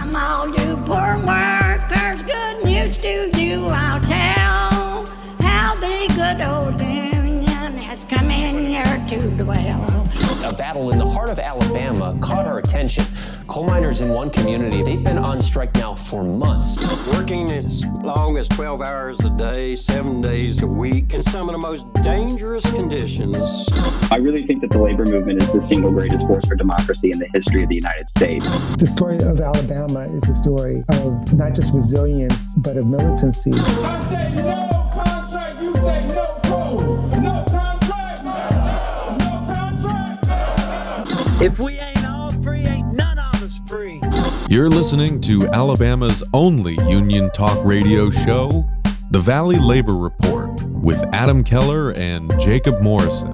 Come all you poor workers, good news to you I'll tell, how the good old union has come in here to dwell. A battle in the heart of Alabama caught our attention. Coal miners in one community, they've been on strike now for months. Working as long as 12 hours a day, 7 days a week, in some of the most dangerous conditions. I really think that the labor movement is the single greatest force for democracy in the history of the United States. The story of Alabama is a story of not just resilience, but of militancy. I say no contract, you say no code. No contract, no contract. If we ain't all free, ain't none of us free. You're listening to Alabama's only union talk radio show, The Valley Labor Report, with Adam Keller and Jacob Morrison.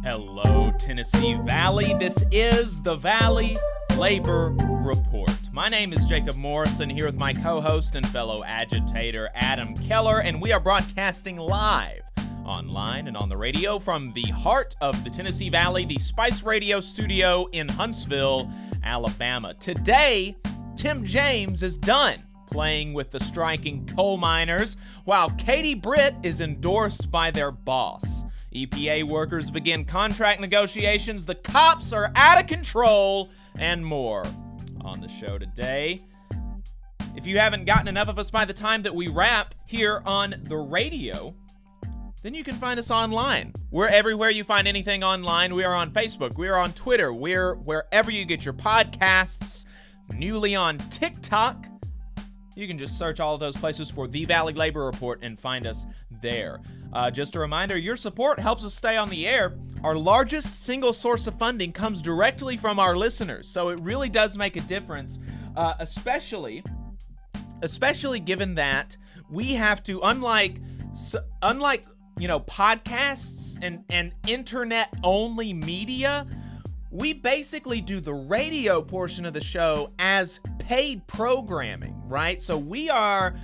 Hello, Tennessee Valley. This is The Valley Labor Report. My name is Jacob Morrison, here with my co-host and fellow agitator, Adam Keller, and we are broadcasting live online and on the radio from the heart of the Tennessee Valley, the Spice Radio studio in Huntsville, Alabama. Today, Tim James is done playing with the striking coal miners, while Katie Britt is endorsed by their boss. EPA workers begin contract negotiations, the cops are out of control, and more on the show today. If you haven't gotten enough of us by the time that we wrap here on the radio, then you can find us online. We're everywhere you find anything online. We are on Facebook. We are on Twitter. We're wherever you get your podcasts. Newly on TikTok. You can just search all of those places for The Valley Labor Report and find us there. Just a reminder, your support helps us stay on the air. Our largest single source of funding comes directly from our listeners, so it really does make a difference, especially given that we have to, unlike podcasts and internet-only media, we basically do the radio portion of the show as paid programming, right? So we are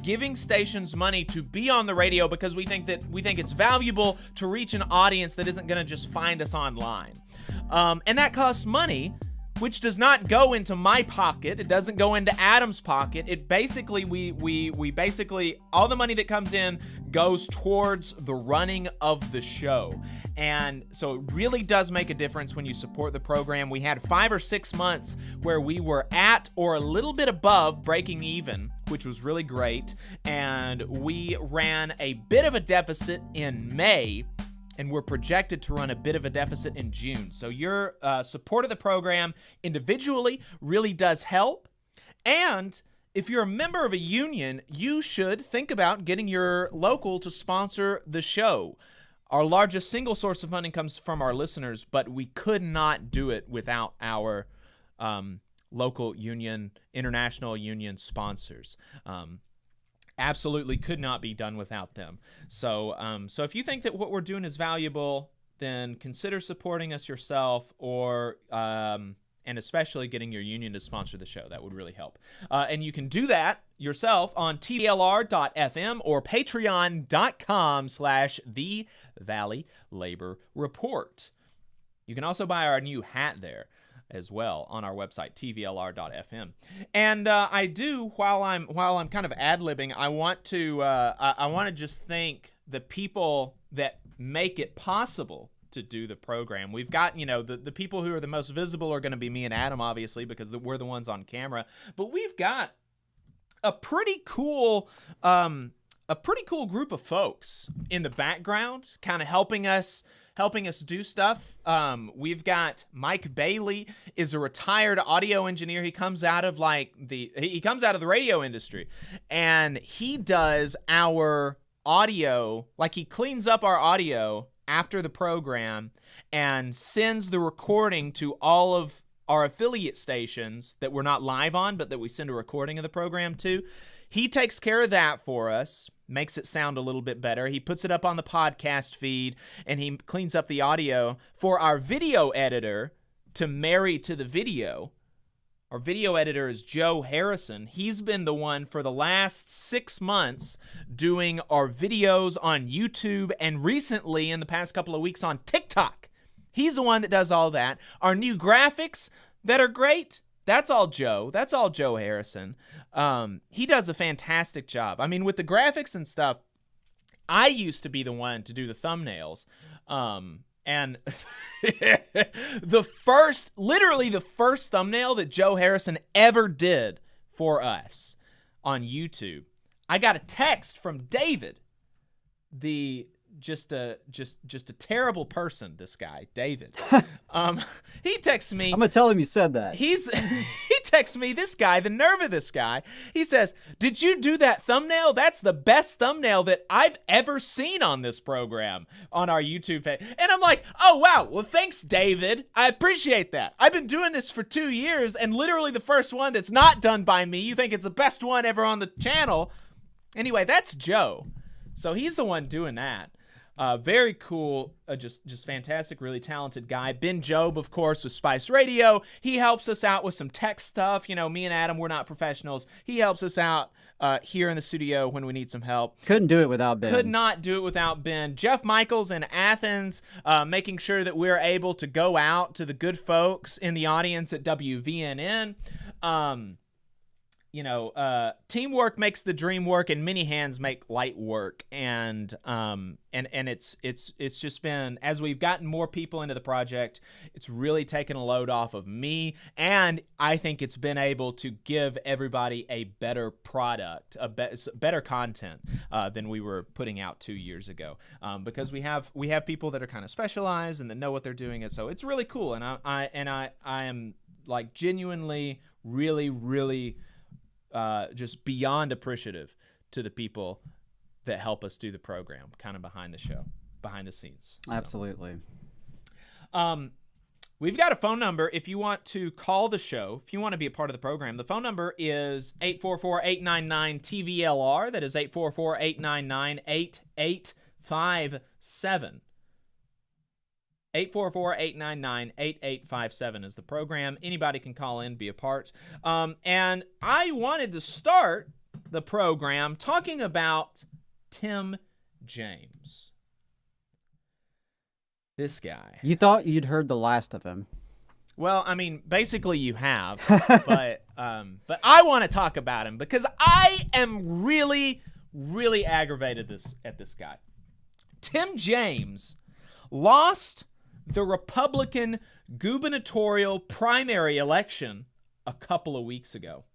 giving stations money to be on the radio because we think it's valuable to reach an audience that isn't going to just find us online. And that costs money, which does not go into my pocket. It doesn't go into Adam's pocket. It basically, we basically, all the money that comes in goes towards the running of the show. And so it really does make a difference when you support the program. We had 5 or 6 months where we were at or a little bit above breaking even, which was really great. And we ran a bit of a deficit in May, and we're projected to run a bit of a deficit in June. So your support of the program individually really does help. And if you're a member of a union, you should think about getting your local to sponsor the show. Our largest single source of funding comes from our listeners, but we could not do it without our local union, international union sponsors. Absolutely could not be done without them. So if you think that what we're doing is valuable, then consider supporting us yourself, or and especially getting your union to sponsor the show. That would really help. And you can do that yourself on TVLR.fm or patreon.com/The Valley Labor Report. You can also buy our new hat there as well on our website, tvlr.fm. And I do, while I'm kind of ad-libbing, I want to just thank the people that make it possible to do the program. We've got, the people who are the most visible are going to be me and Adam, obviously, because we're the ones on camera. But we've got a pretty cool group of folks in the background, kind of helping us do stuff. We've got Mike Bailey is a retired audio engineer. He comes out of the radio industry, and he does our audio, like he cleans up our audio after the program and sends the recording to all of our affiliate stations that we're not live on, but that we send a recording of the program to. He takes care of that for us, makes it sound a little bit better. He puts it up on the podcast feed, and he cleans up the audio for our video editor to marry to the video. Our video editor is Joe Harrison. He's been the one for the last 6 months doing our videos on YouTube, and recently in the past couple of weeks on TikTok. He's the one that does all that. Our new graphics that are great, That's all Joe. That's all Joe Harrison. He does a fantastic job. I mean, with the graphics and stuff, I used to be the one to do the thumbnails. And literally the first thumbnail that Joe Harrison ever did for us on YouTube, I got a text from David, just a terrible person, this guy, David. He texts me. I'm going to tell him you said that. He texts me, this guy, the nerve of this guy. He says, "Did you do that thumbnail? That's the best thumbnail that I've ever seen on this program, on our YouTube page." And I'm like, "Oh, wow. Well, thanks, David. I appreciate that. I've been doing this for 2 years, and literally the first one that's not done by me, you think it's the best one ever on the channel." Anyway, that's Joe. So he's the one doing that. Very cool, just fantastic, really talented guy. Ben Job, of course, with Spice Radio. He helps us out with some tech stuff. You know, me and Adam, we're not professionals. He helps us out here in the studio when we need some help. Couldn't do it without Ben. Could not do it without Ben. Jeff Michaels in Athens, making sure that we're able to go out to the good folks in the audience at WVNN. Teamwork makes the dream work, and many hands make light work. And it's just been, as we've gotten more people into the project, it's really taken a load off of me, and I think it's been able to give everybody a better product, better content than we were putting out 2 years ago, because we have people that are kind of specialized and that know what they're doing, and so it's really cool. And I am like genuinely really just beyond appreciative to the people that help us do the program, kind of behind the scenes. Absolutely. We've got a phone number if you want to call the show, if you want to be a part of the program. The phone number is 844-899-TVLR. That is 844-899-8857. 844-899-8857 is the program. Anybody can call in, be a part. And I wanted to start the program talking about Tim James. This guy. You thought you'd heard the last of him. Well, I mean, basically you have, but I want to talk about him because I am really, really aggravated at this guy. Tim James lost the Republican gubernatorial primary election a couple of weeks ago.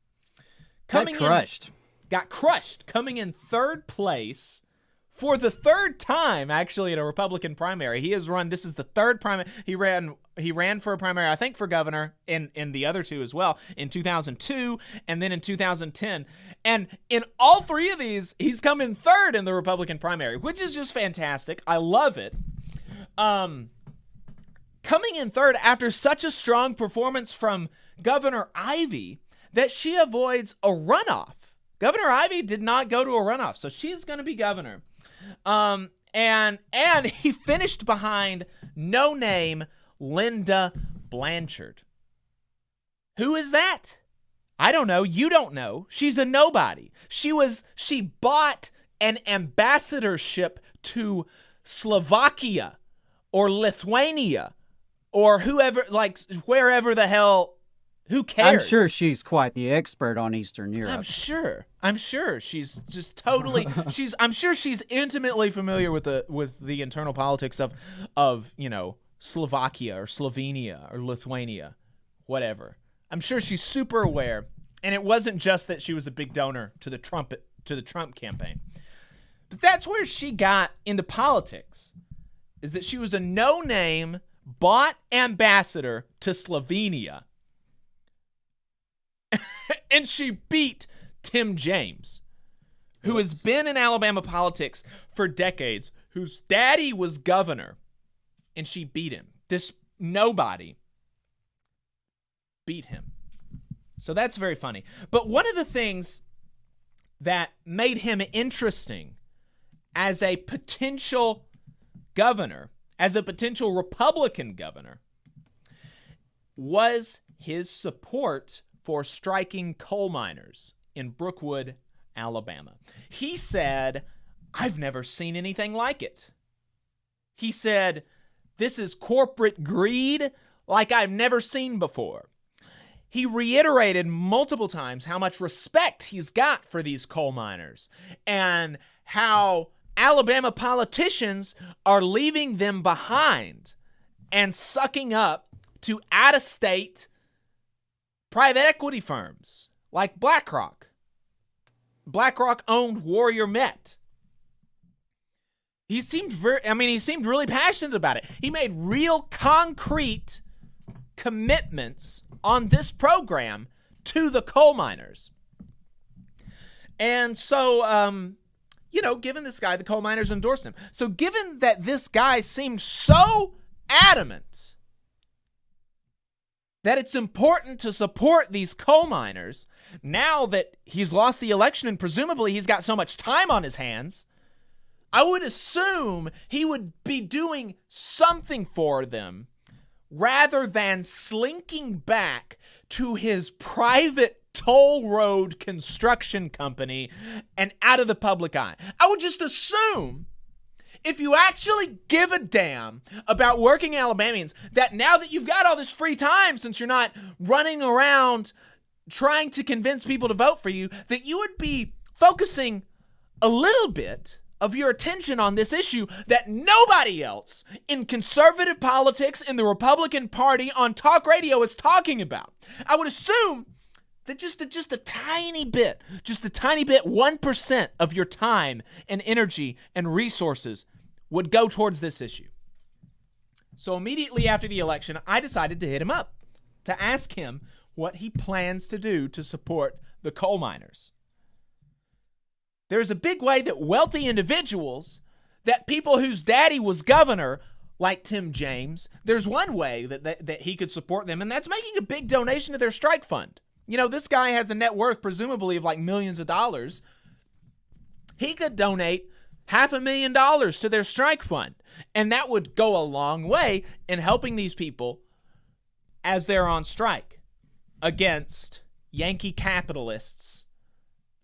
Got crushed, coming in third place for the third time, actually, in a Republican primary. He has run, this is the third primary. He ran for a primary, I think, for governor in the other two as well, in 2002 and then in 2010. And in all three of these, he's come in third in the Republican primary, which is just fantastic. I love it. Coming in third after such a strong performance from Governor Ivey that she avoids a runoff. Governor Ivey did not go to a runoff, so she's going to be governor. And he finished behind no-name Linda Blanchard. Who is that? I don't know. You don't know. She's a nobody. She bought an ambassadorship to Slovakia or Lithuania or whoever, like wherever the hell, who cares? I'm sure she's quite the expert on Eastern Europe. I'm sure she's just totally, I'm sure she's intimately familiar with the internal politics of, you know, Slovakia or Slovenia or Lithuania, whatever. I'm sure she's super aware. And it wasn't just that she was a big donor to the Trump campaign. But that's where she got into politics, is that she was a no-name bought ambassador to Slovenia. And she beat Tim James, who has been in Alabama politics for decades, whose daddy was governor, and she beat him. This nobody beat him. So that's very funny. But one of the things that made him interesting as a potential governor, as a potential Republican governor, was his support for striking coal miners in Brookwood, Alabama. He said, "I've never seen anything like it." He said, "This is corporate greed like I've never seen before." he reiterated multiple times how much respect he's got for these coal miners and how Alabama politicians are leaving them behind and sucking up to out-of-state private equity firms like BlackRock. BlackRock-owned Warrior Met. He seemed really passionate about it. He made real concrete commitments on this program to the coal miners. And so, given this guy, the coal miners endorsed him. So given that this guy seemed so adamant that it's important to support these coal miners, now that he's lost the election and presumably he's got so much time on his hands, I would assume he would be doing something for them rather than slinking back to his private toll road construction company and out of the public eye. I would just assume, if you actually give a damn about working Alabamians, that now that you've got all this free time, since you're not running around trying to convince people to vote for you, that you would be focusing a little bit of your attention on this issue that nobody else in conservative politics in the Republican Party on talk radio is talking about. I would assume that just a tiny bit, 1% of your time and energy and resources would go towards this issue. So immediately after the election, I decided to hit him up to ask him what he plans to do to support the coal miners. There's a big way that wealthy individuals, that people whose daddy was governor, like Tim James, there's one way that he could support them, and that's making a big donation to their strike fund. This guy has a net worth presumably of like millions of dollars. He could donate $500,000 to their strike fund, and that would go a long way in helping these people as they're on strike against Yankee capitalists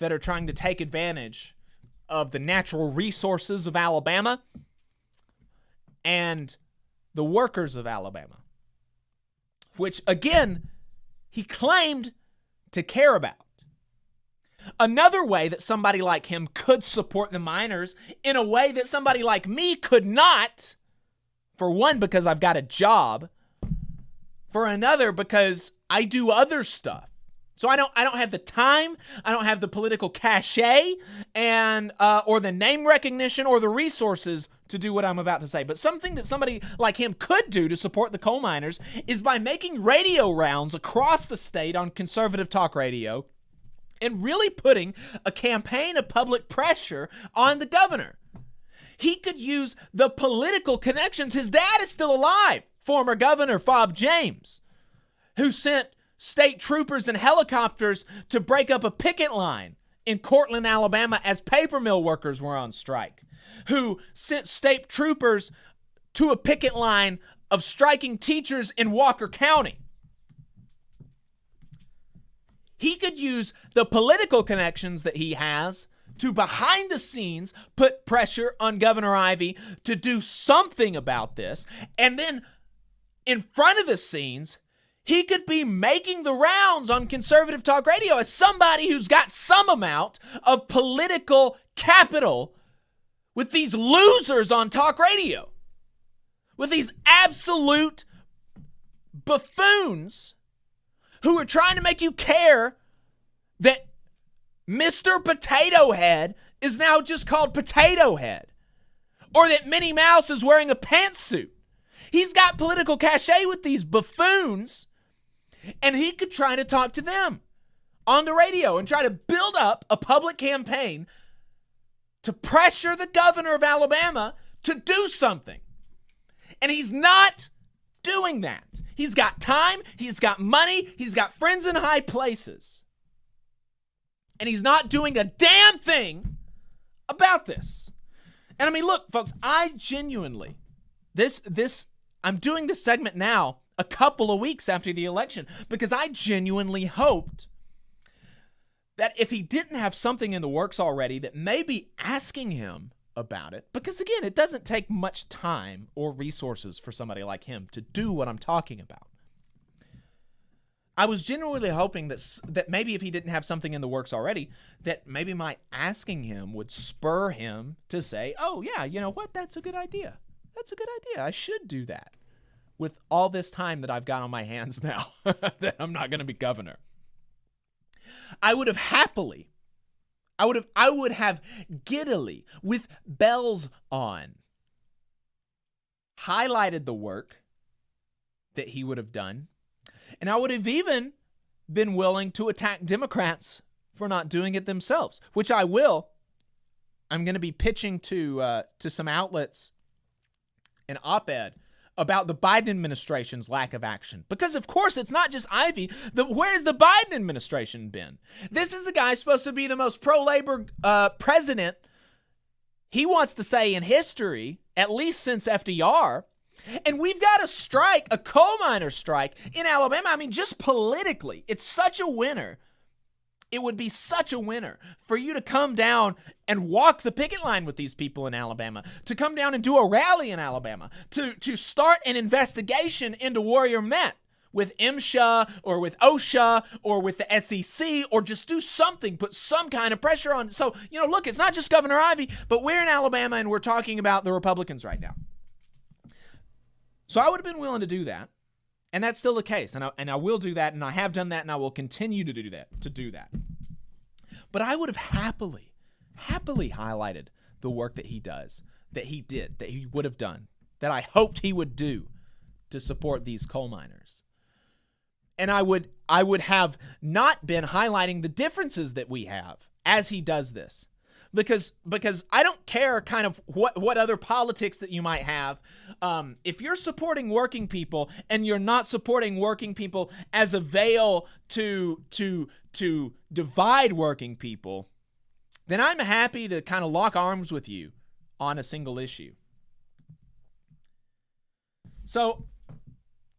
that are trying to take advantage of the natural resources of Alabama and the workers of Alabama, which, again, he claimed to care about. Another way that somebody like him could support the miners in a way that somebody like me could not, for one, because I've got a job, for another, because I do other stuff. So I don't have the time, I don't have the political cachet, and or the name recognition or the resources to do what I'm about to say. But something that somebody like him could do to support the coal miners is by making radio rounds across the state on conservative talk radio and really putting a campaign of public pressure on the governor. He could use the political connections. His dad is still alive, former Governor Fob James, who sent state troopers and helicopters to break up a picket line in Cortland, Alabama, as paper mill workers were on strike, who sent state troopers to a picket line of striking teachers in Walker County. He could use the political connections that he has to, behind the scenes, put pressure on Governor Ivey to do something about this, and then in front of the scenes, he could be making the rounds on conservative talk radio as somebody who's got some amount of political capital with these losers on talk radio, with these absolute buffoons who are trying to make you care that Mr. Potato Head is now just called Potato Head, or that Minnie Mouse is wearing a pantsuit. He's got political cachet with these buffoons, and he could try to talk to them on the radio and try to build up a public campaign to pressure the governor of Alabama to do something. And he's not doing that. He's got time, he's got money, he's got friends in high places. And he's not doing a damn thing about this. And I mean, look, folks, I genuinely, I'm doing this segment now a couple of weeks after the election because I genuinely hoped that if he didn't have something in the works already, that maybe asking him about it, because again, it doesn't take much time or resources for somebody like him to do what I'm talking about. I was genuinely hoping that maybe if he didn't have something in the works already, that maybe my asking him would spur him to say, oh, yeah, you know what? That's a good idea. That's a good idea. I should do that. With all this time that I've got on my hands now that I'm not going to be governor. I would have giddily, with bells on, highlighted the work that he would have done. And I would have even been willing to attack Democrats for not doing it themselves, which I will. I'm going to be pitching to some outlets an op-ed about the Biden administration's lack of action. Because, of course, it's not just Ivey. Where's the Biden administration been? This is a guy supposed to be the most pro-labor president, he wants to say, in history, at least since FDR. And we've got a strike, a coal miner strike in Alabama. I mean, just politically, it's such a winner. It would be such a winner for you to come down and walk the picket line with these people in Alabama, to come down and do a rally in Alabama, to start an investigation into Warrior Met with MSHA or with OSHA or with the SEC, or just do something, put some kind of pressure on. So, look, it's not just Governor Ivey, but we're in Alabama and we're talking about the Republicans right now. So I would have been willing to do that, and that's still the case, and I will do that, and I have done that, and I will continue to do that. But I would have happily highlighted the work that he does, that he would have done, that I hoped he would do to support these coal miners. And I would have not been highlighting the differences that we have as he does this. Because I don't care kind of what other politics that you might have. If you're supporting working people and you're not supporting working people as a veil to divide working people, then I'm happy to kind of lock arms with you on a single issue. So,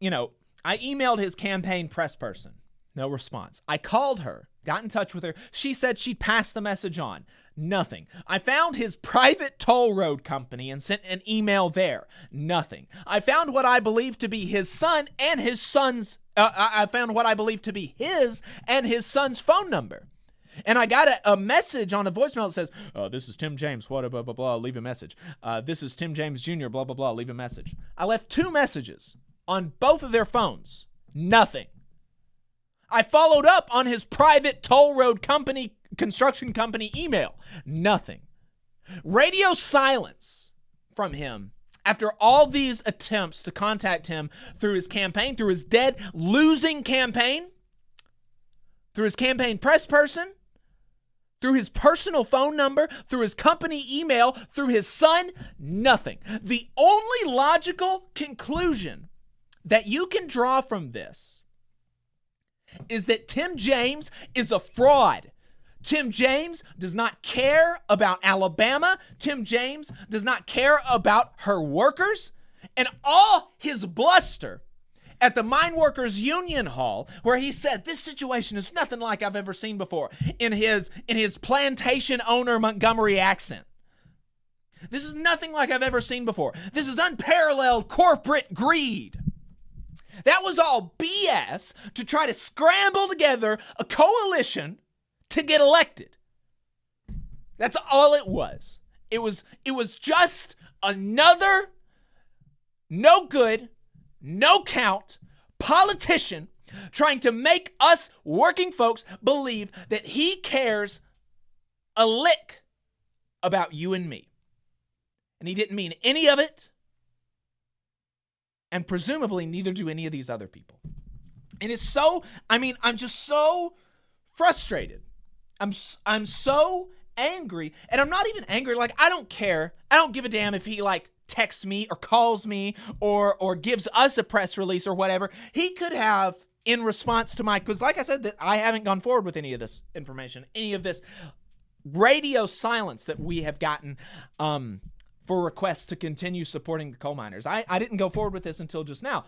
I emailed his campaign press person. No response. I called her, got in touch with her. She said she'd pass the message on. Nothing. I found his private toll road company and sent an email there. Nothing. I found what I believe to be his son and his son's. I found what I believe to be his and his son's phone number. And I got a message on a voicemail that says, this is Tim James, blah, blah, blah, blah, leave a message. This is Tim James Jr., blah, blah, blah, leave a message. I left 2 messages on both of their phones. Nothing. I followed up on his private toll road company, construction company email. Nothing. Radio silence from him after all these attempts to contact him through his campaign, through his losing campaign, through his campaign press person, through his personal phone number, through his company email, through his son. Nothing. The only logical conclusion that you can draw from this is that Tim James is a fraud. Tim James does not care about Alabama. Tim James does not care about her workers. And all his bluster at the Mine Workers Union Hall, where he said, this situation is nothing like I've ever seen before, in his plantation owner Montgomery accent. This is nothing like I've ever seen before. This is unparalleled corporate greed. That was all BS to try to scramble together a coalition to get elected. That's all it was. It was just another no good, no count politician trying to make us working folks believe that he cares a lick about you and me. And he didn't mean any of it. And presumably neither do any of these other people. And it's so, I'm just so frustrated. I'm so angry. And I'm not even angry. Like, I don't care. I don't give a damn if he texts me or calls me or gives us a press release or whatever. He could have, in response to because like I said, that I haven't gone forward with any of this information, any of this radio silence that we have gotten for requests to continue supporting the coal miners. I didn't go forward with this until just now.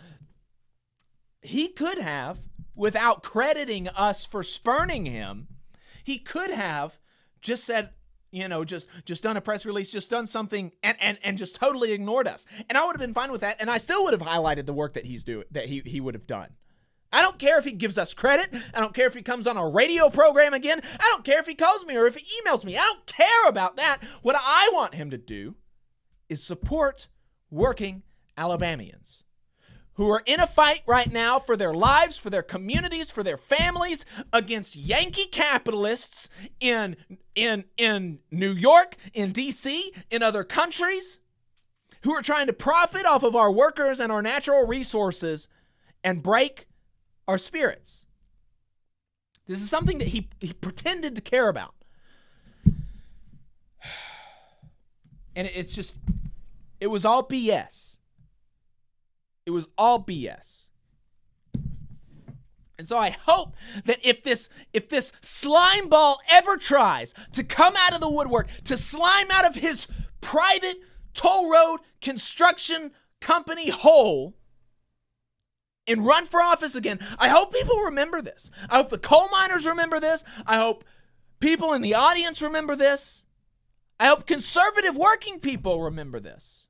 He could have, without crediting us for spurning him, he could have just said, just done a press release, just done something and just totally ignored us. And I would have been fine with that. And I still would have highlighted the work that he would have done. I don't care if he gives us credit. I don't care if he comes on a radio program again. I don't care if he calls me or if he emails me. I don't care about that. What I want him to do is support working Alabamians who are in a fight right now for their lives, for their communities, for their families against Yankee capitalists in New York, in D.C., in other countries, who are trying to profit off of our workers and our natural resources and break our spirits. This is something that he pretended to care about. And it was all BS. It was all BS. And so I hope that if this slime ball ever tries to come out of the woodwork, to slime out of his private toll road construction company hole and run for office again, I hope people remember this. I hope the coal miners remember this. I hope people in the audience remember this. I hope conservative working people remember this.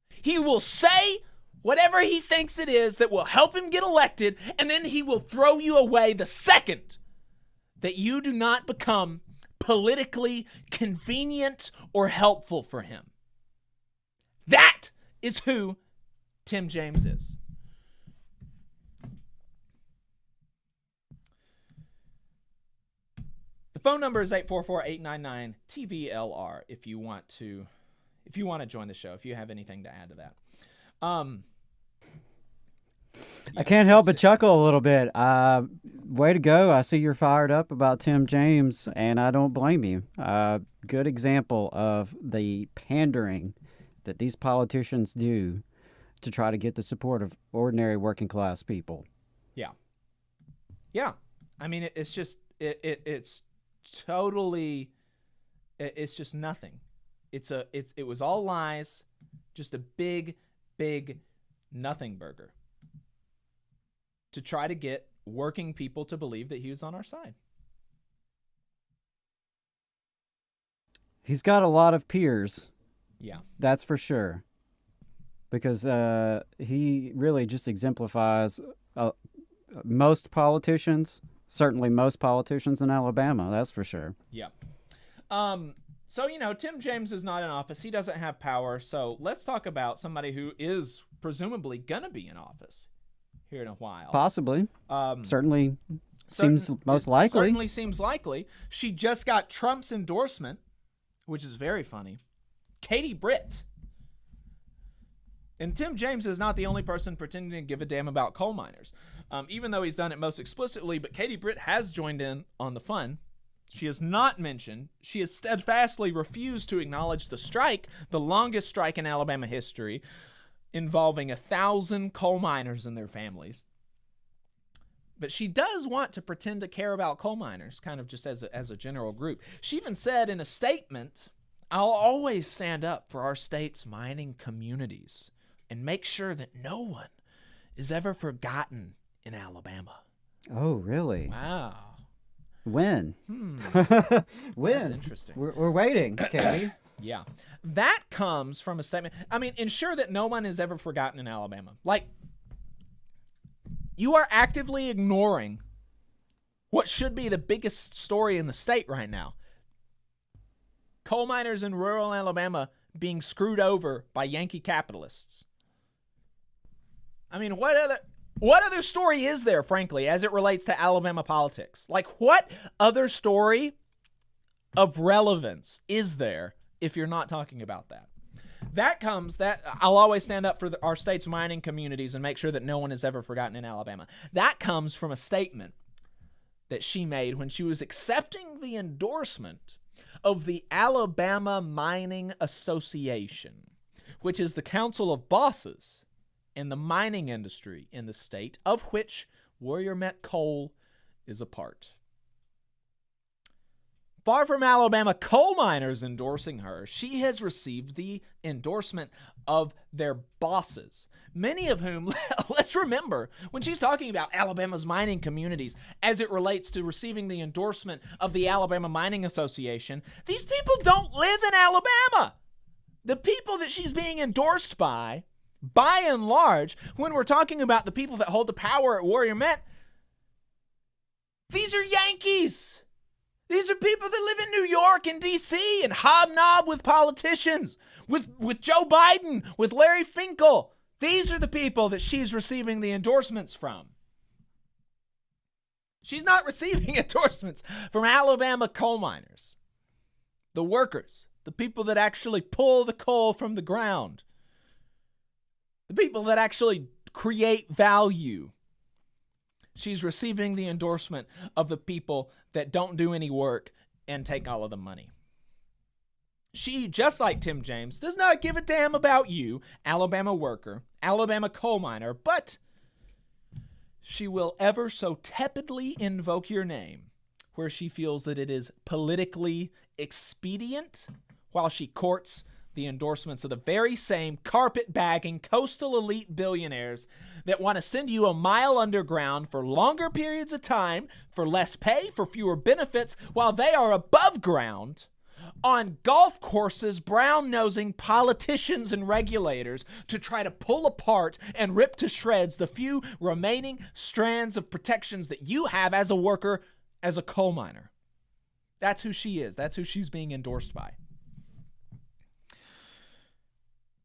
He will say whatever he thinks it is that will help him get elected, and then he will throw you away the second that you do not become politically convenient or helpful for him. That is who Tim James is. The phone number is 844-899-TVLR if you want to join the show, if you have anything to add to that. I can't help but chuckle a little bit. Way to go. I see you're fired up about Tim James, and I don't blame you. Good example of the pandering that these politicians do to try to get the support of ordinary working class people. Yeah. Yeah. I mean, it's just, it's totally, it's just nothing. It was all lies, just a big nothing burger to try to get working people to believe that he was on our side. He's got a lot of peers. Yeah. That's for sure. Because he really just exemplifies most politicians, certainly most politicians in Alabama, that's for sure. Yeah. So, Tim James is not in office. He doesn't have power. So let's talk about somebody who is presumably going to be in office here in a while. Possibly. Certainly seems most likely. Certainly seems likely. She just got Trump's endorsement, which is very funny. Katie Britt. And Tim James is not the only person pretending to give a damn about coal miners, even though he's done it most explicitly. But Katie Britt has joined in on the fun. She has not mentioned, she has steadfastly refused to acknowledge the strike, the longest strike in Alabama history, involving 1,000 coal miners and their families. But she does want to pretend to care about coal miners, kind of just as a general group. She even said in a statement, "I'll always stand up for our state's mining communities and make sure that no one is ever forgotten in Alabama." Oh, really? Wow. When? When? That's interesting. We're waiting, Katie. Yeah. That comes from a statement. I mean, ensure that no one is ever forgotten in Alabama. Like, you are actively ignoring what should be the biggest story in the state right now. Coal miners in rural Alabama being screwed over by Yankee capitalists. I mean, what other story is there, frankly, as it relates to Alabama politics? Like, what other story of relevance is there if you're not talking about that? That I'll always stand up for our state's mining communities and make sure that no one is ever forgotten in Alabama. That comes from a statement that she made when she was accepting the endorsement of the Alabama Mining Association, which is the council of bosses in the mining industry in the state, of which Warrior Met Coal is a part. Far from Alabama coal miners endorsing her, she has received the endorsement of their bosses, many of whom, let's remember, when she's talking about Alabama's mining communities as it relates to receiving the endorsement of the Alabama Mining Association, these people don't live in Alabama. The people that she's being endorsed by by and large, when we're talking about the people that hold the power at Warrior Met, these are Yankees. These are people that live in New York and D.C. and hobnob with politicians, with Joe Biden, with Larry Finkel. These are the people that she's receiving the endorsements from. She's not receiving endorsements from Alabama coal miners, the workers, the people that actually pull the coal from the ground, the people that actually create value. She's receiving the endorsement of the people that don't do any work and take all of the money. She, just like Tim James, does not give a damn about you, Alabama worker, Alabama coal miner, but she will ever so tepidly invoke your name where she feels that it is politically expedient while she courts the endorsements of the very same carpet-bagging coastal elite billionaires that want to send you a mile underground for longer periods of time, for less pay, for fewer benefits, while they are above ground on golf courses, brown-nosing politicians and regulators to try to pull apart and rip to shreds the few remaining strands of protections that you have as a worker, as a coal miner. That's who she is. That's who she's being endorsed by.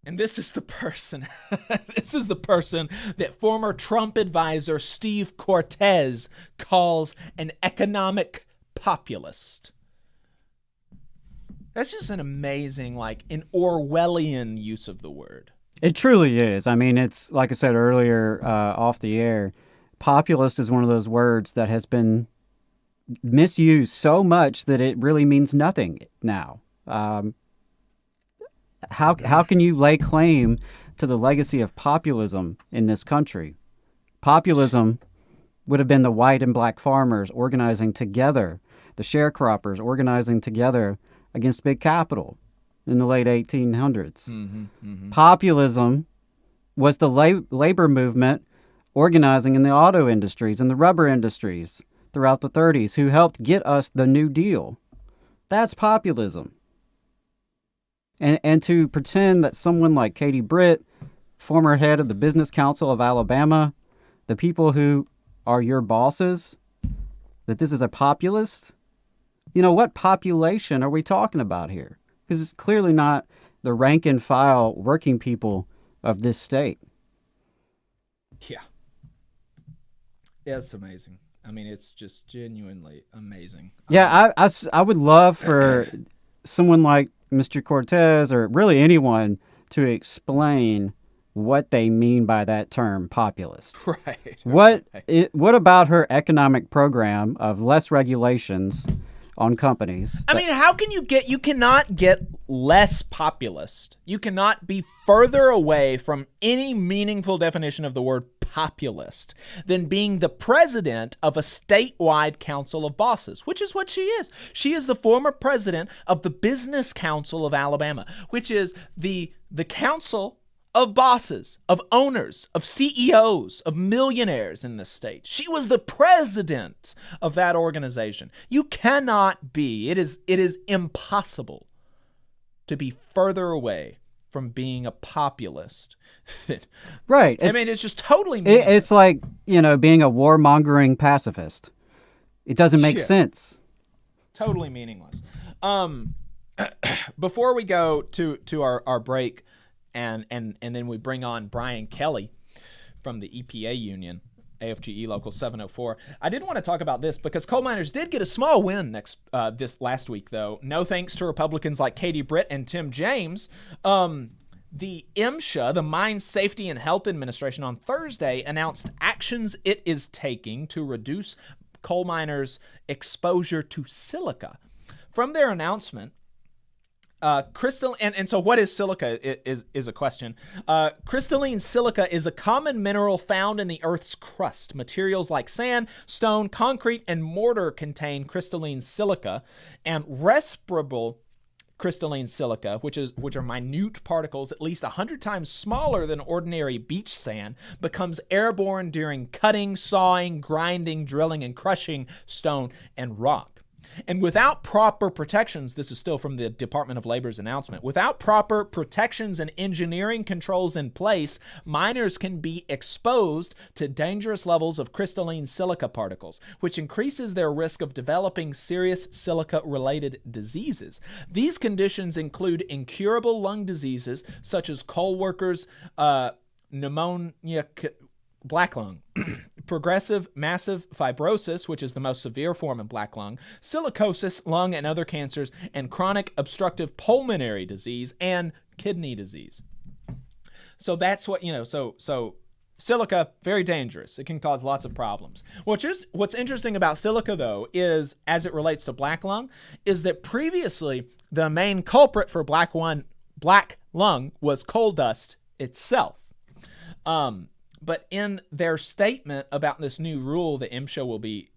And this is the person, that former Trump advisor Steve Cortez calls an economic populist. That's just an amazing, an Orwellian use of the word. It truly is. I mean, it's like I said earlier off the air, populist is one of those words that has been misused so much that it really means nothing now. How can you lay claim to the legacy of populism in this country? Populism would have been the white and black farmers organizing together, the sharecroppers organizing together against big capital in the late 1800s. Populism was the labor movement organizing in the auto industries and the rubber industries throughout the 30s who helped get us the New Deal. That's populism. And to pretend that someone like Katie Britt, former head of the Business Council of Alabama, the people who are your bosses, that this is a populist, what population are we talking about here? Because it's clearly not the rank and file working people of this state. Yeah. It's amazing. I mean, it's just genuinely amazing. Yeah, I would love for someone like Mr. Cortez, or really anyone, to explain what they mean by that term, populist. Right. What about her economic program of less regulations on companies? I mean, how can you cannot get less populist. You cannot be further away from any meaningful definition of the word populist than being the president of a statewide council of bosses, which is what she is. She is the former president of the Business Council of Alabama, which is the council of bosses, of owners, of CEOs, of millionaires in this state. She was the president of that organization. You cannot be, it is impossible to be further away from being a populist. Right. I mean, it's just totally meaningless. It's like, being a warmongering pacifist. It doesn't make sense. Totally meaningless. Before we go to our break, and then we bring on Brian Kelly from the EPA union, AFGE Local 704. I did want to talk about this because coal miners did get a small win this last week, though. No thanks to Republicans like Katie Britt and Tim James. The MSHA, the Mine Safety and Health Administration, on Thursday announced actions it is taking to reduce coal miners' exposure to silica. From their announcement, so what is silica is a question. Crystalline silica is a common mineral found in the Earth's crust. Materials like sand, stone, concrete, and mortar contain crystalline silica, and respirable crystalline silica, which are minute particles at least 100 times smaller than ordinary beach sand, becomes airborne during cutting, sawing, grinding, drilling, and crushing stone and rock. And without proper protections, this is still from the Department of Labor's announcement, without proper protections and engineering controls in place, miners can be exposed to dangerous levels of crystalline silica particles, which increases their risk of developing serious silica-related diseases. These conditions include incurable lung diseases such as coal workers' pneumonia, black lung, progressive massive fibrosis, which is the most severe form of black lung, silicosis, lung and other cancers, and chronic obstructive pulmonary disease and kidney disease. So that's what, so silica, very dangerous. It can cause lots of problems. What's interesting about silica, though, is, as it relates to black lung, is that previously the main culprit for black lung was coal dust itself. But in their statement about this new rule that MSHA will be,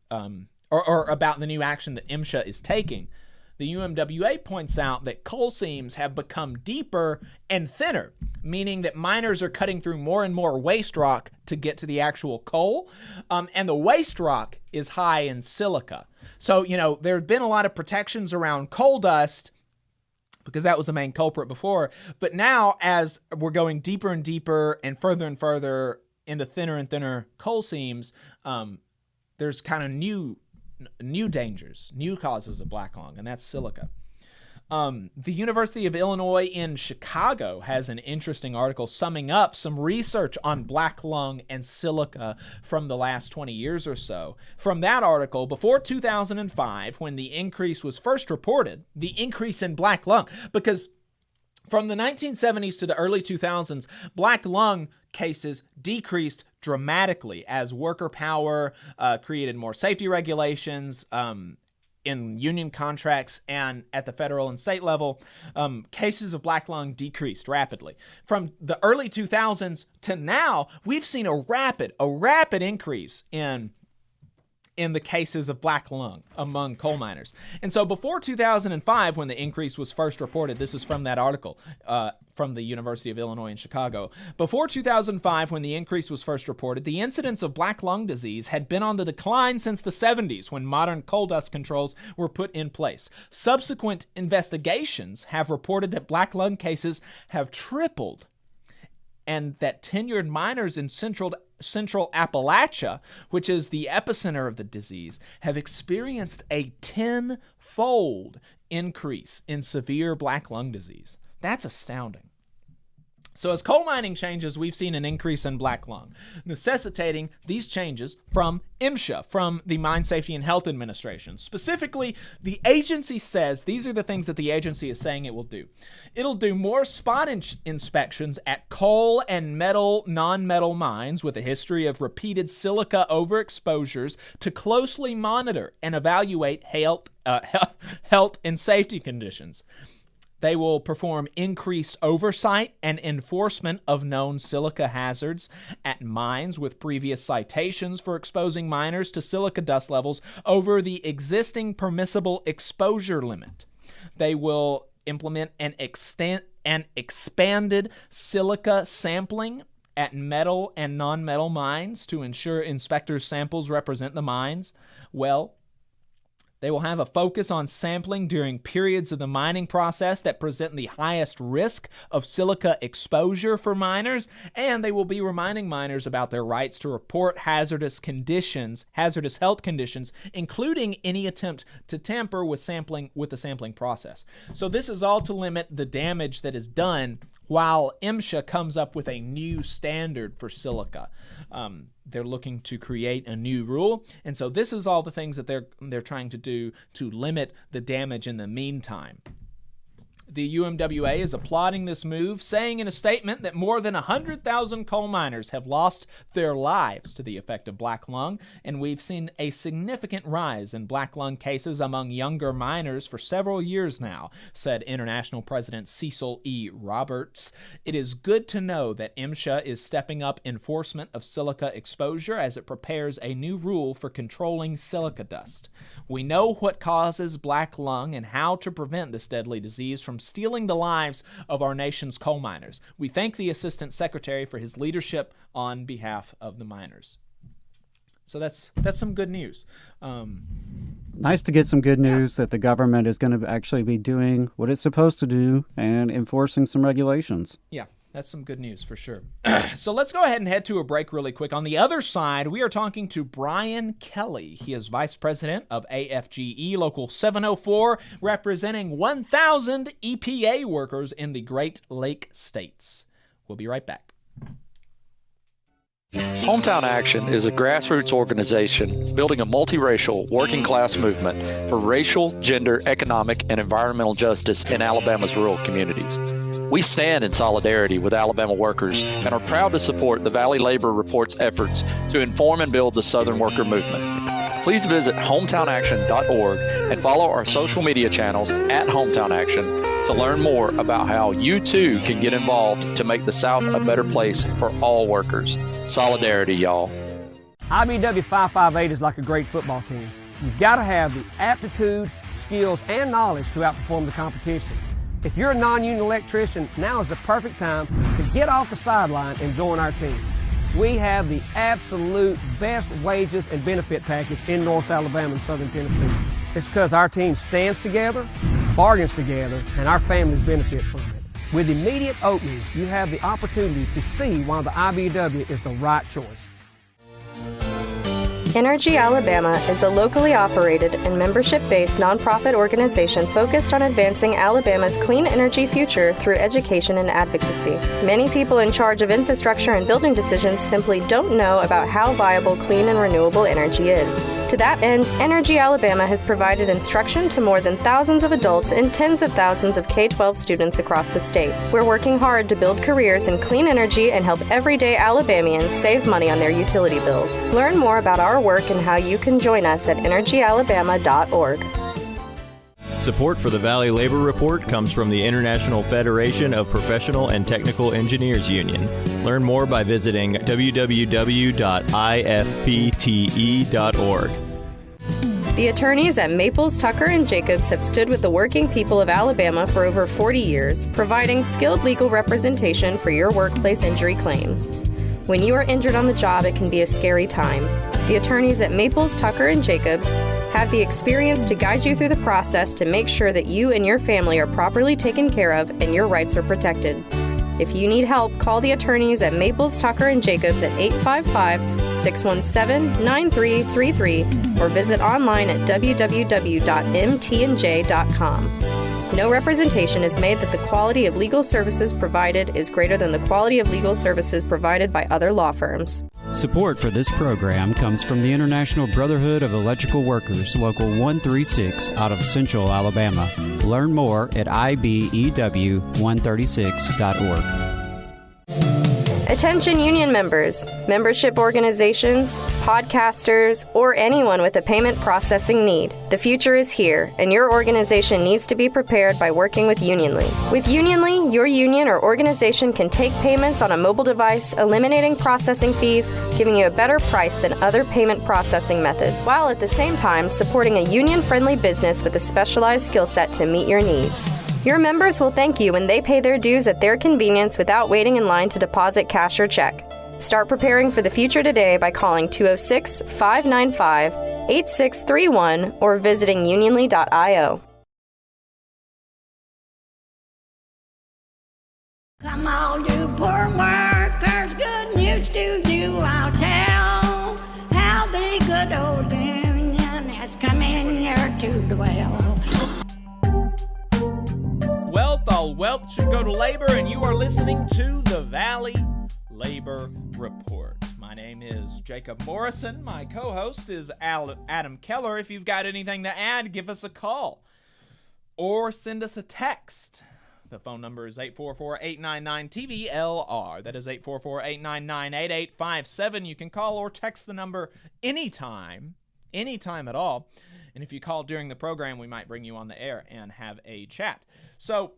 or about the new action that MSHA is taking, the UMWA points out that coal seams have become deeper and thinner, meaning that miners are cutting through more and more waste rock to get to the actual coal, and the waste rock is high in silica. So, there have been a lot of protections around coal dust because that was the main culprit before, but now as we're going deeper and deeper and further into thinner and thinner coal seams, there's kind of new dangers, new causes of black lung, and that's silica. The University of Illinois in Chicago has an interesting article summing up some research on black lung and silica from the last 20 years or so. From that article, before 2005, when the increase was first reported, the increase in black lung, because from the 1970s to the early 2000s, black lung cases decreased dramatically as worker power created more safety regulations in union contracts, and at the federal and state level, cases of black lung decreased rapidly. From the early 2000s to now, we've seen a rapid increase in the cases of black lung among coal miners. And so before 2005, when the increase was first reported, this is from that article from the University of Illinois in Chicago. Before 2005, when the increase was first reported, the incidence of black lung disease had been on the decline since the 70s, when modern coal dust controls were put in place. Subsequent investigations have reported that black lung cases have tripled, and that tenured miners in central Appalachia, which is the epicenter of the disease, have experienced a 10-fold increase in severe black lung disease. That's astounding. So as coal mining changes, we've seen an increase in black lung, necessitating these changes from MSHA, from the Mine Safety and Health Administration. Specifically, the agency says, these are the things that the agency is saying it will do. It'll do more spot inspections at coal and non-metal mines with a history of repeated silica overexposures to closely monitor and evaluate health and safety conditions. They will perform increased oversight and enforcement of known silica hazards at mines with previous citations for exposing miners to silica dust levels over the existing permissible exposure limit. They will implement an expanded silica sampling at metal and non-metal mines to ensure inspectors' samples represent the mines well. They will have a focus on sampling during periods of the mining process that present the highest risk of silica exposure for miners, and they will be reminding miners about their rights to report hazardous health conditions, including any attempt to tamper with the sampling process. So this is all to limit the damage that is done while MSHA comes up with a new standard for silica. They're looking to create a new rule, and so this is all the things that they're trying to do to limit the damage in the meantime. The UMWA is applauding this move, saying in a statement that more than 100,000 coal miners have lost their lives to the effect of black lung, and we've seen a significant rise in black lung cases among younger miners for several years now, said International President Cecil E. Roberts. It is good to know that MSHA is stepping up enforcement of silica exposure as it prepares a new rule for controlling silica dust. We know what causes black lung and how to prevent this deadly disease from stealing the lives of our nation's coal miners. We thank the Assistant Secretary for his leadership on behalf of the miners. So that's some good news. Nice to get some good news that the government is going to actually be doing what it's supposed to do and enforcing some regulations. Yeah, that's some good news for sure. So let's go ahead and head to a break really quick. On the other side, we are talking to Brian Kelly. He is Vice President of AFGE Local 704, representing 1,000 EPA workers in the Great Lake states. We'll be right back. Hometown Action is a grassroots organization building a multiracial working class movement for racial, gender, economic, and environmental justice in Alabama's rural communities. We stand in solidarity with Alabama workers and are proud to support the Valley Labor Report's efforts to inform and build the Southern worker movement. Please visit hometownaction.org and follow our social media channels at Hometown Action to learn more about how you too can get involved to make the South a better place for all workers. Solidarity, y'all. IBW 558 is like a great football team. You've got to have the aptitude, skills, and knowledge to outperform the competition. If you're a non-union electrician, now is the perfect time to get off the sideline and join our team. We have the absolute best wages and benefit package in North Alabama and Southern Tennessee. It's because our team stands together, bargains together, and our families benefit from it. With immediate openings, you have the opportunity to see why the IBW is the right choice. Energy Alabama is a locally operated and membership-based nonprofit organization focused on advancing Alabama's clean energy future through education and advocacy. Many people in charge of infrastructure and building decisions simply don't know about how viable clean and renewable energy is. To that end, Energy Alabama has provided instruction to more than thousands of adults and tens of thousands of K-12 students across the state. We're working hard to build careers in clean energy and help everyday Alabamians save money on their utility bills. Learn more about our work and how you can join us at energyalabama.org. Support for the Valley Labor Report comes from the International Federation of Professional and Technical Engineers Union. Learn more by visiting www.ifpte.org. The attorneys at Maples, Tucker & Jacobs have stood with the working people of Alabama for over 40 years, providing skilled legal representation for your workplace injury claims. When you are injured on the job, it can be a scary time. The attorneys at Maples, Tucker & Jacobs have the experience to guide you through the process to make sure that you and your family are properly taken care of and your rights are protected. If you need help, call the attorneys at Maples, Tucker & Jacobs at 855-617-9333 or visit online at www.mtnj.com. No representation is made that the quality of legal services provided is greater than the quality of legal services provided by other law firms. Support for this program comes from the International Brotherhood of Electrical Workers, Local 136 out of Central Alabama. Learn more at ibew136.org. Attention union members, membership organizations, podcasters, or anyone with a payment processing need. The future is here, and your organization needs to be prepared by working with Unionly. With Unionly, your union or organization can take payments on a mobile device, eliminating processing fees, giving you a better price than other payment processing methods, while at the same time supporting a union-friendly business with a specialized skill set to meet your needs. Your members will thank you when they pay their dues at their convenience without waiting in line to deposit cash or check. Start preparing for the future today by calling 206-595-8631 or visiting unionly.io. Come all you poor workers, good news to you I'll tell, how the good old union has come in here to dwell. Wealth, all wealth should go to labor, and you are listening to the Valley Labor Report. My name is Jacob Morrison. My co-host is Adam Keller. If you've got anything to add, give us a call or send us a text. The phone number is 844-899-TVLR. That is 844-899-8857. You can call or text the number anytime at all. And if you call during the program, we might bring you on the air and have a chat. So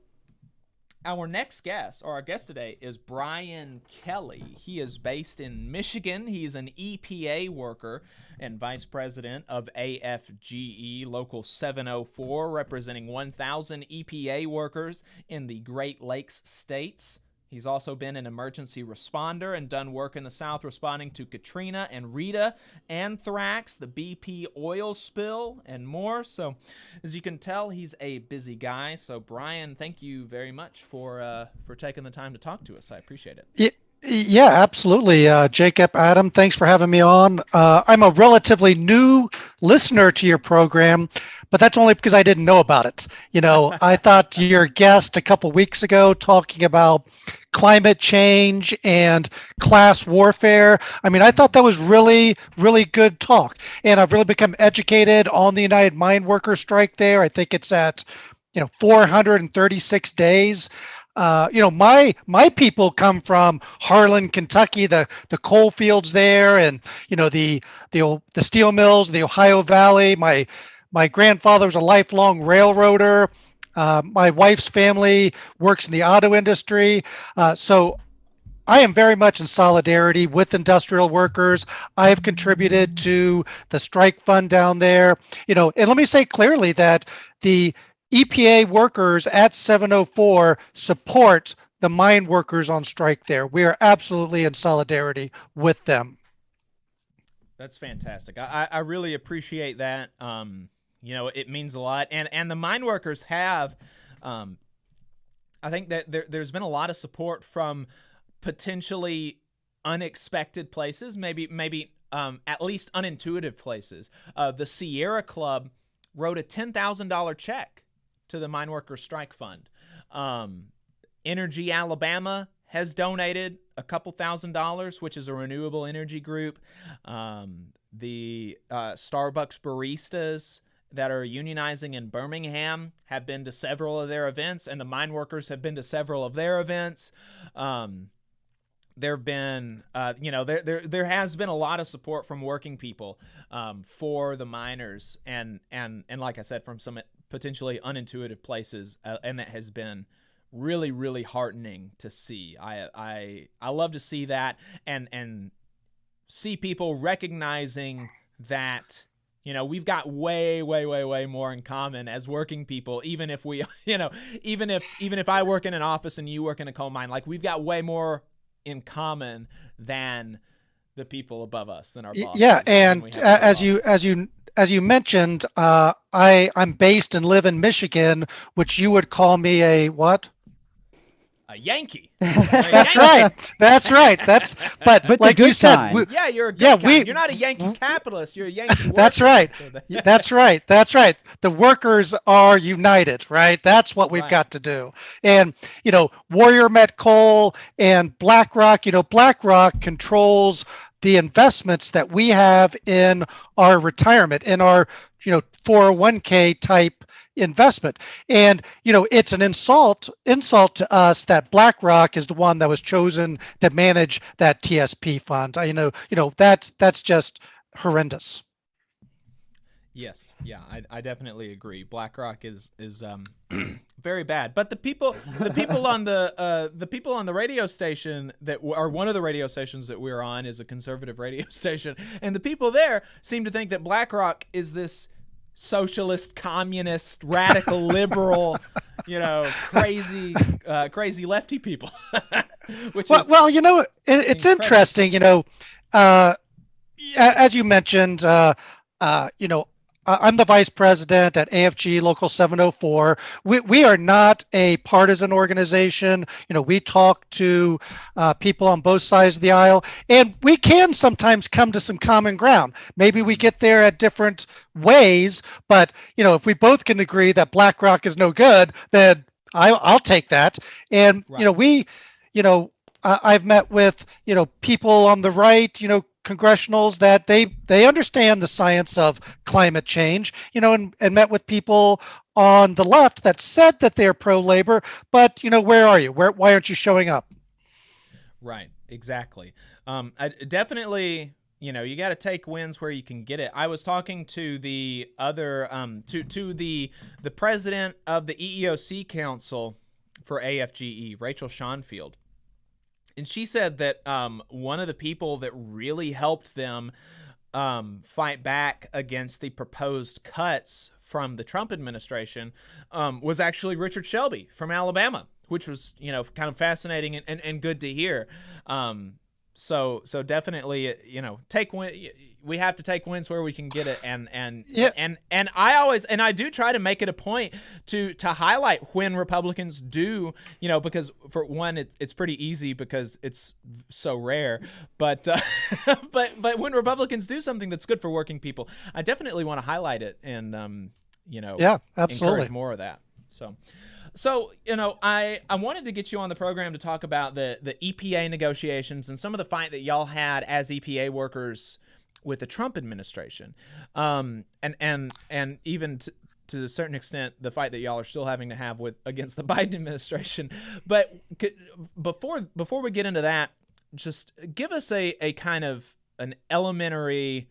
our next guest, or our guest today, is Brian Kelly. He is based in Michigan. He's an EPA worker and vice president of AFGE Local 704, representing 1,000 EPA workers in the Great Lakes states. He's also been an emergency responder and done work in the South responding to Katrina and Rita, anthrax, the BP oil spill, and more. So, as you can tell, he's a busy guy. So, Brian, thank you very much for taking the time to talk to us. I appreciate it. Yeah, absolutely. Jacob, Adam, thanks for having me on. I'm a relatively new listener to your program, but that's only because I didn't know about it. I thought your guest a couple weeks ago talking about climate change and class warfare. I thought that was really, really good talk. And I've really become educated on the United Mine Workers strike there. I think it's at, 436 days. My people come from Harlan, Kentucky, the coal fields there, and the steel mills, the Ohio Valley. My grandfather was a lifelong railroader. My wife's family works in the auto industry. So I am very much in solidarity with industrial workers. I have contributed to the strike fund down there. And let me say clearly that the EPA workers at 704 support the mine workers on strike there. We are absolutely in solidarity with them. That's fantastic. I really appreciate that. It means a lot. And the mine workers have, I think that there's been a lot of support from potentially unexpected places, maybe at least unintuitive places. The Sierra Club wrote a $10,000 check to the Mine Workers Strike Fund. Energy Alabama has donated a couple $1,000s, which is a renewable energy group. The Starbucks baristas that are unionizing in Birmingham have been to several of their events, and the mine workers have been to several of their events. There have been, there has been a lot of support from working people for the miners, and like I said, from some potentially unintuitive places, and that has been really, really heartening to see. I love to see that and see people recognizing that we've got way, way, way, way more in common as working people. Even if we, even if I work in an office and you work in a coal mine, like we've got way more in common than the people above us, than our bosses. Yeah, and as you mentioned, I'm based and live in Michigan, which you would call me a what? A Yankee. That's right. But like you said, you're a good guy. You're not a Yankee capitalist. You're a Yankee worker. That's right. That's right. The workers are united, right? That's what we've got to do. And Warrior Met Coal and BlackRock. BlackRock controls the investments that we have in our retirement, in our 401k type investment. And it's an insult to us that BlackRock is the one that was chosen to manage that TSP fund. That's just horrendous. Yes, yeah, I definitely agree. BlackRock is very bad. But the people on the radio station that are one of the radio stations that we're on is a conservative radio station, and the people there seem to think that BlackRock is this socialist, communist, radical, liberal, crazy lefty people. It's interesting. As you mentioned, I'm the vice president at AFGE Local 704. We are not a partisan organization. We talk to people on both sides of the aisle, and we can sometimes come to some common ground. Maybe we get there at different ways, but if we both can agree that BlackRock is no good, then I'll take that. And I've met with people on the right, congressionals that they understand the science of climate change, and met with people on the left that said that they're pro-labor, but where are you? Why aren't you showing up? Right, exactly. I definitely, you got to take wins where you can get it. I was talking to the other to the president of the EEOC Council for AFGE, Rachel Schonfield. And she said that one of the people that really helped them fight back against the proposed cuts from the Trump administration was actually Richard Shelby from Alabama, which was kind of fascinating and good to hear. So definitely take win. We have to take wins where we can get it, and I do try to make it a point to highlight when Republicans do, because for one it's pretty easy because it's so rare, but but when Republicans do something that's good for working people, I definitely want to highlight it and absolutely encourage more of that. So, I wanted to get you on the program to talk about the EPA negotiations and some of the fight that y'all had as EPA workers with the Trump administration, and even to a certain extent the fight that y'all are still having to have against the Biden administration. But before we get into that, just give us a kind of an elementary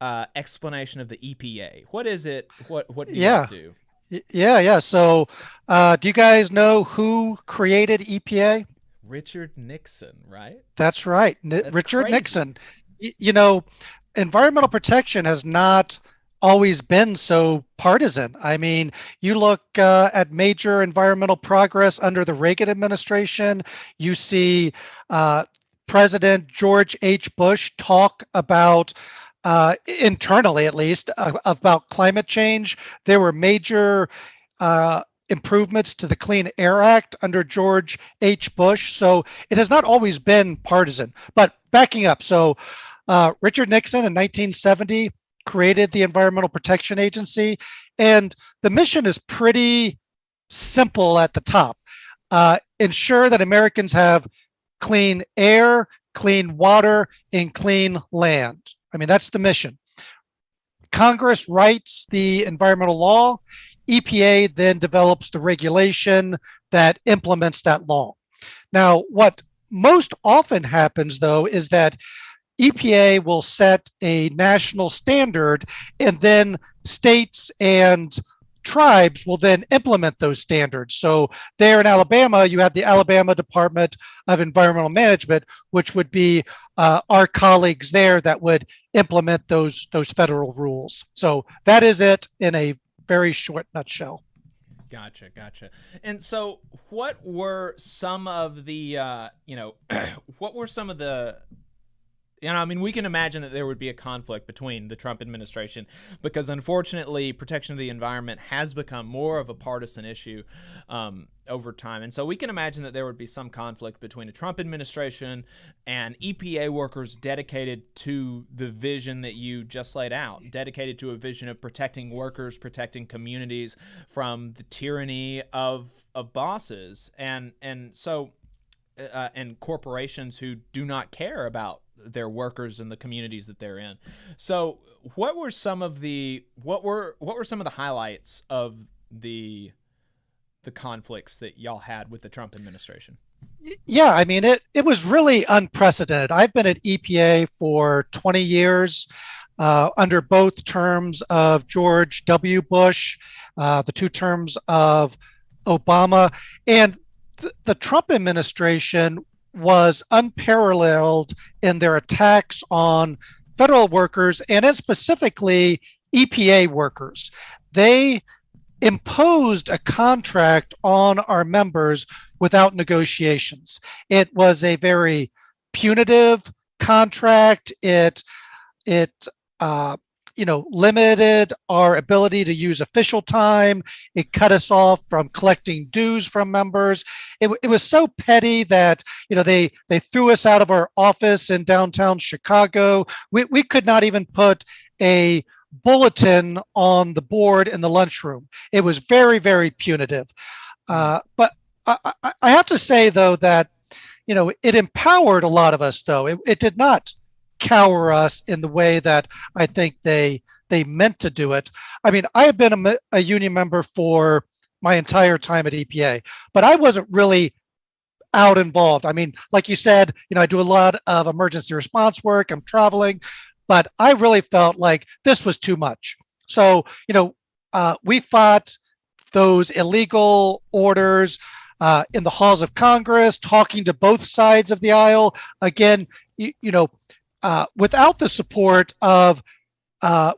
explanation of the EPA. What is it? What do you do? Yeah. So, do you guys know who created EPA? Richard Nixon, right? That's right. Richard crazy. Nixon. Environmental protection has not always been so partisan. I mean, you look at major environmental progress under the Reagan administration, you see President George H. Bush talk about internally, at least, about climate change. There were major improvements to the Clean Air Act under George H. Bush. So it has not always been partisan. But backing up, so Richard Nixon in 1970 created the Environmental Protection Agency, and the mission is pretty simple at the top. Ensure that Americans have clean air, clean water, and clean land. I mean, that's the mission. Congress writes the environmental law. EPA then develops the regulation that implements that law. Now, what most often happens, though, is that EPA will set a national standard, and then states and tribes will then implement those standards. So there in Alabama, you have the Alabama Department of Environmental Management, which would be our colleagues there that would implement those federal rules. So that is it in a very short nutshell. Gotcha. And so what were some of the, we can imagine that there would be a conflict between the Trump administration because, unfortunately, protection of the environment has become more of a partisan issue over time. And so we can imagine that there would be some conflict between the Trump administration and EPA workers dedicated to the vision that you just laid out, dedicated to a vision of protecting workers, protecting communities from the tyranny of bosses and corporations who do not care about their workers and the communities that they're in. So what were some of the highlights of the conflicts that y'all had with the Trump administration? Yeah, I mean, it was really unprecedented. I've been at EPA for 20 years under both terms of George W. Bush, the 2 terms of Obama, and the Trump administration was unparalleled in their attacks on federal workers and specifically EPA workers. They imposed a contract on our members without negotiations. It was a very punitive contract. It limited our ability to use official time. It cut us off from collecting dues from members. It was so petty that, they threw us out of our office in downtown Chicago. We could not even put a bulletin on the board in the lunchroom. It was very, very punitive. But I have to say, though, that, it empowered a lot of us, though. It did not cower us in the way that I think they meant to do it. I mean, I have been a union member for my entire time at EPA, but I wasn't really out involved. I mean, like you said, I do a lot of emergency response work. I'm traveling, but I really felt like this was too much. So, we fought those illegal orders in the halls of Congress, talking to both sides of the aisle. Again, without the support of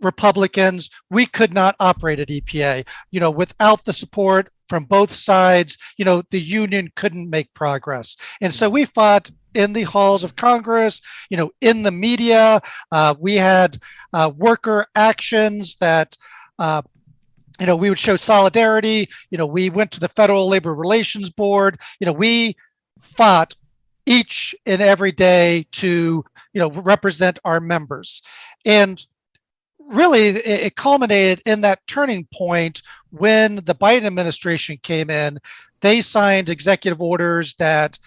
Republicans, we could not operate at EPA. Without the support from both sides, the union couldn't make progress. And so we fought in the halls of Congress, in the media. We had worker actions that, we would show solidarity. We went to the Federal Labor Relations Board. We fought each and every day to, represent our members. And really, it culminated in that turning point when the Biden administration came in. They signed executive orders that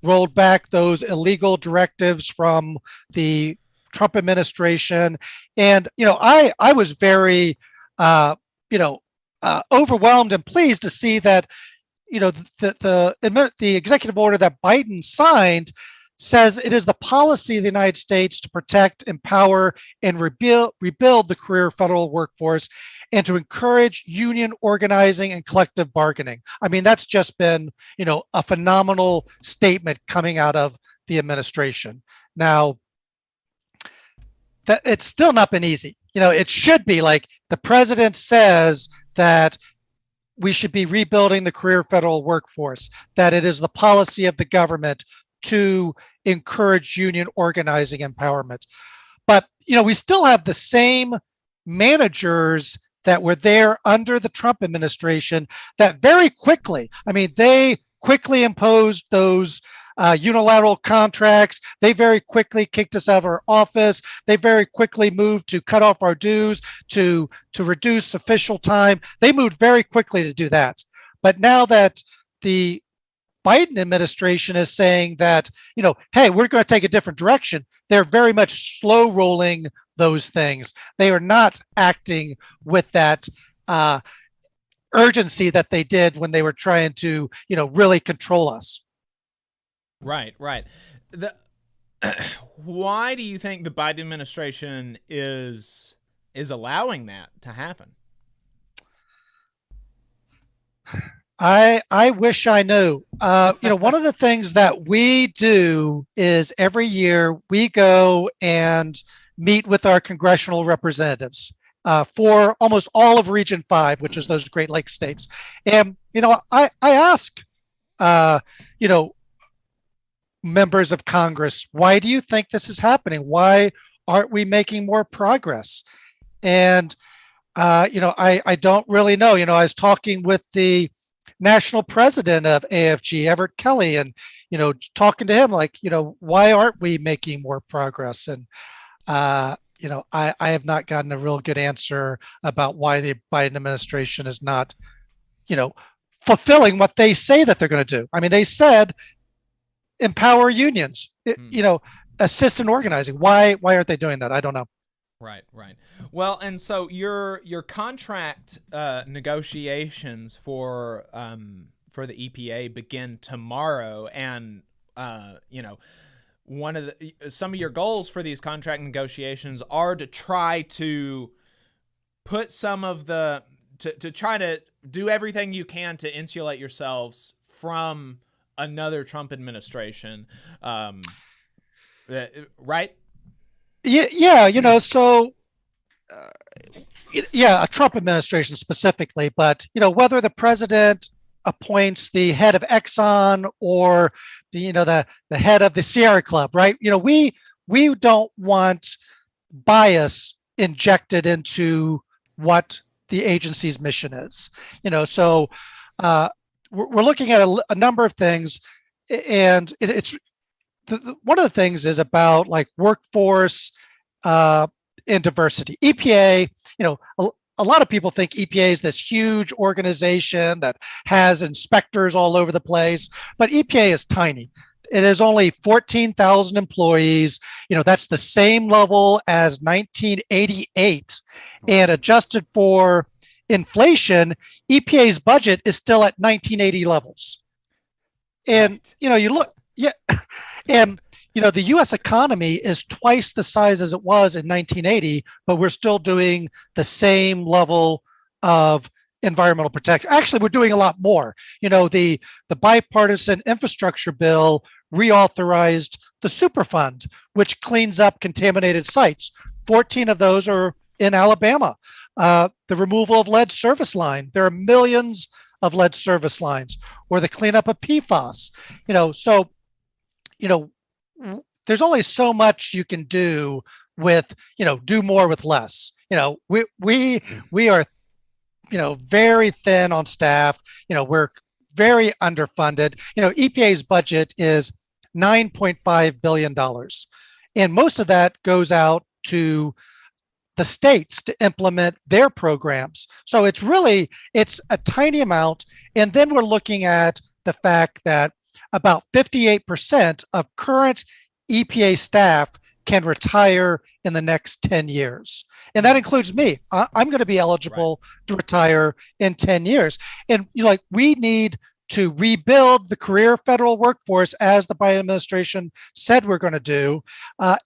rolled back those illegal directives from the Trump administration. And, I was very, overwhelmed and pleased to see that, the executive order that Biden signed says it is the policy of the United States to protect, empower, and rebuild the career federal workforce and to encourage union organizing and collective bargaining. I mean, that's just been, a phenomenal statement coming out of the administration. Now, that it's still not been easy. It should be like the president says that we should be rebuilding the career federal workforce, that it is the policy of the government to encourage union organizing empowerment. But, we still have the same managers that were there under the Trump administration that very quickly, they quickly imposed those unilateral contracts. They very quickly kicked us out of our office. They very quickly moved to cut off our dues, to reduce official time. They moved very quickly to do that. But now that the Biden administration is saying that, hey, we're going to take a different direction, they're very much slow rolling those things. They are not acting with that urgency that they did when they were trying to, really control us. Right. Why do you think the Biden administration is allowing that to happen? I wish I knew. One of the things that we do is every year we go and meet with our congressional representatives for almost all of Region 5, which is those Great Lakes states. And, I ask, members of Congress, why do you think this is happening? Why aren't we making more progress? And, I don't really know. I was talking with the national president of AFGE, Everett Kelly, and, talking to him like, why aren't we making more progress? And, I have not gotten a real good answer about why the Biden administration is not, fulfilling what they say that they're going to do. They said empower unions, assist in organizing. Why aren't they doing that? I don't know. Right. Well, and so your contract negotiations for the EPA begin tomorrow, and some of your goals for these contract negotiations are to try to put some of the to try to do everything you can to insulate yourselves from another Trump administration, right? Yeah, so a Trump administration specifically, but whether the president appoints the head of Exxon or the head of the Sierra Club, right? We don't want bias injected into what the agency's mission is. So we're looking at a number of things, and it's one of the things is about like workforce and diversity. EPA, a lot of people think EPA is this huge organization that has inspectors all over the place, but EPA is tiny. It is only 14,000 employees. That's the same level as 1988, and adjusted for inflation, EPA's budget is still at 1980 levels. And you look, and the U.S. economy is twice the size as it was in 1980, but we're still doing the same level of environmental protection. Actually, we're doing a lot more. The bipartisan infrastructure bill reauthorized the Superfund, which cleans up contaminated sites. 14 of those are in Alabama. The removal of lead service line. There are millions of lead service lines, or the cleanup of PFAS. So there's only so much you can do with, do more with less. We are, very thin on staff. We're very underfunded. EPA's budget is $9.5 billion. And most of that goes out to the states to implement their programs. So it's a tiny amount. And then we're looking at the fact that about 58% of current EPA staff can retire in the next 10 years. And that includes me. I'm going to be eligible to retire in 10 years. And we need to rebuild the career federal workforce, as the Biden administration said we're going to do.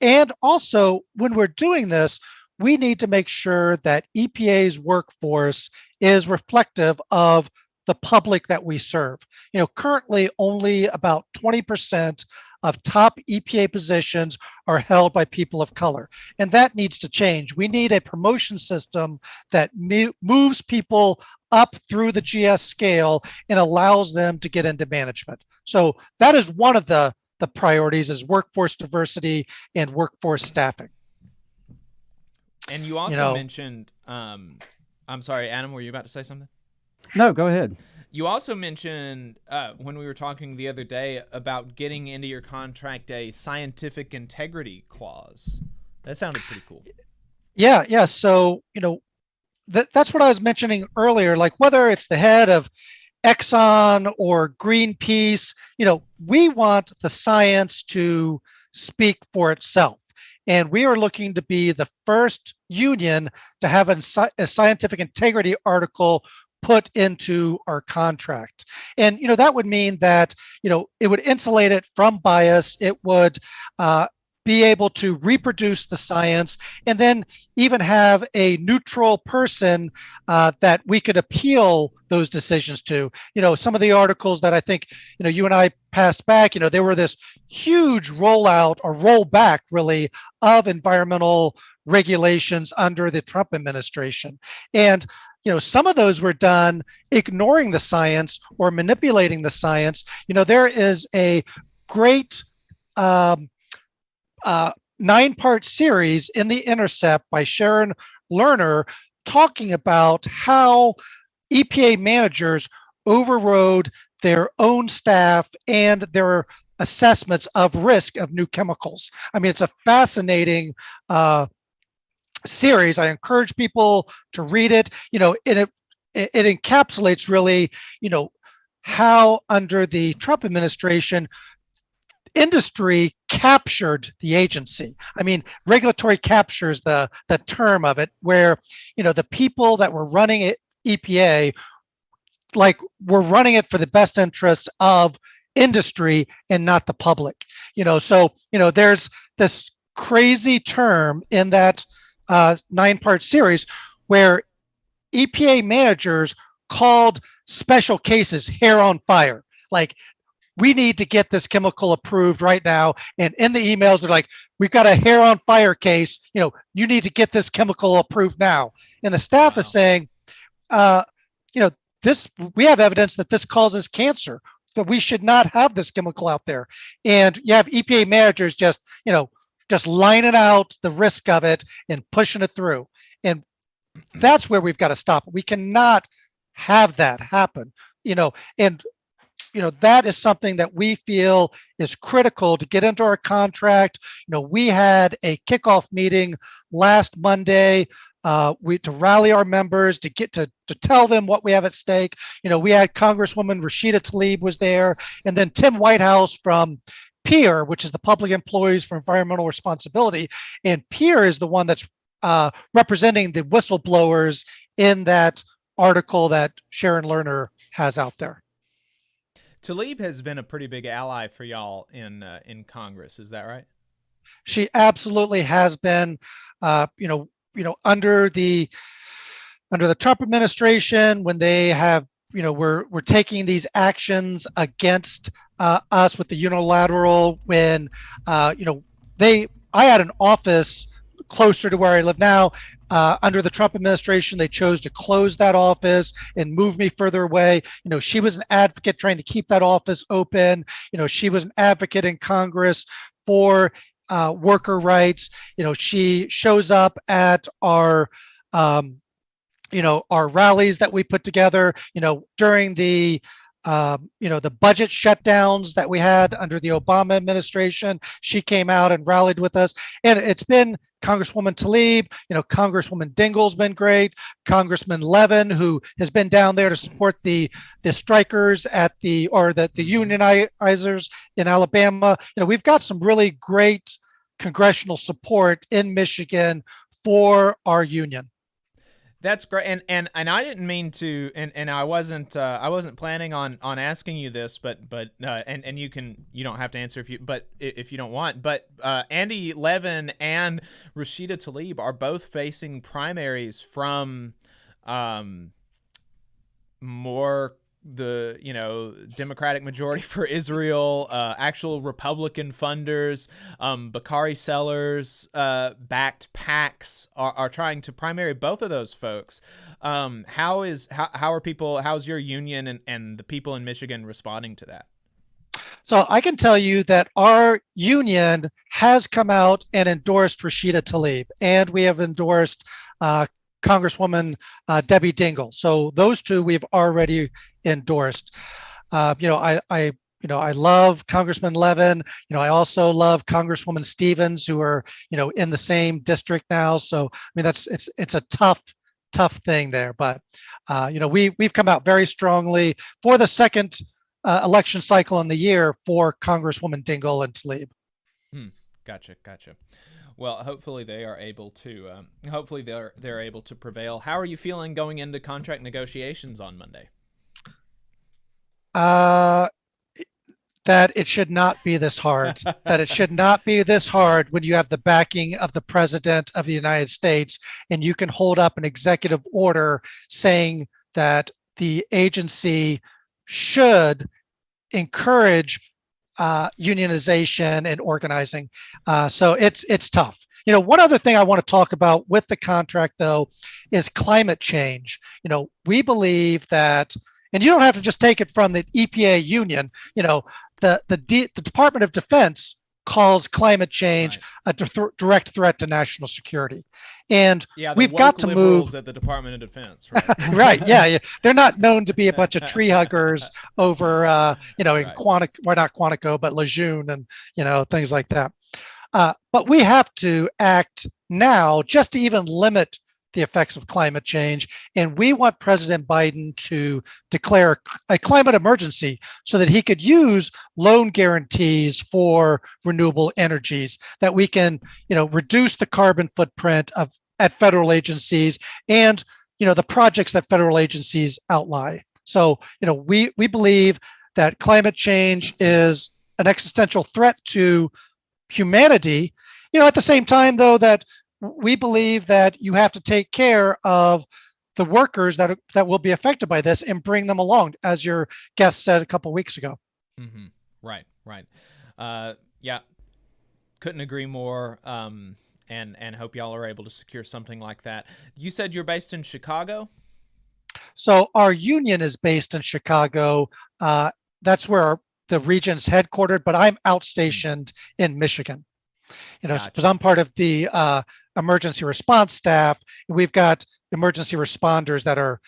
And also, when we're doing this, we need to make sure that EPA's workforce is reflective of the public that we serve. Currently only about 20% of top EPA positions are held by people of color, and that needs to change. We need a promotion system that moves people up through the GS scale and allows them to get into management. So that is one of the priorities, is workforce diversity and workforce staffing. And you also mentioned, I'm sorry, Adam, were you about to say something? No, go ahead. You also mentioned when we were talking the other day about getting into your contract a scientific integrity clause. That sounded pretty cool. Yeah. So, that's what I was mentioning earlier, like whether it's the head of Exxon or Greenpeace, we want the science to speak for itself. And we are looking to be the first union to have a scientific integrity article put into our contract. And, that would mean that, it would insulate it from bias. It would be able to reproduce the science, and then even have a neutral person that we could appeal those decisions to. Some of the articles that I think, you and I passed back, there were this huge rollout or rollback really of environmental regulations under the Trump administration. And some of those were done ignoring the science or manipulating the science. There is a great 9-part series in The Intercept by Sharon Lerner talking about how EPA managers overrode their own staff and their assessments of risk of new chemicals. I mean, it's a fascinating series. I encourage people to read it. It encapsulates really, how under the Trump administration, industry captured the agency. I mean, regulatory capture is the term of it, where, the people that were running EPA, were running it for the best interests of industry and not the public. So, there's this crazy term in that 9-part series where EPA managers called special cases hair on fire. We need to get this chemical approved right now. And in the emails, they're like, we've got a hair on fire case. You need to get this chemical approved now. And the staff is saying, we have evidence that this causes cancer, that we should not have this chemical out there. And you have EPA managers just lining out the risk of it and pushing it through. And that's where we've got to stop. We cannot have that happen, and that is something that we feel is critical to get into our contract. We had a kickoff meeting last Monday to rally our members, to get to tell them what we have at stake. We had Congresswoman Rashida Tlaib was there, and then Tim Whitehouse from PEER, which is the Public Employees for Environmental Responsibility. And PEER is the one that's representing the whistleblowers in that article that Sharon Lerner has out there. Tlaib has been a pretty big ally for y'all in Congress. Is that right? She absolutely has been. Under the Trump administration, when they have, we're taking these actions against us with the unilateral. When I had an office closer to where I live now, under the Trump administration, they chose to close that office and move me further away. She was an advocate trying to keep that office open. She was an advocate in Congress for worker rights. She shows up at our our rallies that we put together, during the budget shutdowns that we had under the Obama administration. She came out and rallied with us. And it's been Congresswoman Tlaib, Congresswoman Dingell's been great, Congressman Levin, who has been down there to support the strikers at the unionizers in Alabama. We've got some really great congressional support in Michigan for our union. That's great, and I didn't mean to, and I wasn't planning on asking you this, but you don't have to answer if you don't want. But Andy Levin and Rashida Tlaib are both facing primaries from more the Democratic majority for Israel, actual Republican funders, Bakari Sellers backed PACs are trying to primary both of those folks. How's your union and the people in Michigan responding to that? So I can tell you that our union has come out and endorsed Rashida Tlaib, and we have endorsed Congresswoman Debbie Dingell. So those two we've already endorsed. I love Congressman Levin. I also love Congresswoman Stevens, who are in the same district now. So it's a tough thing there. But we've come out very strongly for the second election cycle in the year for Congresswoman Dingell and Tlaib. Gotcha. Well, hopefully they are able to. Hopefully they're able to prevail. How are you feeling going into contract negotiations on Monday? That it should not be this hard. That it should not be this hard when you have the backing of the President of the United States, and you can hold up an executive order saying that the agency should encourage unionization and organizing. So it's tough. One other thing I want to talk about with the contract, though, is climate change. We believe that, and you don't have to just take it from the EPA union. The Department of Defense calls climate change a direct threat to national security. And we've got to move at the Department of Defense, right? right. Yeah. They're not known to be a bunch of tree huggers over, in not Quantico, but Lejeune and, things like that. But we have to act now just to even limit the effects of climate change. And we want President Biden to declare a climate emergency so that he could use loan guarantees for renewable energies, that we can, reduce the carbon footprint at federal agencies and, the projects that federal agencies outline. So, we believe that climate change is an existential threat to humanity. At the same time, though, that we believe that you have to take care of the workers that will be affected by this and bring them along, as your guest said a couple weeks ago. Mm-hmm. Right. Yeah, couldn't agree more. And hope y'all are able to secure something like that. You said you're based in Chicago? So our union is based in Chicago. That's where the region's headquartered, but I'm outstationed in Michigan. Because I'm part of the emergency response staff. We've got emergency responders that are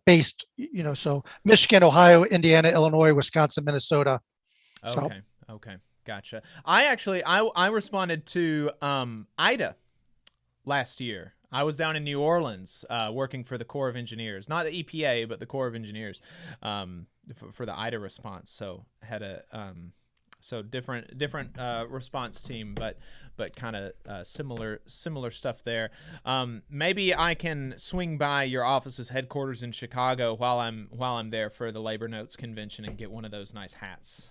based, so Michigan, Ohio, Indiana, Illinois, Wisconsin, Minnesota. Okay, gotcha. I responded to Ida last year. I was down in New Orleans working for the Corps of Engineers, not the EPA, but the Corps of Engineers for the Ida response. So had a different response team, but kind of similar stuff there. Maybe I can swing by your office's headquarters in Chicago while I'm there for the Labor Notes convention and get one of those nice hats.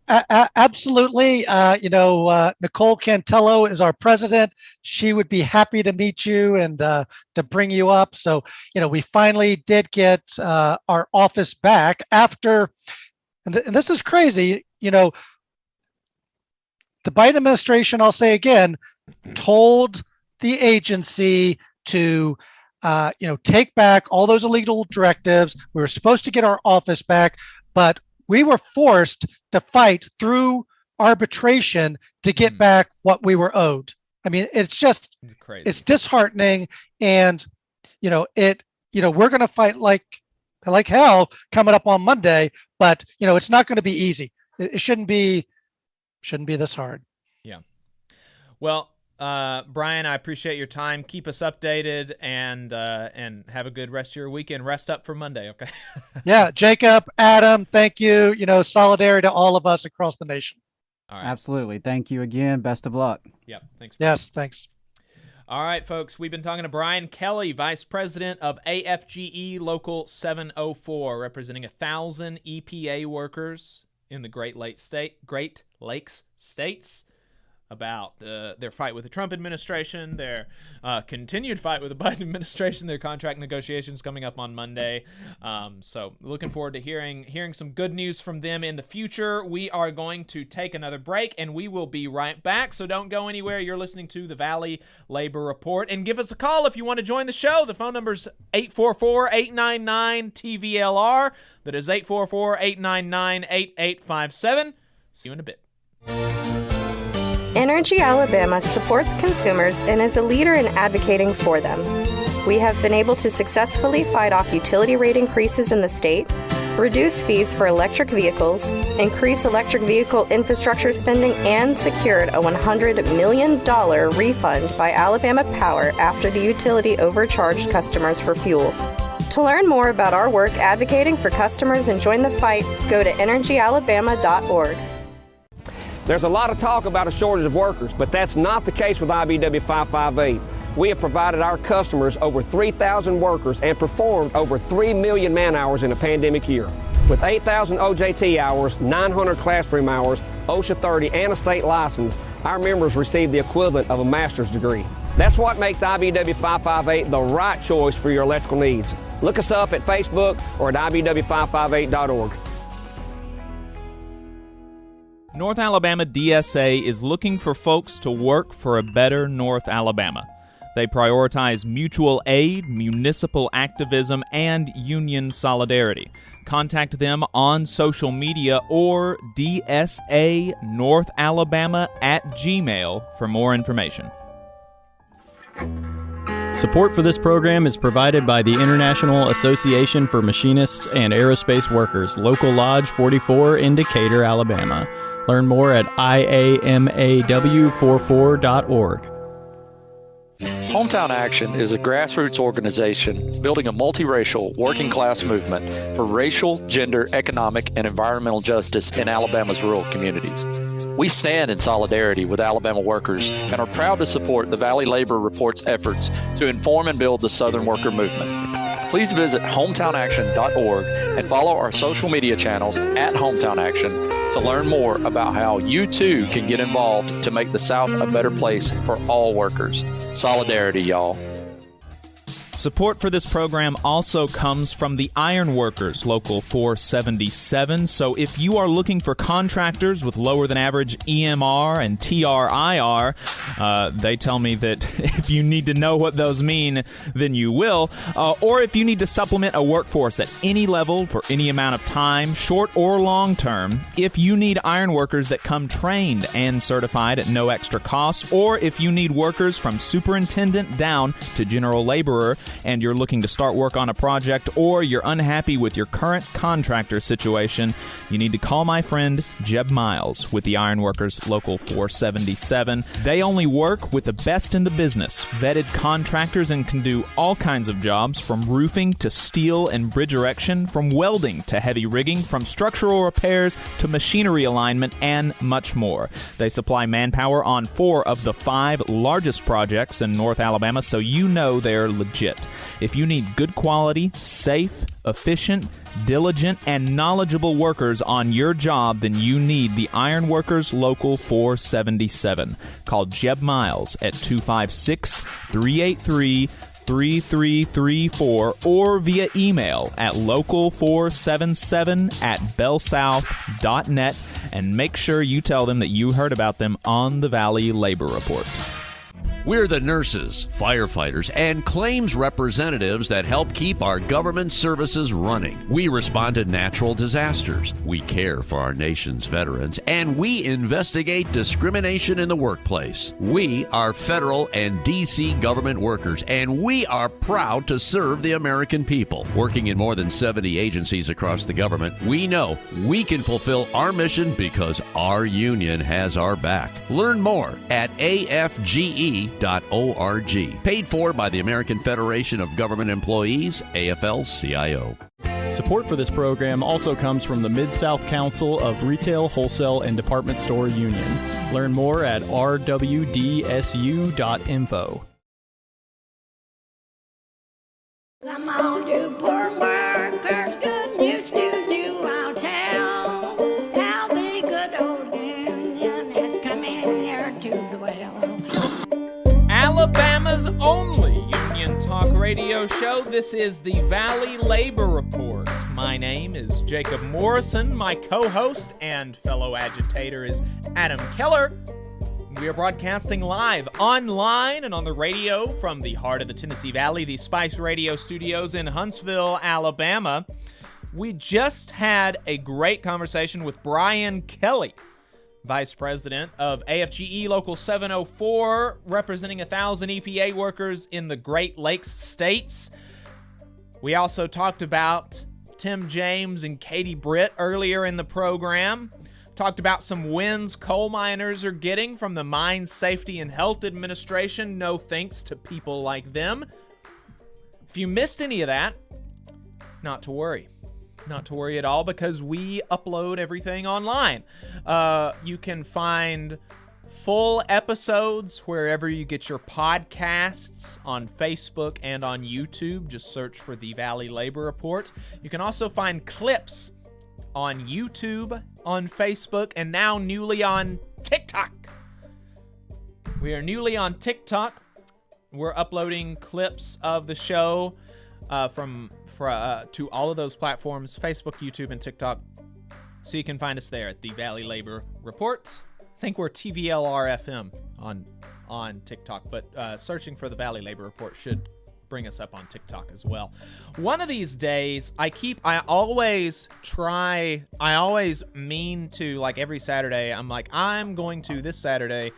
Absolutely. Nicole Cantello is our president. She would be happy to meet you and to bring you up. So, we finally did get our office back after, and this is crazy, the Biden administration, I'll say again, told the agency to take back all those illegal directives. We were supposed to get our office back, but we were forced to fight through arbitration to get back what we were owed. I mean, it's crazy. It's disheartening, and we're going to fight like hell coming up on Monday, but it's not going to be easy. It shouldn't be this hard. Yeah. Well, Brian, I appreciate your time. Keep us updated, and have a good rest of your weekend. Rest up for Monday, okay? Yeah, Jacob, Adam, thank you. Solidarity to all of us across the nation. All right. Absolutely. Thank you again. Best of luck. Yep. Thanks. Yes, thanks. All right, folks. We've been talking to Brian Kelly, Vice President of AFGE Local 704, representing 1,000 EPA workers in the Great Lakes states, about their fight with the Trump administration, their continued fight with the Biden administration, their contract negotiations coming up on Monday. So looking forward to hearing some good news from them in the future. We are going to take another break, and we will be right back. So don't go anywhere. You're listening to the Valley Labor Report, and give us a call if you want to join the show. The phone number is 844-899-TVLR. That is 844-899-8857. See you in a bit. Energy Alabama supports consumers and is a leader in advocating for them. We have been able to successfully fight off utility rate increases in the state, reduce fees for electric vehicles, increase electric vehicle infrastructure spending, and secured a $100 million refund by Alabama Power after the utility overcharged customers for fuel. To learn more about our work advocating for customers and join the fight, go to energyalabama.org. There's a lot of talk about a shortage of workers, but that's not the case with IBEW 558. We have provided our customers over 3,000 workers and performed over 3 million man-hours in a pandemic year. With 8,000 OJT hours, 900 classroom hours, OSHA 30, and a state license, our members receive the equivalent of a master's degree. That's what makes IBEW 558 the right choice for your electrical needs. Look us up at Facebook or at IBEW558.org. North Alabama DSA is looking for folks to work for a better North Alabama. They prioritize mutual aid, municipal activism, and union solidarity. Contact them on social media or dsanorthalabama@gmail for more information. Support for this program is provided by the International Association for Machinists and Aerospace Workers, Local Lodge 44 in Decatur, Alabama. Learn more at iamaw44.org. Hometown Action is a grassroots organization building a multiracial working class movement for racial, gender, economic, and environmental justice in Alabama's rural communities. We stand in solidarity with Alabama workers and are proud to support the Valley Labor Report's efforts to inform and build the Southern worker movement. Please visit hometownaction.org and follow our social media channels at Hometown Action to learn more about how you too can get involved to make the South a better place for all workers. Solidarity, y'all. Support for this program also comes from the Iron Workers, Local 477. So if you are looking for contractors with lower than average EMR and TRIR, they tell me that if you need to know what those mean, then you will. Or if you need to supplement a workforce at any level for any amount of time, short or long term, if you need iron workers that come trained and certified at no extra cost, or if you need workers from superintendent down to general laborer, and you're looking to start work on a project, or you're unhappy with your current contractor situation, you need to call my friend Jeb Miles with the Iron Workers Local 477. They only work with the best in the business, vetted contractors, and can do all kinds of jobs from roofing to steel and bridge erection, from welding to heavy rigging, from structural repairs to machinery alignment, and much more. They supply manpower on 4 of the 5 largest projects in North Alabama, so you know they're legit. If you need good quality, safe, efficient, diligent, and knowledgeable workers on your job, then you need the Iron Workers Local 477. Call Jeb Miles at 256-383-3334 or via email at local477@bellsouth.net, and make sure you tell them that you heard about them on the Valley Labor Report. We're the nurses, firefighters, and claims representatives that help keep our government services running. We respond to natural disasters. We care for our nation's veterans, and we investigate discrimination in the workplace. We are federal and D.C. government workers, and we are proud to serve the American people. Working in more than 70 agencies across the government, we know we can fulfill our mission because our union has our back. Learn more at afge.org. Paid for by the American Federation of Government Employees, AFL-CIO. Support for this program also comes from the Mid-South Council of Retail, Wholesale, and Department Store Union. Learn more at rwdsu.info. Come on, you poor workers, good news to you I'll tell. How the good old union has come in here to dwell. Alabama's only union talk radio show. This is the Valley Labor Report. My name is Jacob Morrison. My co-host and fellow agitator is Adam Keller. We are broadcasting live online and on the radio from the heart of the Tennessee Valley, the Spice Radio Studios in Huntsville, Alabama. We just had a great conversation with Brian Kelly, Vice President of AFGE Local 704, representing 1,000 EPA workers in the Great Lakes states. We also talked about Tim James and Katie Britt earlier in the program. Talked about some wins coal miners are getting from the Mine Safety and Health Administration. No thanks to people like them. If you missed any of that, not to worry. Not to worry at all, because we upload everything online. You can find full episodes wherever you get your podcasts, on Facebook and on YouTube. Just search for the Valley Labor Report. You can also find clips on YouTube, on Facebook, and now newly on TikTok. We are newly on TikTok. We're uploading clips of the show to all of those platforms, Facebook, YouTube, and TikTok. So you can find us there at the Valley Labor Report. I think we're TVLR FM on TikTok, but searching for the Valley Labor Report should bring us up on TikTok as well. One of these days, I always mean to, like every Saturday, I'm going to this Saturday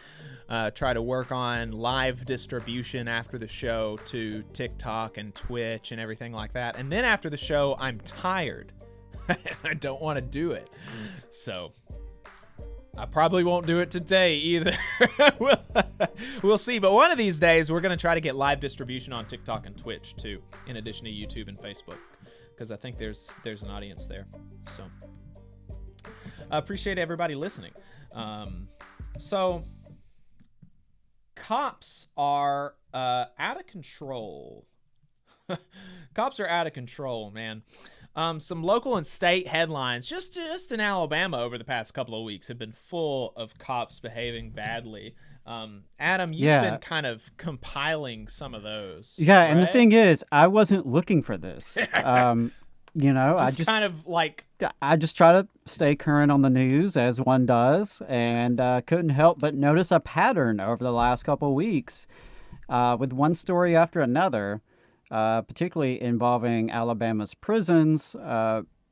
try to work on live distribution after the show to TikTok and Twitch and everything like that. And then after the show, I'm tired. I don't want to do it. So I probably won't do it today either. We'll see. But one of these days, we're going to try to get live distribution on TikTok and Twitch too, in addition to YouTube and Facebook, because I think there's an audience there. So I appreciate everybody listening. So cops are out of control. Cops are out of control, man. Some local and state headlines just in Alabama over the past couple of weeks have been full of cops behaving badly. Adam, you've been kind of compiling some of those. Yeah, right? And the thing is, I wasn't looking for this. I just try to stay current on the news as one does, and couldn't help but notice a pattern over the last couple of weeks with one story after another. Particularly involving Alabama's prisons.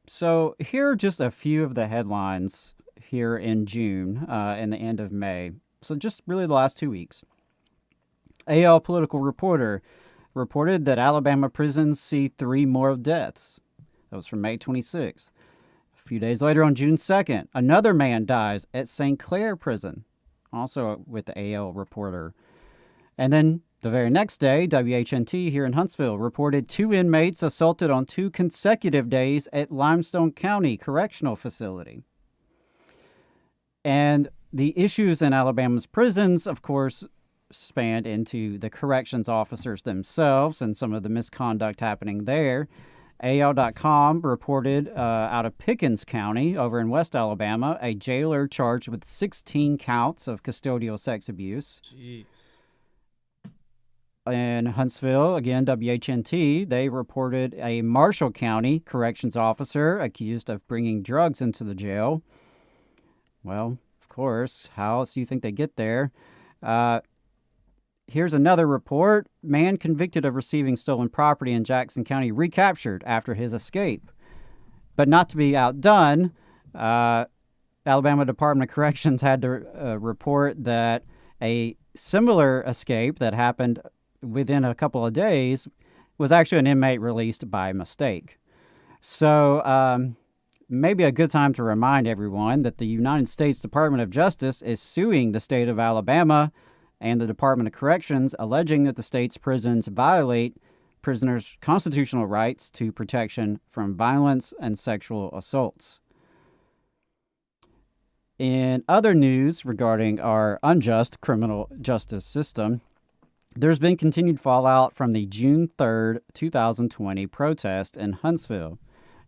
So here are just a few of the headlines here in June and the end of May. So just really the last 2 weeks. AL Political Reporter reported that Alabama prisons see 3 more deaths. That was from May 26th. A few days later, on June 2nd, another man dies at St. Clair Prison, also with the AL Reporter. And then the very next day, WHNT here in Huntsville reported 2 inmates assaulted on 2 consecutive days at Limestone County Correctional Facility. And the issues in Alabama's prisons, of course, spanned into the corrections officers themselves and some of the misconduct happening there. AL.com reported out of Pickens County over in West Alabama, a jailer charged with 16 counts of custodial sex abuse. Jeez. In Huntsville, again, WHNT, they reported a Marshall County corrections officer accused of bringing drugs into the jail. Well, of course, how else do you think they get there? here's another report. Man convicted of receiving stolen property in Jackson County recaptured after his escape. But not to be outdone, Alabama Department of Corrections had to report that a similar escape that happened within a couple of days was actually an inmate released by mistake. So maybe a good time to remind everyone that the United States Department of Justice is suing the state of Alabama and the Department of Corrections, alleging that the state's prisons violate prisoners' constitutional rights to protection from violence and sexual assaults. In other news regarding our unjust criminal justice system, there's been continued fallout from the June 3rd, 2020 protest in Huntsville.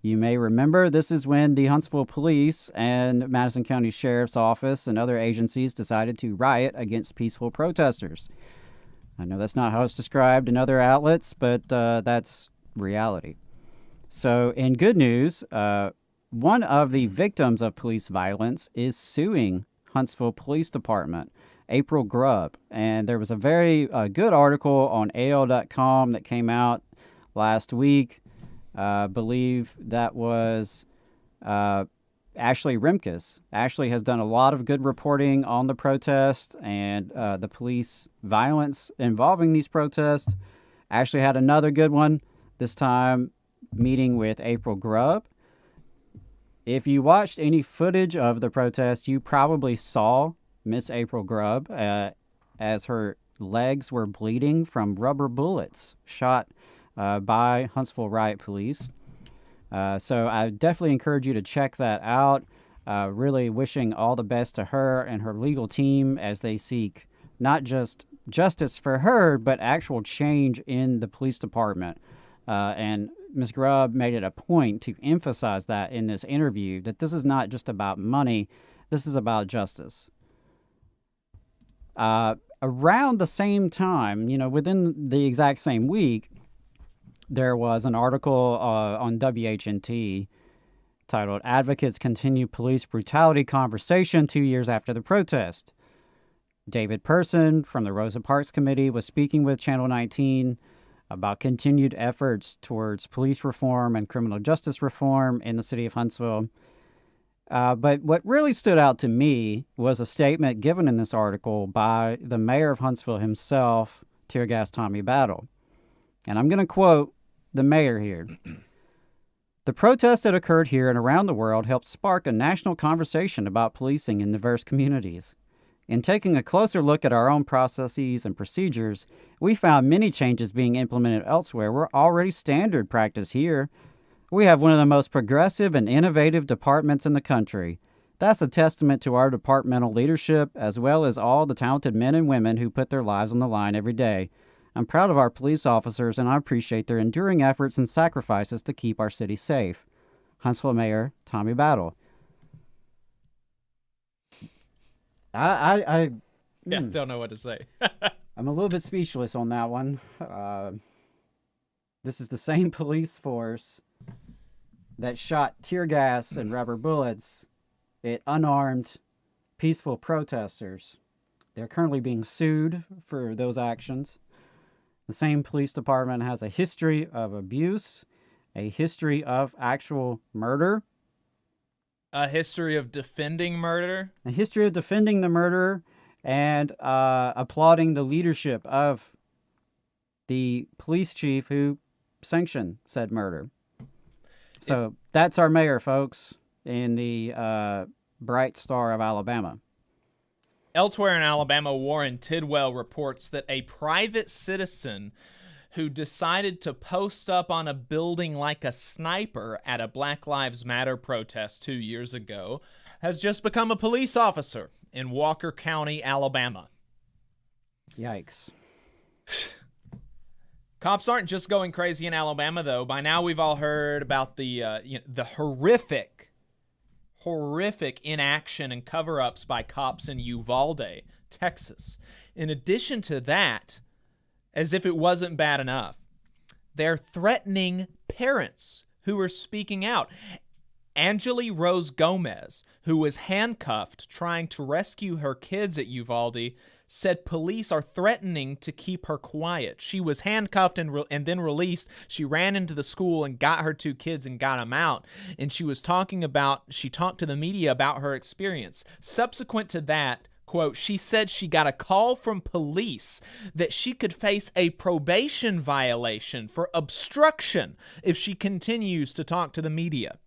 You may remember this is when the Huntsville Police and Madison County Sheriff's Office and other agencies decided to riot against peaceful protesters. I know that's not how it's described in other outlets, but that's reality. So in good news, one of the victims of police violence is suing Huntsville Police Department, April Grubb. And there was a very good article on AL.com that came out last week. I believe that was Ashley Rimkus. Ashley has done a lot of good reporting on the protest and the police violence involving these protests. Ashley had another good one, this time meeting with April Grubb. If you watched any footage of the protest, you probably saw Miss April Grubb as her legs were bleeding from rubber bullets shot by Huntsville Riot Police. So I definitely encourage you to check that out. Really wishing all the best to her and her legal team as they seek not just justice for her, but actual change in the police department. And Ms. Grubb made it a point to emphasize that in this interview, that this is not just about money, this is about justice. Around the same time, within the exact same week, there was an article on WHNT titled "Advocates Continue Police Brutality Conversation 2 Years After the Protest." David Person from the Rosa Parks Committee was speaking with Channel 19 about continued efforts towards police reform and criminal justice reform in the city of Huntsville. But what really stood out to me was a statement given in this article by the mayor of Huntsville himself, Tear Gas Tommy Battle. And I'm going to quote the mayor here. "The protests that occurred here and around the world helped spark a national conversation about policing in diverse communities. In taking a closer look at our own processes and procedures, we found many changes being implemented elsewhere were already standard practice here. We have one of the most progressive and innovative departments in the country. That's a testament to our departmental leadership, as well as all the talented men and women who put their lives on the line every day. I'm proud of our police officers, and I appreciate their enduring efforts and sacrifices to keep our city safe." Huntsville Mayor Tommy Battle. I don't know what to say. I'm a little bit speechless on that one. This is the same police force that shot tear gas and rubber bullets at unarmed, peaceful protesters. They're currently being sued for those actions. The same police department has a history of abuse, a history of actual murder, A history of defending murder. a history of defending the murderer, and applauding the leadership of the police chief who sanctioned said murder. So that's our mayor, folks, in the bright star of Alabama. Elsewhere in Alabama, Warren Tidwell reports that a private citizen who decided to post up on a building like a sniper at a Black Lives Matter protest 2 years ago has just become a police officer in Walker County, Alabama. Yikes. Cops aren't just going crazy in Alabama, though. By now, we've all heard about the horrific inaction and cover-ups by cops in Uvalde, Texas. In addition to that, as if it wasn't bad enough, they're threatening parents who are speaking out. Angeli Rose Gomez, who was handcuffed trying to rescue her kids at Uvalde, said police are threatening to keep her quiet. She was handcuffed and then released. She ran into the school and got her 2 kids and got them out. And she talked to the media about her experience. Subsequent to that, quote, she said she got a call from police that she could face a probation violation for obstruction if she continues to talk to the media.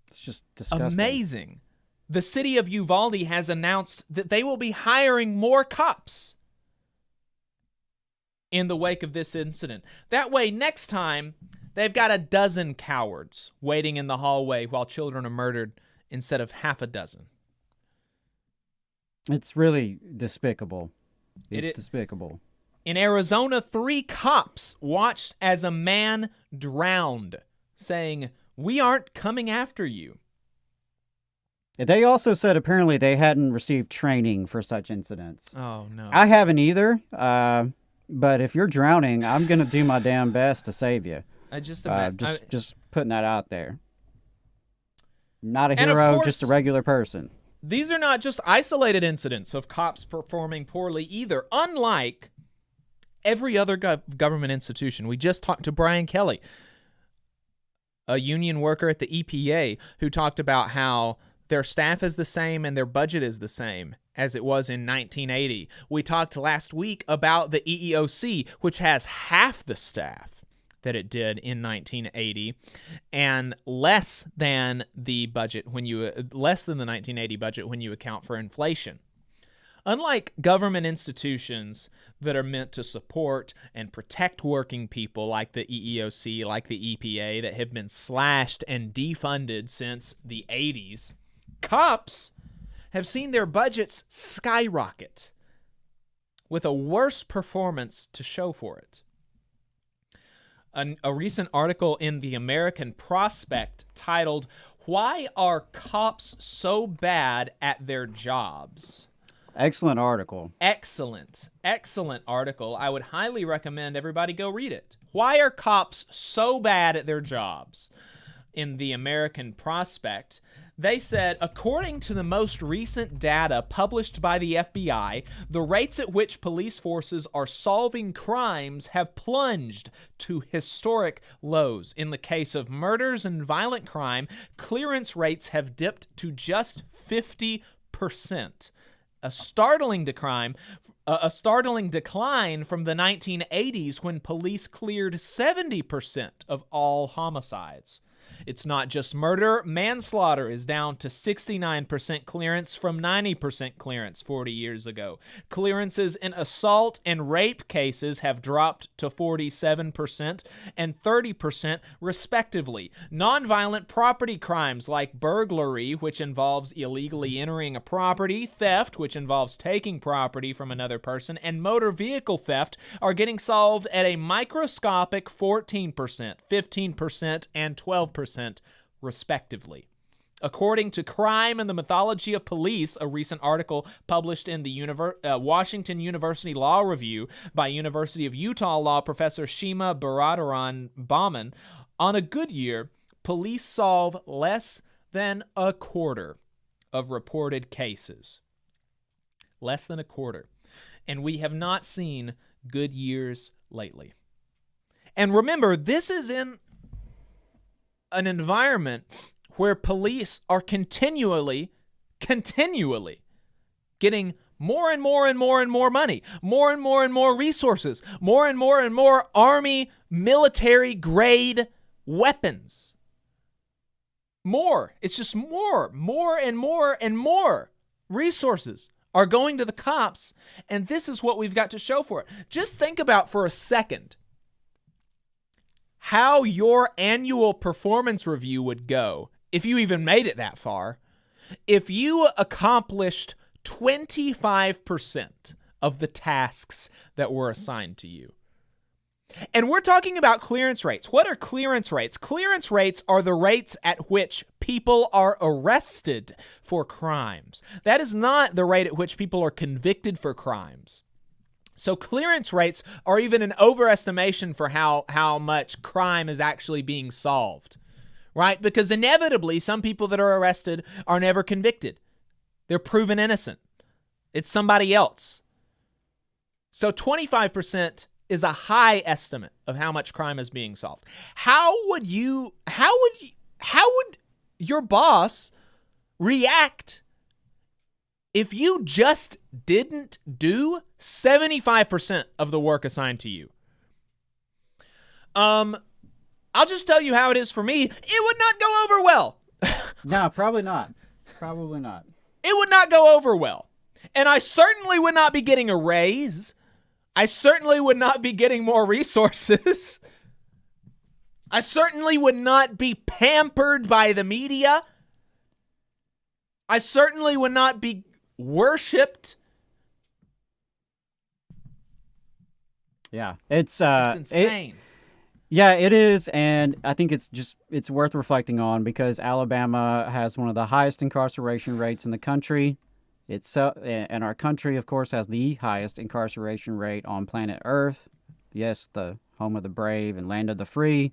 It's just disgusting. Amazing. The city of Uvalde has announced that they will be hiring more cops in the wake of this incident. That way, next time, they've got a dozen cowards waiting in the hallway while children are murdered instead of half a dozen. It's really despicable. It's despicable. In Arizona, 3 cops watched as a man drowned, saying, "We aren't coming after you." They also said apparently they hadn't received training for such incidents. Oh, no. I haven't either, but if you're drowning, I'm going to do my damn best to save you. Just putting that out there. Not a hero, just a regular person. These are not just isolated incidents of cops performing poorly either. Unlike every other government institution, we just talked to Brian Kelly, a union worker at the EPA, who talked about how their staff is the same and their budget is the same as it was in 1980. We talked last week about the EEOC, which has half the staff that it did in 1980 and less than the 1980 budget when you account for inflation. Unlike government institutions that are meant to support and protect working people like the EEOC, like the EPA, that have been slashed and defunded since the 80s, cops have seen their budgets skyrocket with a worse performance to show for it. A recent article in the American Prospect titled, "Why Are Cops So Bad at Their Jobs?" Excellent article. Excellent article. I would highly recommend everybody go read it. Why are cops so bad at their jobs? In the American Prospect, they said, according to the most recent data published by the FBI, the rates at which police forces are solving crimes have plunged to historic lows. In the case of murders and violent crime, clearance rates have dipped to just 50%. A startling decline from the 1980s when police cleared 70% of all homicides. It's not just murder. Manslaughter is down to 69% clearance from 90% clearance 40 years ago. Clearances in assault and rape cases have dropped to 47% and 30% respectively. Nonviolent property crimes like burglary, which involves illegally entering a property, theft, which involves taking property from another person, and motor vehicle theft are getting solved at a microscopic 14%, 15%, and 12%. Respectively. According to Crime and the Mythology of Police, a recent article published in the Washington University Law Review by University of Utah law professor Shima Baradaran Bauman, on a good year, police solve less than a quarter of reported cases. Less than a quarter. And we have not seen good years lately. And remember, this is in an environment where police are continually getting more and more money, more and more resources, more and more Army military grade weapons. More. It's just more and more resources are going to the cops, and this is what we've got to show for it. Just think about for a second how your annual performance review would go, if you even made it that far, if you accomplished 25% of the tasks that were assigned to you. And we're talking about clearance rates. What are clearance rates? Clearance rates are the rates at which people are arrested for crimes. That is not the rate at which people are convicted for crimes. So clearance rates are even an overestimation for how much crime is actually being solved, right? Because inevitably, some people that are arrested are never convicted. They're proven innocent. It's somebody else. So 25% is a high estimate of how much crime is being solved. How would your boss react if you just didn't do 75% of the work assigned to you? I'll just tell you how it is for me. It would not go over well. No, probably not. Probably not. It would not go over well. And I certainly would not be getting a raise. I certainly would not be getting more resources. I certainly would not be pampered by the media. I certainly would not be worshipped. Yeah, it's insane. Yeah, it is, and I think it's worth reflecting on because Alabama has one of the highest incarceration rates in the country. And our country, of course, has the highest incarceration rate on planet Earth. Yes, the home of the brave and land of the free.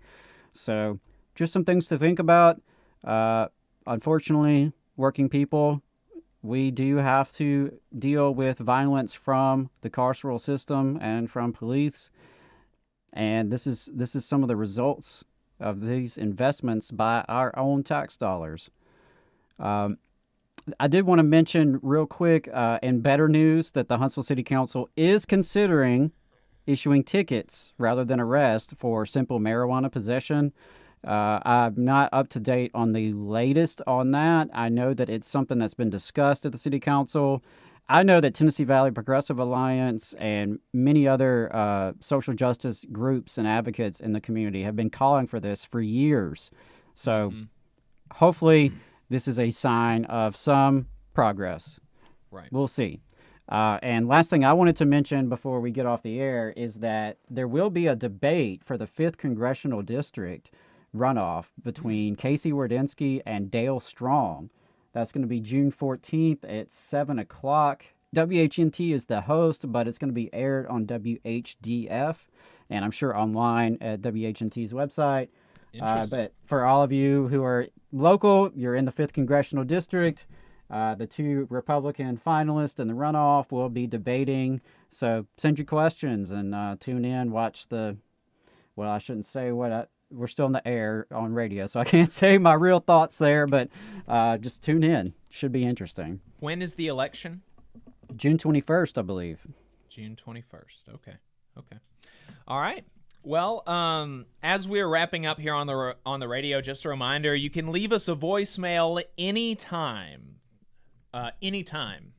So, just some things to think about. Unfortunately, working people, we do have to deal with violence from the carceral system and from police. And this is some of the results of these investments by our own tax dollars. I did want to mention real quick, in better news, that the Huntsville City Council is considering issuing tickets rather than arrest for simple marijuana possession. I'm not up to date on the latest on that. I know that it's something that's been discussed at the City Council. I know that Tennessee Valley Progressive Alliance and many other social justice groups and advocates in the community have been calling for this for years. So hopefully this is a sign of some progress. Right. We'll see. And last thing I wanted to mention before we get off the air is that there will be a debate for the 5th Congressional District runoff between Casey Wardynski and Dale Strong. That's going to be June 14th at 7 o'clock. WHNT is the host, but it's going to be aired on WHDF, and I'm sure online at WHNT's website. But for all of you who are local, you're in the 5th Congressional District. The 2 Republican finalists in the runoff will be debating. So send your questions and tune in, watch well, I shouldn't say we're still in the air on radio, so I can't say my real thoughts there, but just tune in. Should be interesting. When is the election? June 21st, I believe. June 21st. Okay. All right. Well, as we're wrapping up here on the radio, just a reminder, you can leave us a voicemail anytime. Anytime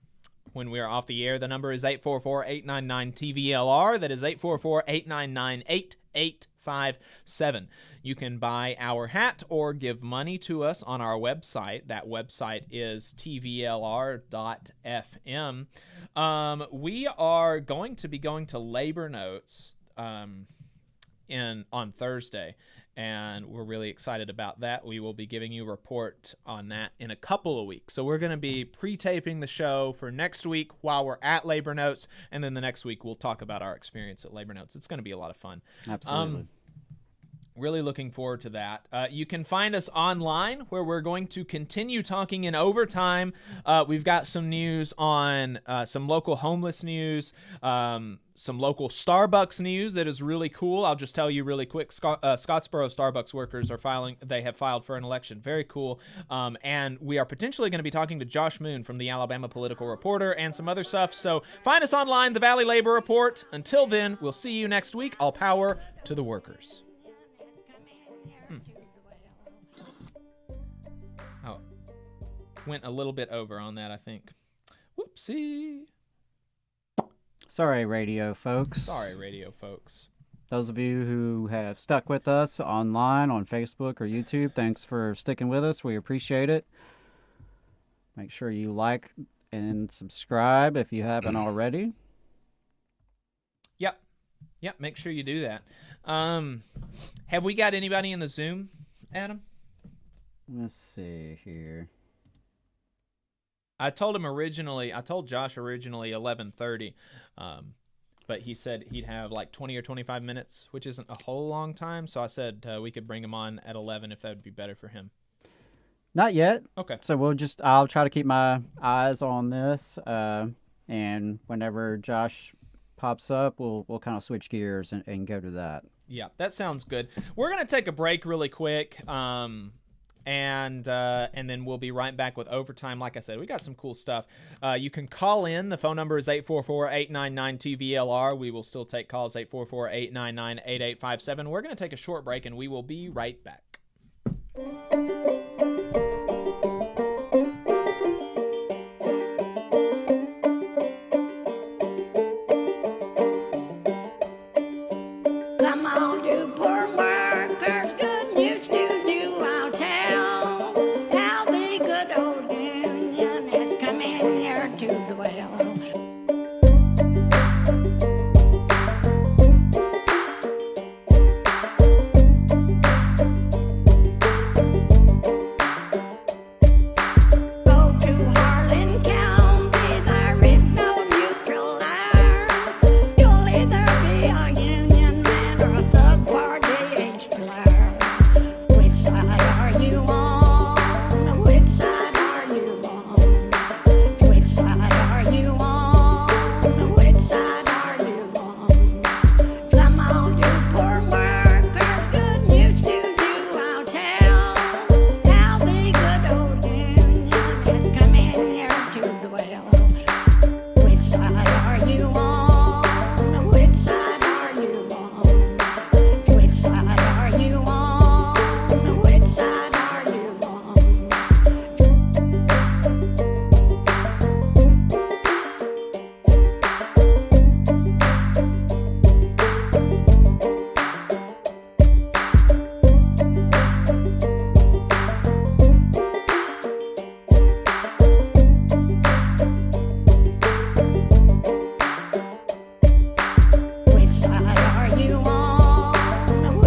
when we are off the air. The number is 844-899-TVLR. That is 844-899-8857. You can buy our hat or give money to us on our website. That website is tvlr.fm. We are going to be going to Labor Notes on Thursday, and we're really excited about that. We will be giving you a report on that in a couple of weeks. So we're going to be pre-taping the show for next week while we're at Labor Notes, and then the next week we'll talk about our experience at Labor Notes. It's going to be a lot of fun. Absolutely. Really looking forward to that. You can find us online where we're going to continue talking in overtime. We've got some news on some local homeless news, some local Starbucks news that is really cool. I'll just tell you really quick. Scottsboro Starbucks workers they have filed for an election. Very cool. And we are potentially going to be talking to Josh Moon from the Alabama Political Reporter and some other stuff. So find us online, the Valley Labor Report. Until then, we'll see you next week. All power to the workers. Went a little bit over on that, I think. Whoopsie. Sorry, radio folks. Those of you who have stuck with us online on Facebook or YouTube, thanks for sticking with us. We appreciate it. Make sure you like and subscribe if you haven't already. Yep, make sure you do that. Have we got anybody in the Zoom, Adam? Let's see here. I told Josh originally 11:30, but he said he'd have like 20 or 25 minutes, which isn't a whole long time. So I said we could bring him on at 11 if that would be better for him. Not yet. Okay. So I'll try to keep my eyes on this. And whenever Josh pops up, we'll kind of switch gears and go to that. Yeah, that sounds good. We're going to take a break really quick, and then we'll be right back with Overtime. Like I said, we got some cool stuff. You can call in. The phone number is 844-899-TVLR. We will still take calls, 844-899-8857. We're going to take a short break, and we will be right back. Come on, you poor workers, good news to you I'll tell. How the good old union has come in here to dwell. Go to Harlan County, there is no neutral air. You'll either be a union man or a thug party age player. Which side are you on? Which side are you on? Which side are you on? Which side are you on? Come on, you poor workers, good news to you I'll tell. How the good old union has come in here to dwell. Which side are you on? Which side are you on? Which side are you on? Which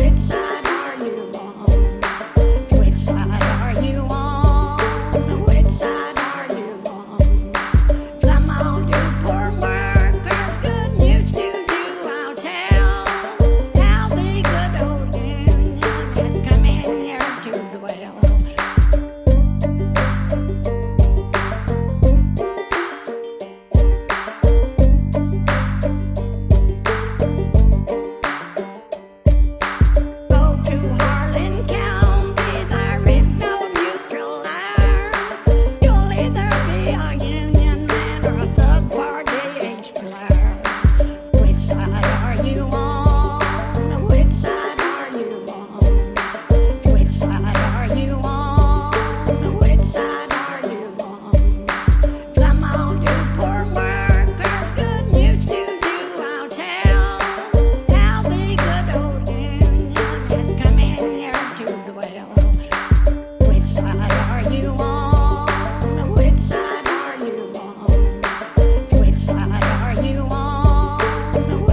side are you on? Which side are you on? Which side are you on? Which side are you on? Which side are you on? Come on, you poor workers, good news to you I'll tell. How the good old union has come in here to dwell. Go to Harlan County, there is no neutral air. You'll either be a union man or a thug party age player. Which side are you on? Which side are you on? Which side are you on? Which side are you on? Come on, you poor workers, good news to you I'll tell. How the good old union has come in here to dwell. Which side are you on? Which side are you on? Which side are you on? Which side are you on?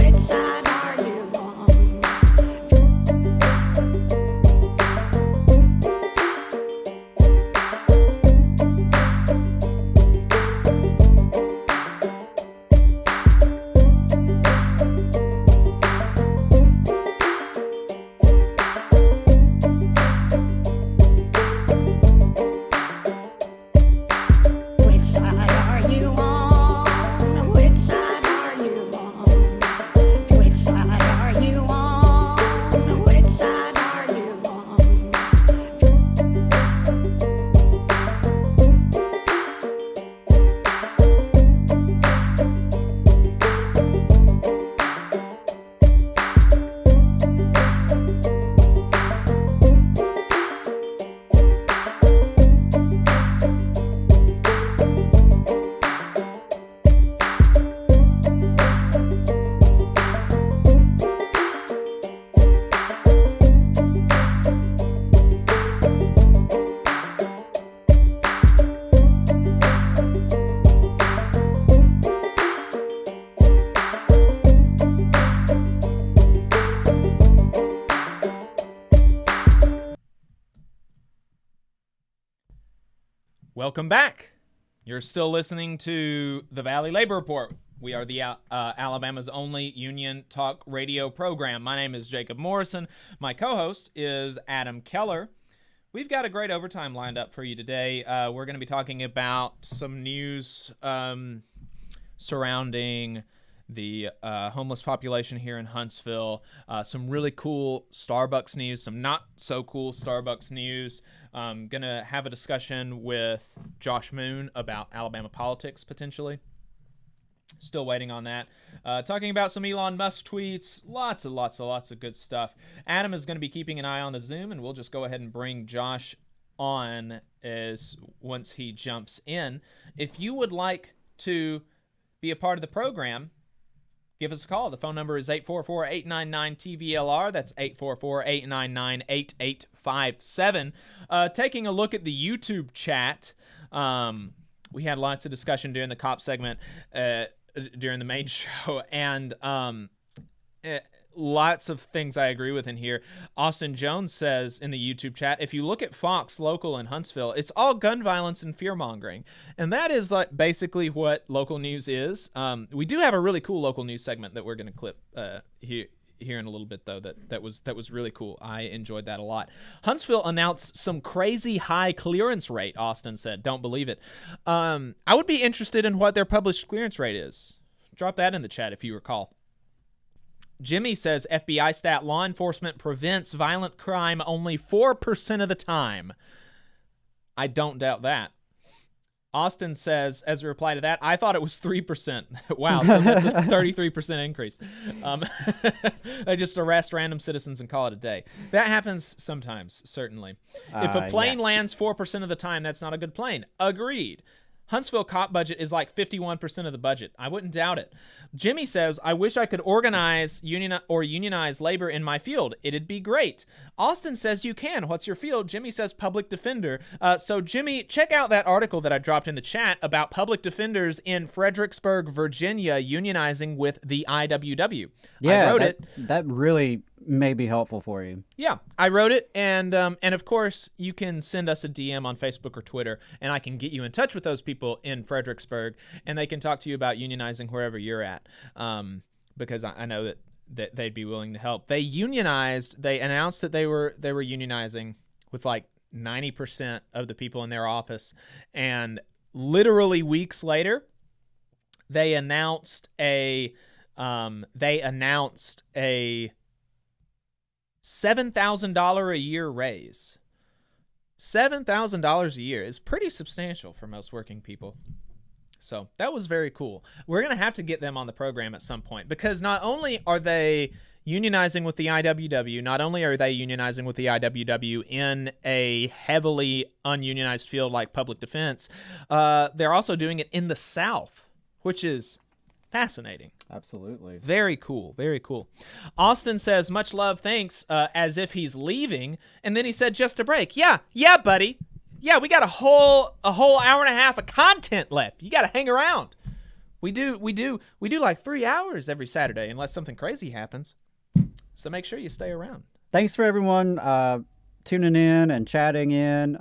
Which side are you on? Which side are you on? Which side are you on? Which side are you on? Welcome back. You're still listening to the Valley Labor Report. We are the Alabama's only union talk radio program. My name is Jacob Morrison. My co-host is Adam Keller. We've got a great overtime lined up for you today. We're going to be talking about some news surrounding the homeless population here in Huntsville, some really cool Starbucks news, some not so cool Starbucks news. Gonna have a discussion with Josh Moon about Alabama politics potentially. Still waiting on that. Talking about some Elon Musk tweets, lots of good stuff. Adam is going to be keeping an eye on the Zoom, and we'll just go ahead and bring Josh on once he jumps in. If you would like to be a part of the program, give us a call. The phone number is 844-899-TVLR. That's 844-899-8857. Taking a look at the YouTube chat, we had lots of discussion during the cop segment during the main show, and lots of things I agree with in here. Austin Jones says in the YouTube chat, if you look at Fox Local in Huntsville, it's all gun violence and fear-mongering. And that is like basically what local news is. We do have a really cool local news segment that we're going to clip here in a little bit, though, that was really cool. I enjoyed that a lot. Huntsville announced some crazy high clearance rate, Austin said. Don't believe it. I would be interested in what their published clearance rate is. Drop that in the chat if you recall. Jimmy says FBI stat, law enforcement prevents violent crime only 4% of the time. I don't doubt that. Austin says, as a reply to that, I thought it was 3%. Wow, so that's a 33% increase. They just arrest random citizens and call it a day. That happens sometimes, certainly. If a plane lands 4% of the time, that's not a good plane. Agreed. Huntsville cop budget is like 51% of the budget. I wouldn't doubt it. Jimmy says, I wish I could organize unionize labor in my field. It'd be great. Austin says you can. What's your field? Jimmy says public defender. So Jimmy, check out that article that I dropped in the chat about public defenders in Fredericksburg, Virginia, unionizing with the IWW. Yeah, I wrote it. That really may be helpful for you. Yeah, I wrote it, and of course, you can send us a DM on Facebook or Twitter, and I can get you in touch with those people in Fredericksburg, and they can talk to you about unionizing wherever you're at, because I know that they'd be willing to help. They unionized. They announced that they were unionizing with like 90% of the people in their office, and literally weeks later, they announced a $7,000 a year raise. $7,000 a year is pretty substantial for most working people. So that was very cool. We're going to have to get them on the program at some point, because not only are they unionizing with the IWW, not only are they unionizing with the IWW in a heavily ununionized field like public defense, they're also doing it in the South, which is fascinating. Absolutely. Very cool. Very cool. Austin says, much love, thanks, as if he's leaving. And then he said, just a break. Yeah, buddy. Yeah, we got a whole hour and a half of content left. You got to hang around. We do like 3 hours every Saturday, unless something crazy happens. So make sure you stay around. Thanks for everyone tuning in and chatting in.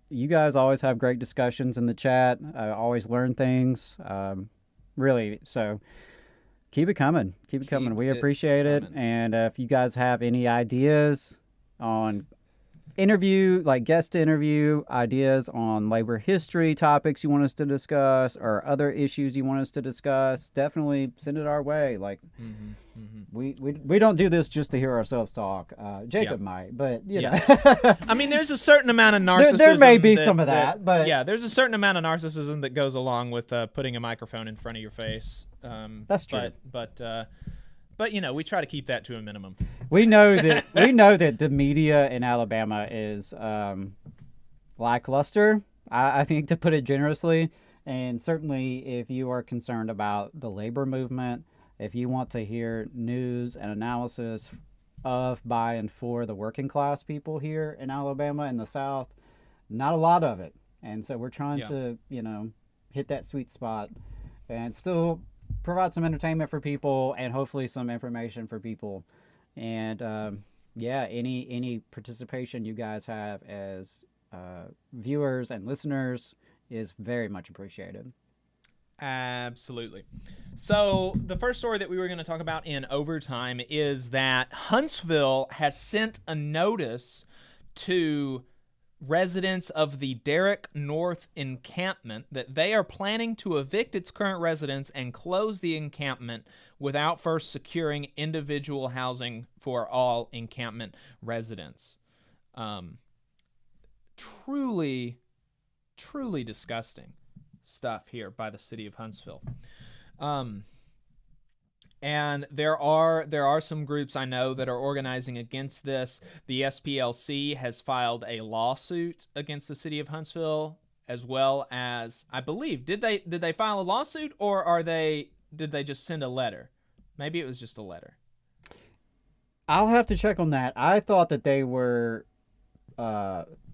You guys always have great discussions in the chat. I always learn things. Really, so keep it coming. We appreciate it. And if you guys have any ideas on guest interview ideas on labor history topics you want us to discuss, or other issues you want us to discuss, definitely send it our way. Like, we don't do this just to hear ourselves talk. Jacob might, but you know. I mean, there's a certain amount of narcissism. There may be some of that, but yeah, there's a certain amount of narcissism that goes along with putting a microphone in front of your face. That's true. But you know, we try to keep that to a minimum. We know that the media in Alabama is lackluster, I think, to put it generously. And certainly, if you are concerned about the labor movement, if you want to hear news and analysis of, by, and for the working class people here in Alabama in the South, not a lot of it. And so we're trying to, hit that sweet spot and still provide some entertainment for people and hopefully some information for people. And any participation you guys have as viewers and listeners is very much appreciated. Absolutely. So the first story that we were going to talk about in overtime is that Huntsville has sent a notice to residents of the Derrick North encampment that they are planning to evict its current residents and close the encampment without first securing individual housing for all encampment residents. Truly disgusting stuff here by the city of Huntsville. And there are some groups I know that are organizing against this. The SPLC has filed a lawsuit against the city of Huntsville, as well as, I believe, did they file a lawsuit, or did they just send a letter? Maybe it was just a letter. I'll have to check on that. I thought that they were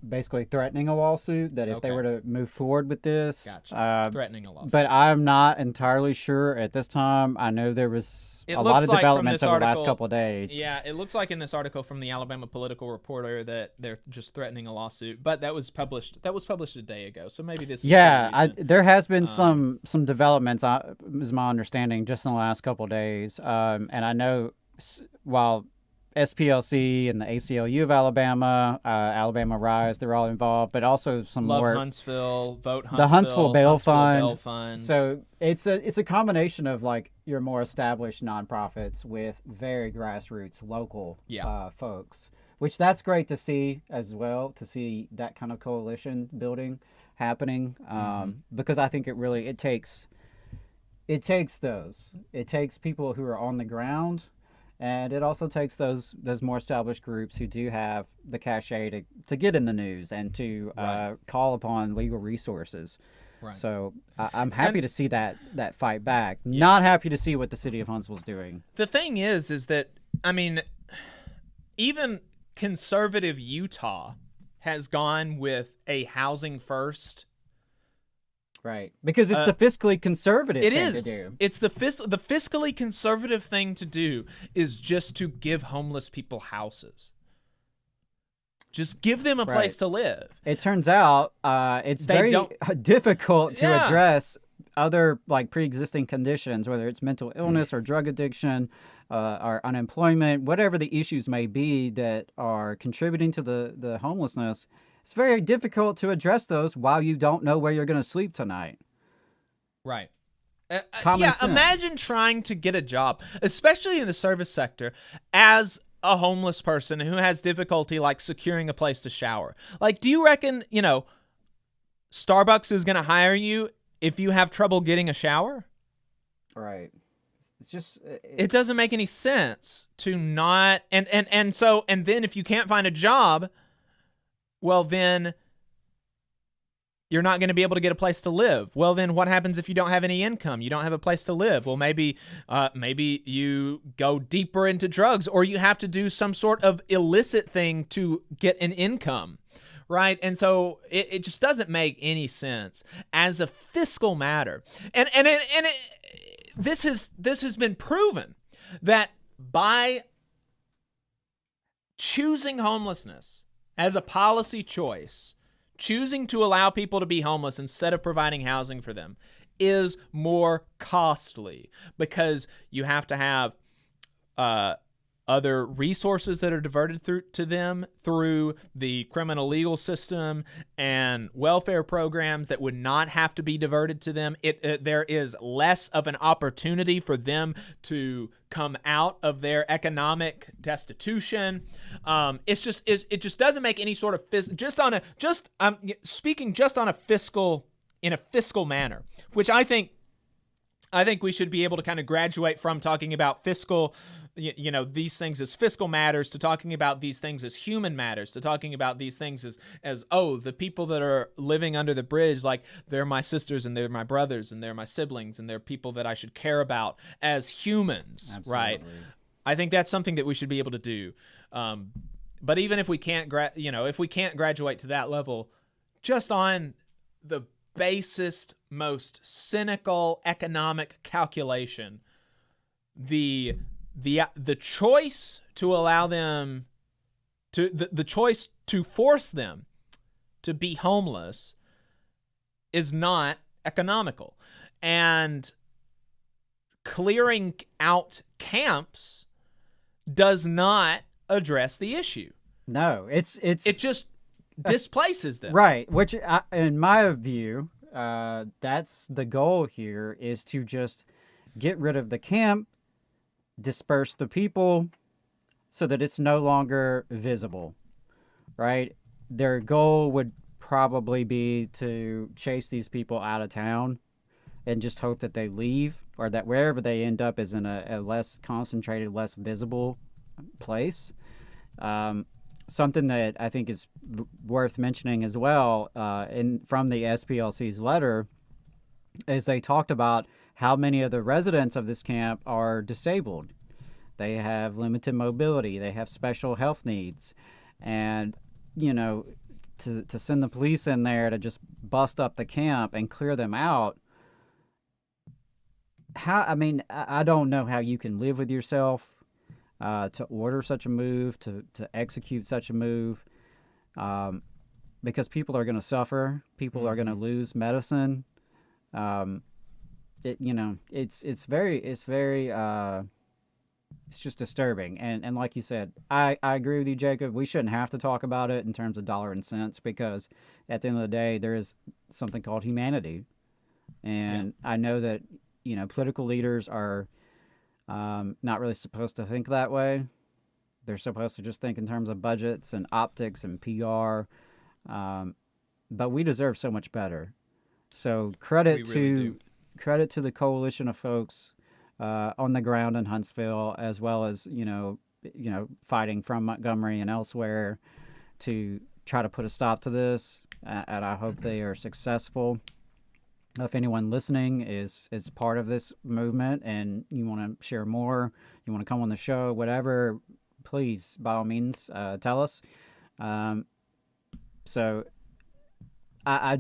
basically threatening a lawsuit, that if they were to move forward with this. Gotcha. Threatening a lawsuit. But I'm not entirely sure at this time. I know there was a lot of developments over the last couple of days. Yeah, it looks like in this article from the Alabama Political Reporter that they're just threatening a lawsuit. But that was published a day ago, so maybe this is there has been some developments, is my understanding, just in the last couple of days. And I know while SPLC and the ACLU of Alabama, Alabama Rise, they're all involved, but also some Love more. Huntsville, Vote Huntsville, the Huntsville Bail Fund. So it's a combination of like your more established nonprofits with very grassroots local folks, which that's great to see as well, to see that kind of coalition building happening, because I think it takes people who are on the ground. And it also takes those more established groups who do have the cachet to get in the news and to call upon legal resources. Right. So I'm happy to see that fight back. Yeah. Not happy to see what the city of Huntsville's doing. The thing is that, I mean, even conservative Utah has gone with a housing first. Right, because it's the fiscally conservative thing to do. It's the fiscally conservative thing to do is just to give homeless people houses. Just give them a place to live. It turns out it's very difficult to address other like pre-existing conditions, whether it's mental illness or drug addiction or unemployment, whatever the issues may be that are contributing to the homelessness. It's very difficult to address those while you don't know where you're going to sleep tonight. Right. Sense. Imagine trying to get a job, especially in the service sector, as a homeless person who has difficulty like securing a place to shower. Like, do you reckon, Starbucks is going to hire you if you have trouble getting a shower? Right. It's just it doesn't make any sense to not and then if you can't find a job, well, then you're not going to be able to get a place to live. Well, then what happens if you don't have any income? You don't have a place to live. Well, maybe you go deeper into drugs, or you have to do some sort of illicit thing to get an income, right? And so it just doesn't make any sense as a fiscal matter. And this has been proven that by choosing homelessness as a policy choice, choosing to allow people to be homeless instead of providing housing for them is more costly, because you have to have other resources that are diverted to them through the criminal legal system and welfare programs that would not have to be diverted to them. There is less of an opportunity for them to come out of their economic destitution. It just doesn't make any sort of speaking just on a fiscal manner, which I think we should be able to kind of graduate from talking about fiscal, these things as fiscal matters, to talking about these things as human matters, to talking about these things as the people that are living under the bridge, like they're my sisters and they're my brothers and they're my siblings and they're people that I should care about as humans. Absolutely. Right? I think that's something that we should be able to do. But even if we can't, graduate to that level, just on the basest, most cynical economic calculation, the choice to allow them to the choice to force them to be homeless is not economical, and clearing out camps does not address the issue. No, it just displaces them. Right, which in my view, that's the goal here, is to just get rid of the camp, disperse the people so that it's no longer visible, right? Their goal would probably be to chase these people out of town and just hope that they leave, or that wherever they end up is in a less concentrated, less visible place. Something that I think is worth mentioning as well, from the SPLC's letter, is they talked about how many of the residents of this camp are disabled. They have limited mobility. They have special health needs. And, to send the police in there to just bust up the camp and clear them out, I don't know how you can live with yourself to order such a move, to execute such a move, because people are going to suffer. People are going to lose medicine. It's just disturbing. And like you said, I agree with you, Jacob. We shouldn't have to talk about it in terms of dollar and cents, because at the end of the day, there is something called humanity. And I know that, political leaders are not really supposed to think that way. They're supposed to just think in terms of budgets and optics and PR. But we deserve so much better. So credit to the coalition of folks on the ground in Huntsville, as well as fighting from Montgomery and elsewhere to try to put a stop to this. And I hope they are successful. If anyone listening is part of this movement and you want to share more, you want to come on the show, whatever, please, by all means, tell us. So I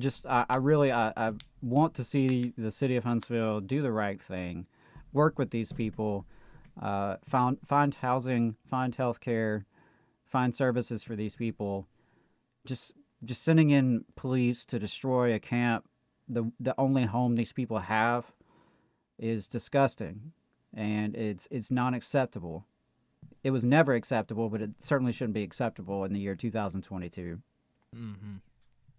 really want to see the city of Huntsville do the right thing, work with these people, find housing, find health care, find services for these people. Just sending in police to destroy a camp, the only home these people have, is disgusting, and it's not acceptable. It was never acceptable, but it certainly shouldn't be acceptable in the year 2022. Mm-hmm.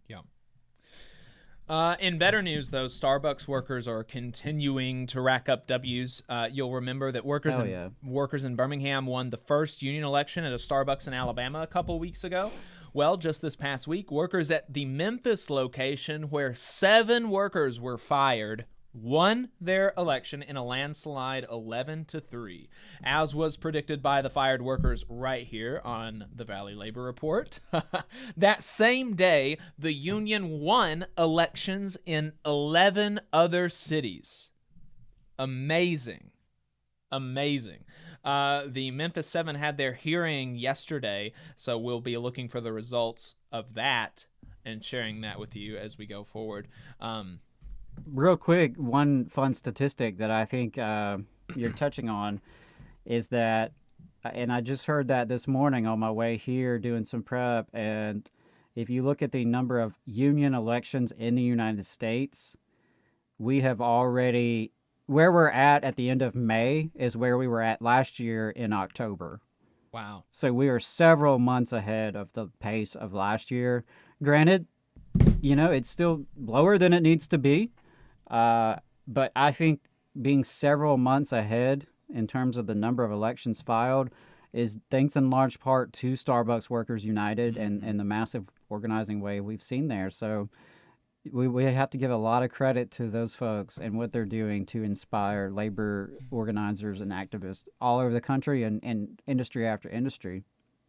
Yeah. In better news, though, Starbucks workers are continuing to rack up W's. You'll remember that workers in Birmingham won the first union election at a Starbucks in Alabama a couple weeks ago. Well, just this past week, workers at the Memphis location, where 7 workers were fired, won their election in a landslide 11-3, as was predicted by the fired workers right here on the Valley Labor Report. That same day, the union won elections in 11 other cities. Amazing. The Memphis 7 had their hearing yesterday, so we'll be looking for the results of that and sharing that with you as we go forward. Real quick, one fun statistic that I think you're touching on is that, and I just heard that this morning on my way here doing some prep, and if you look at the number of union elections in the United States, we have already... Where we're at the end of May is where we were at last year in October. Wow. So we are several months ahead of the pace of last year. Granted, it's still lower than it needs to be. But I think being several months ahead in terms of the number of elections filed is thanks in large part to Starbucks Workers United and the massive organizing wave we've seen there. So we have to give a lot of credit to those folks and what they're doing to inspire labor organizers and activists all over the country and industry after industry.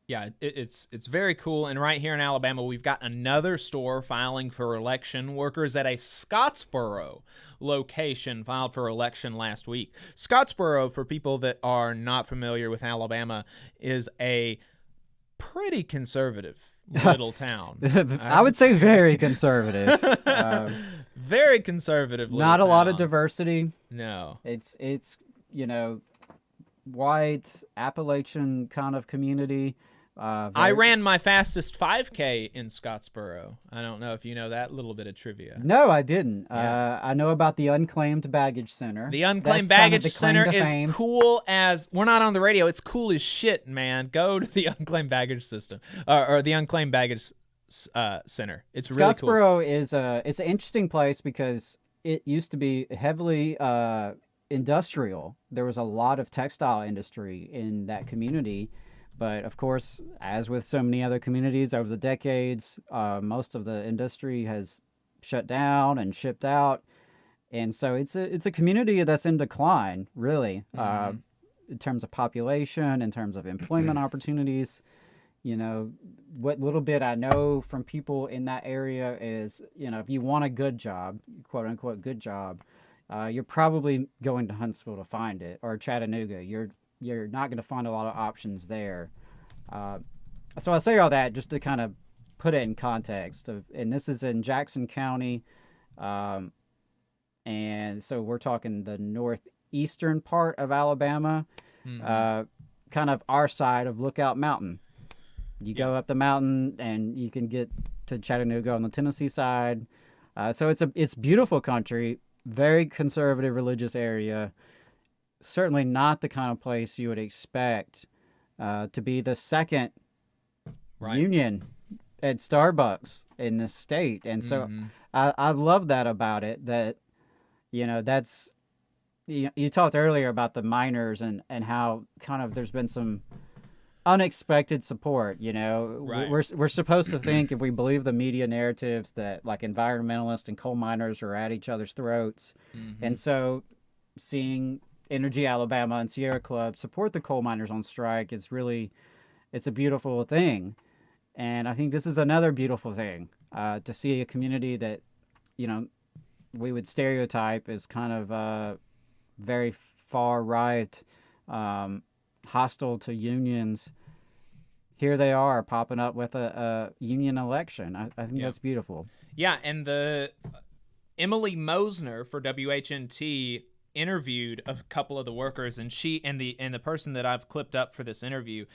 Yeah, it's very cool. And right here in Alabama, we've got another store filing for election. Workers at a Scottsboro location filed for election last week. Scottsboro, for people that are not familiar with Alabama, is a pretty conservative little town. I would say very conservative. Very conservative little Not a town. lot of diversity. No. It's white, Appalachian kind of community. I ran my fastest 5K in Scottsboro. I don't know if you know that little bit of trivia. No, I didn't. I know about the Unclaimed Baggage Center. The Unclaimed Baggage Center is cool as... We're not on the radio. It's cool as shit, man. Go to the Unclaimed Baggage System. Or the Unclaimed Baggage center. It's really cool. Scottsboro is it's an interesting place because it used to be heavily industrial. There was a lot of textile industry in that community, but of course, as with so many other communities over the decades, most of the industry has shut down and shipped out, and so it's a community that's in decline, really, in terms of population, in terms of employment opportunities. You know, what little bit I know from people in that area is, you know, if you want a good job, quote unquote good job, you're probably going to Huntsville to find it, or Chattanooga. You're not going to find a lot of options there. So I say all that just to kind of put it in context and this is in Jackson County, and so we're talking the northeastern part of Alabama, kind of our side of Lookout Mountain. You go up the mountain and you can get to Chattanooga on the Tennessee side. So it's beautiful country, very conservative religious area. Certainly not the kind of place you would expect to be the second union at Starbucks in the state. And so I love that about it, that, you know, that's, you talked earlier about the miners and how kind of there's been some unexpected support. You know, we're supposed to think, if we believe the media narratives, that like environmentalists and coal miners are at each other's throats. And so seeing Energy Alabama and Sierra Club support the coal miners on strike is really, it's a beautiful thing. And I think this is another beautiful thing, to see a community that, you know, we would stereotype as kind of very far right, hostile to unions. Here they are popping up with a union election. I think that's beautiful. Yeah, and the Emily Mosner for WHNT interviewed a couple of the workers, and the person that I've clipped up for this interview,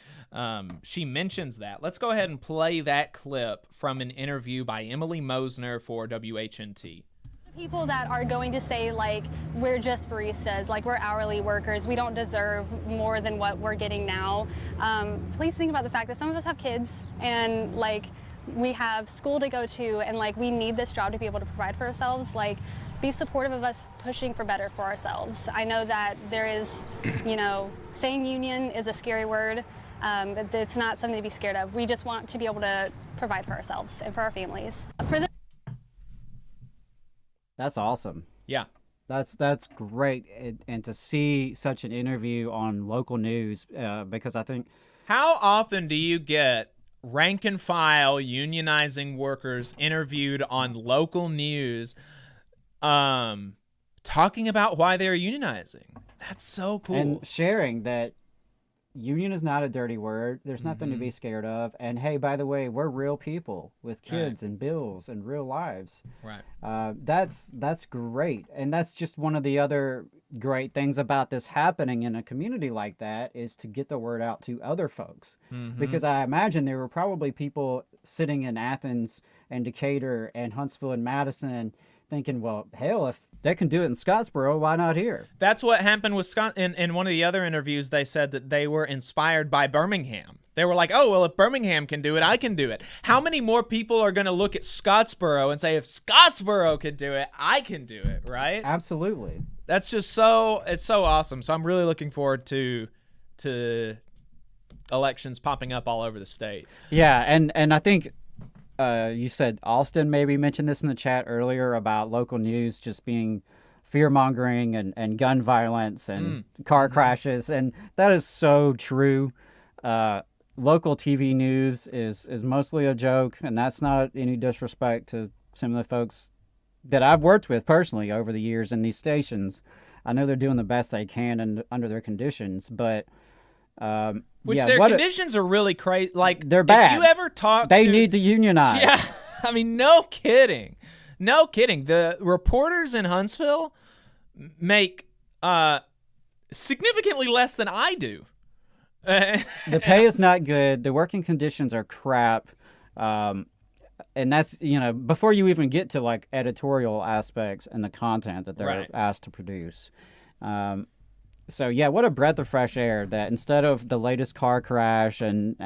she mentions that. Let's go ahead and play that clip from an interview by Emily Mosner for WHNT. People that are going to say, like, we're just baristas, like, we're hourly workers, we don't deserve more than what we're getting now. Please think about the fact that some of us have kids, and, like, we have school to go to, and, like, we need this job to be able to provide for ourselves. Like, be supportive of us pushing for better for ourselves. I know that there is, you know, saying union is a scary word, but it's not something to be scared of. We just want to be able to provide for ourselves and for our families. That's awesome. Yeah. That's great. And to see such an interview on local news, because I think... How often do you get rank and file unionizing workers interviewed on local news talking about why they're unionizing? That's so cool. And sharing that union is not a dirty word. There's nothing to be scared of. And hey, by the way, we're real people with kids and bills and real lives. Right. That's great. And that's just one of the other great things about this happening in a community like that, is to get the word out to other folks. Because I imagine there were probably people sitting in Athens and Decatur and Huntsville and Madison thinking, well, hell, if they can do it in Scottsboro, why not here? That's what happened with Scott. In one of the other interviews, they said that they were inspired by Birmingham. They were like, oh, well, if Birmingham can do it, I can do it. How many more people are going to look at Scottsboro and say, if Scottsboro can do it, I can do it, right? Absolutely. That's just it's so awesome. So I'm really looking forward to elections popping up all over the state. Yeah, and I think you said Austin maybe mentioned this in the chat earlier about local news just being fear-mongering and gun violence and car crashes, and that is so true. Local TV news is mostly a joke, and that's not any disrespect to some of the folks that I've worked with personally over the years in these stations. I know they're doing the best they can under their conditions, but their conditions are really crazy. Like, they're bad. If you ever talk, they need to unionize. Yeah, I mean, no kidding. The reporters in Huntsville make significantly less than I do. The pay is not good. The working conditions are crap. And that's, before you even get to like editorial aspects and the content that they're asked to produce. So yeah, what a breath of fresh air that instead of the latest car crash and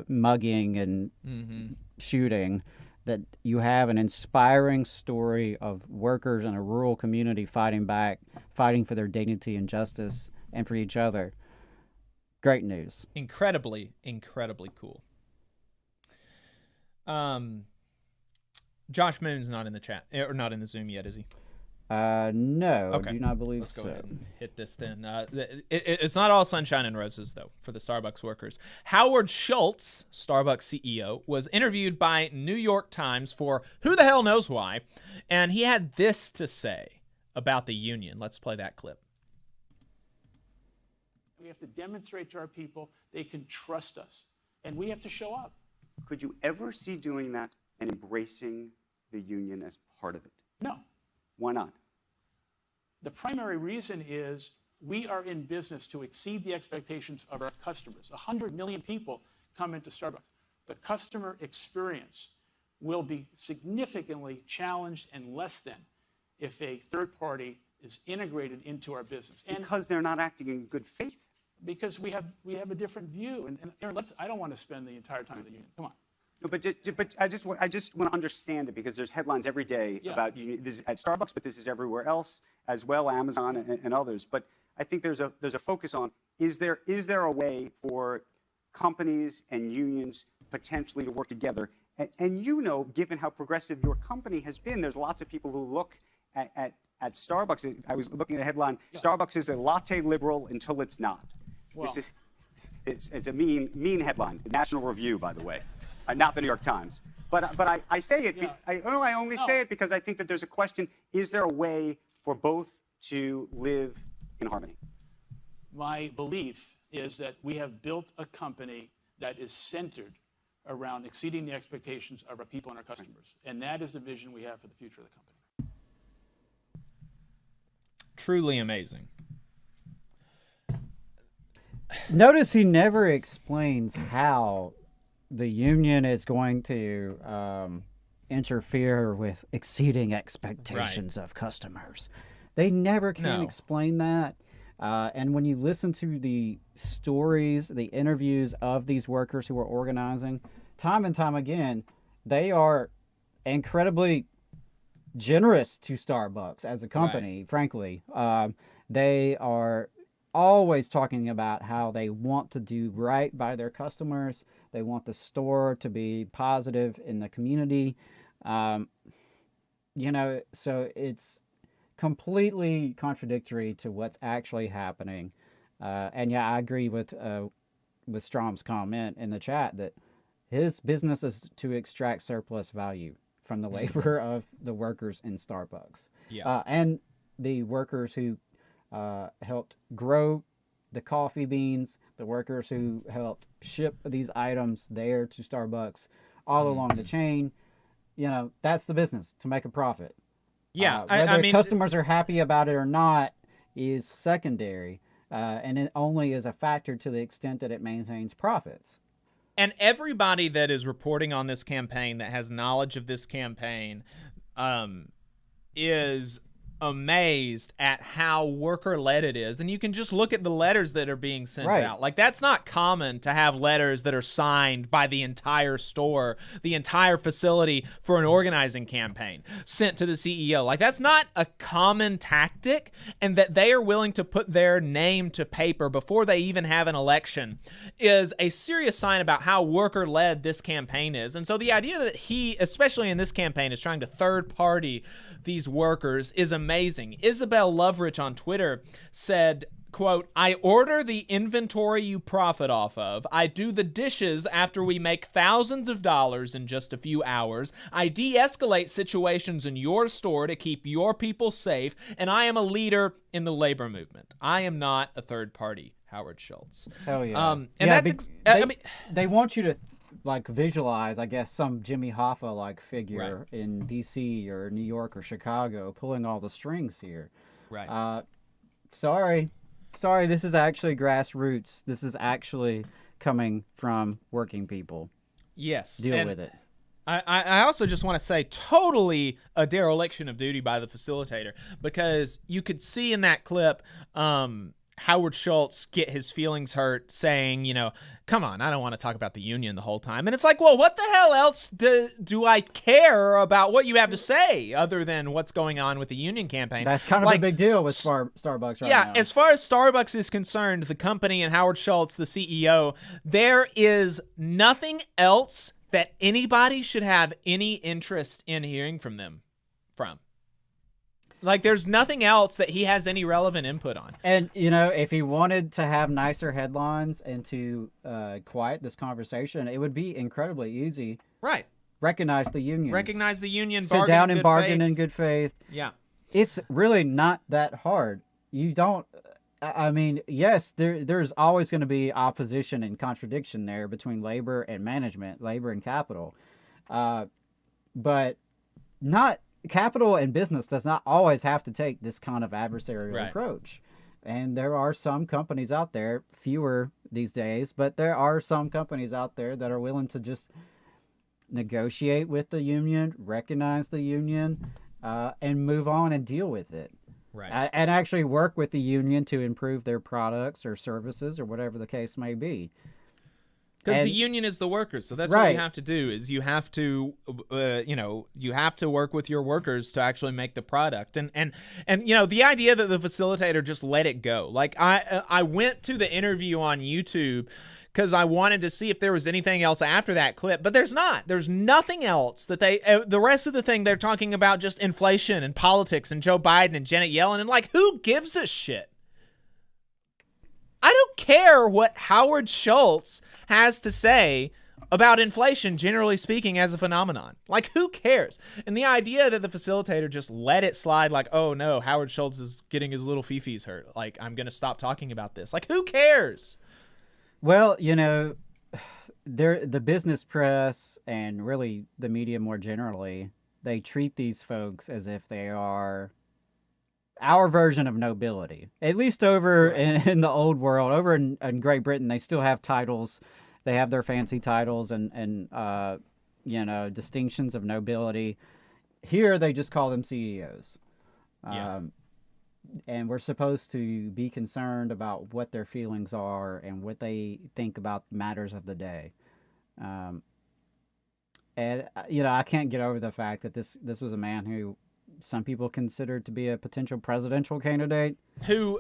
mugging and shooting, that you have an inspiring story of workers in a rural community fighting back, fighting for their dignity and justice and for each other. Great news. Incredibly cool. Josh Moon's not in the chat, or not in the Zoom yet, is he? No, Okay. do not believe Let's so. go ahead and hit this then. It's not all sunshine and roses, though, for the Starbucks workers. Howard Schultz, Starbucks CEO, was interviewed by New York Times for who the hell knows why, and he had this to say about the union. Let's play that clip. We have to demonstrate to our people they can trust us, and we have to show up. Could you ever see doing that and embracing the union as part of it? No. Why not? The primary reason is we are in business to exceed the expectations of our customers. 100 million people come into Starbucks. The customer experience will be significantly challenged and less than if a third party is integrated into our business. And because they're not acting in good faith. Because we have a different view. And Aaron, I don't want to spend the entire time in the union. Come on. No, but I just want to understand it, because there's headlines every day about union. This is at Starbucks, but this is everywhere else as well, Amazon and others. But I think there's a focus on, is there a way for companies and unions potentially to work together? And given how progressive your company has been, there's lots of people who look at Starbucks. I was looking at a headline: Starbucks is a latte liberal until it's not. Well, it's a mean headline. National Review, by the way. Not the New York Times. But I say it, I only say it because I think that there's a question: is there a way for both to live in harmony? My belief is that we have built a company that is centered around exceeding the expectations of our people and our customers. And that is the vision we have for the future of the company. Truly amazing. Notice he never explains how the union is going to interfere with exceeding expectations of customers. They never can explain that. And when you listen to the stories, the interviews of these workers who are organizing, time and time again, they are incredibly generous to Starbucks as a company, frankly. They are always talking about how they want to do right by their customers. They want the store to be positive in the community. So it's completely contradictory to what's actually happening. And yeah, I agree with Strom's comment in the chat that his business is to extract surplus value from the labor of the workers in Starbucks. And the workers who helped grow the coffee beans, the workers who helped ship these items there to Starbucks all along the chain. That's the business, to make a profit. Whether customers are happy about it or not is secondary, and it only is a factor to the extent that it maintains profits. And everybody that is reporting on this campaign, that has knowledge of this campaign, is amazed at how worker-led it is. And you can just look at the letters that are being sent out. Like, that's not common to have letters that are signed by the entire store, the entire facility for an organizing campaign sent to the CEO. Like, that's not a common tactic, and that they are willing to put their name to paper before they even have an election is a serious sign about how worker-led this campaign is. And so the idea that he, especially in this campaign, is trying to third-party these workers is amazing. Isabel Lovrich on Twitter said, quote, "I order the inventory you profit off of. I do the dishes after we make thousands of dollars in just a few hours. I de-escalate situations in your store to keep your people safe, and I am a leader in the labor movement. I am not a third party." Howard Schultz. Hell yeah. They want you to visualize, I guess, some Jimmy Hoffa figure in DC or New York or Chicago pulling all the strings here. Sorry, this is actually grassroots. This is actually coming from working people. Yes. Deal with it. I also just want to say, totally a dereliction of duty by the facilitator, because you could see in that clip Howard Schultz get his feelings hurt saying, come on, I don't want to talk about the union the whole time. And it's like, well, what the hell else do I care about what you have to say other than what's going on with the union campaign? That's kind of a big deal with Starbucks right now. Yeah, as far as Starbucks is concerned, the company and Howard Schultz, the CEO, there is nothing else that anybody should have any interest in hearing from them from. Like, there's nothing else that he has any relevant input on. And, if he wanted to have nicer headlines and to quiet this conversation, it would be incredibly easy. Right. Recognize the unions. Recognize the union, sit down and bargain in good faith. Yeah. It's really not that hard. You don't, yes, there's always going to be opposition and contradiction there between labor and management, labor and capital. But not... Capital and business does not always have to take this kind of adversarial approach. And there are some companies out there, fewer these days, but there are some companies out there that are willing to just negotiate with the union, recognize the union, and move on and deal with it. Right. And actually work with the union to improve their products or services or whatever the case may be. Because the union is the workers, so that's what you have to do. Is you have to, you have to work with your workers to actually make the product. And the idea that the facilitator just let it go. Like I went to the interview on YouTube because I wanted to see if there was anything else after that clip, but there's not. There's nothing else that the rest of the thing they're talking about just inflation and politics and Joe Biden and Janet Yellen and like who gives a shit? I don't care what Howard Schultz has to say about inflation, generally speaking, as a phenomenon. Like, who cares? And the idea that the facilitator just let it slide like, oh, no, Howard Schultz is getting his little fifis hurt. Like, I'm going to stop talking about this. Like, who cares? Well, the business press and really the media more generally, they treat these folks as if they are our version of nobility. At least over in the old world, over in Great Britain, they still have titles. They have their fancy titles and distinctions of nobility. Here, they just call them CEOs. And we're supposed to be concerned about what their feelings are and what they think about matters of the day. I can't get over the fact that this was a man who some people considered to be a potential presidential candidate. Who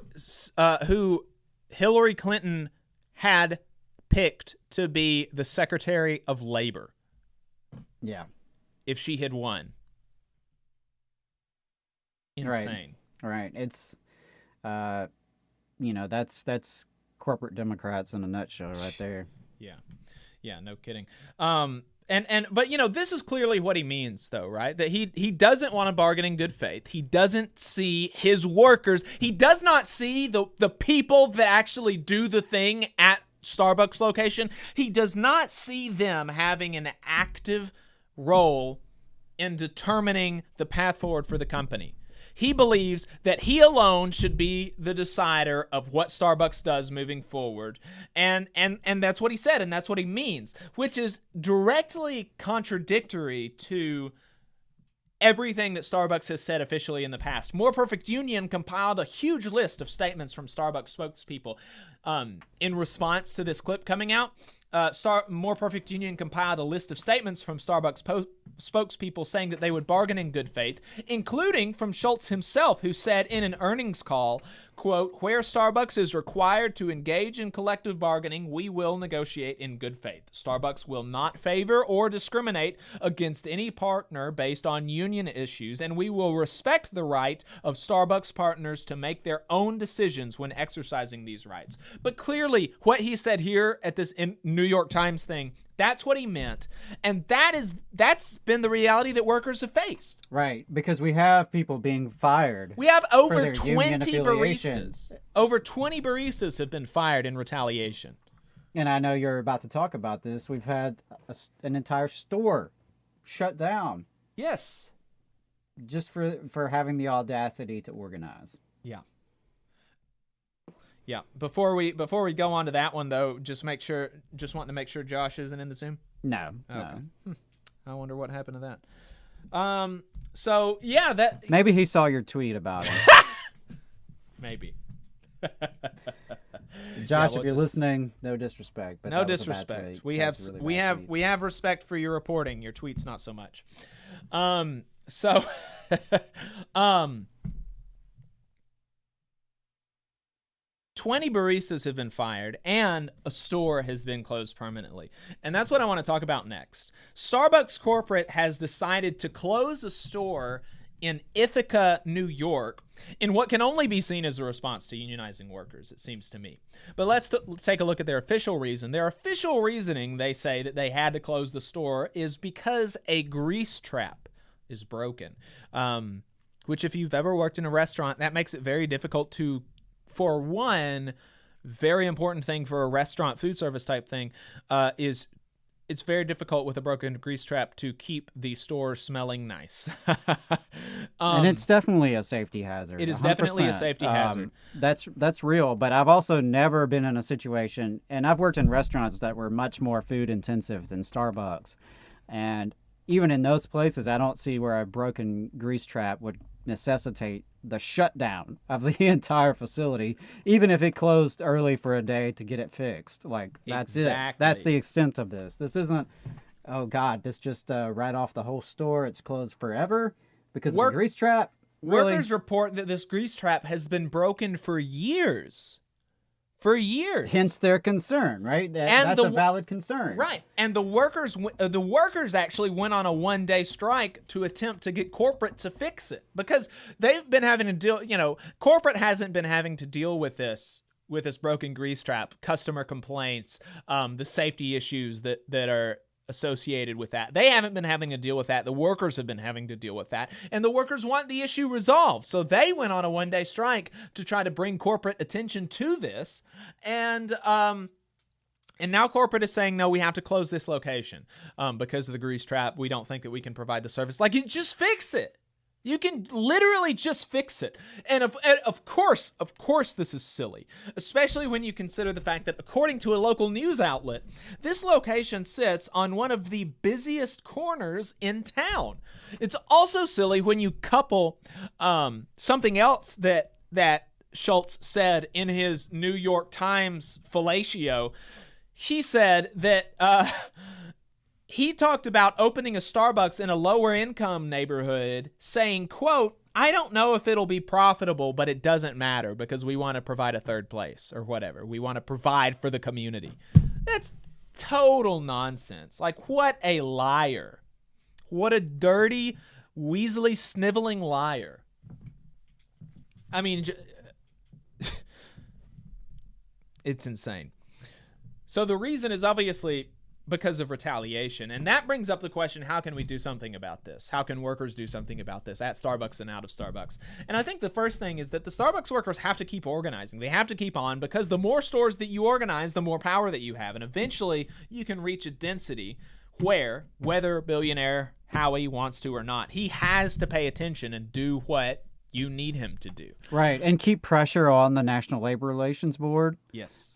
Hillary Clinton had picked to be the Secretary of Labor. Yeah. If she had won. Insane. Right. It's, that's corporate Democrats in a nutshell right there. Yeah, no kidding. But this is clearly what he means, though, right? That he doesn't want to bargain in good faith. He doesn't see his workers. He does not see the people that actually do the thing at Starbucks location. He does not see them having an active role in determining the path forward for the company. He believes that he alone should be the decider of what Starbucks does moving forward. And that's what he said, and that's what he means, which is directly contradictory to everything that Starbucks has said officially in the past. More Perfect Union compiled a huge list of statements from Starbucks spokespeople in response to this clip coming out. More Perfect Union compiled a list of statements from Starbucks spokespeople saying that they would bargain in good faith, including from Schultz himself, who said in an earnings call, quote, "Where Starbucks is required to engage in collective bargaining, we will negotiate in good faith. Starbucks will not favor or discriminate against any partner based on union issues, and we will respect the right of Starbucks partners to make their own decisions when exercising these rights." But clearly, what he said here at this New York Times thing, that's what he meant. And that's been the reality that workers have faced. Right, because we have people being fired. We have over 20 baristas. Over 20 baristas have been fired in retaliation. And I know you're about to talk about this. We've had an entire store shut down. Yes. Just for having the audacity to organize. Yeah. Yeah. Before we go on to that one, though, just wanting to make sure Josh isn't in the Zoom. No. Okay. No. I wonder what happened to that. So yeah, that maybe he saw your tweet about it. Maybe. Josh, we'll if you're just- listening, no disrespect, but no that was a bad disrespect. tweet. We That have was a really we bad have tweet. we have respect for your reporting. Your tweets not so much. So 20 baristas have been fired and a store has been closed permanently. And that's what I want to talk about next. Starbucks corporate has decided to close a store in Ithaca, New York, in what can only be seen as a response to unionizing workers, it seems to me. But let's take a look at their official reason. Their official reasoning, they say that they had to close the store, is because a grease trap is broken. Which, if you've ever worked in a restaurant, that makes it very difficult to, for one, very important thing for a restaurant food service type thing, is it's very difficult with a broken grease trap to keep the store smelling nice. And it's definitely a safety hazard. It is definitely a 100%. safety hazard. That's real. But I've also never been in a situation, and I've worked in restaurants that were much more food intensive than Starbucks. And even in those places, I don't see where a broken grease trap would necessitate the shutdown of the entire facility, even if it closed early for a day to get it fixed. Like, that's it. That's the extent of this. This isn't, oh God, this just right off the whole store, it's closed forever because of a grease trap. Really? Workers report that this grease trap has been broken for years. For years. Hence their concern, right? That's a valid concern. Right. And the workers actually went on a one-day strike to attempt to get corporate to fix it, because they've been having to deal, corporate hasn't been having to deal with this broken grease trap, customer complaints, the safety issues that are associated with that. They haven't been having to deal with that. The workers have been having to deal with that. And the workers want the issue resolved. So they went on a one-day strike to try to bring corporate attention to this. And now corporate is saying, no, we have to close this location because of the grease trap. We don't think that we can provide the service. Like, you just fix it. You can literally just fix it. And of course, this is silly, especially when you consider the fact that, according to a local news outlet, this location sits on one of the busiest corners in town. It's also silly when you couple something else that Schultz said in his New York Times fellatio. He said that he talked about opening a Starbucks in a lower income neighborhood, saying, quote, I don't know if it'll be profitable, but it doesn't matter because we want to provide a third place or whatever. We want to provide for the community. That's total nonsense. Like, what a liar. What a dirty, weaselly, sniveling liar. I mean, it's insane. So the reason is obviously because of retaliation. And that brings up the question, how can we do something about this? How can workers do something about this at Starbucks and out of Starbucks? And I think the first thing is that the Starbucks workers have to keep organizing. They have to keep on, because the more stores that you organize, the more power that you have. And eventually you can reach a density where, whether billionaire Howie wants to or not, he has to pay attention and do what you need him to do. Right. And keep pressure on the National Labor Relations Board. Yes.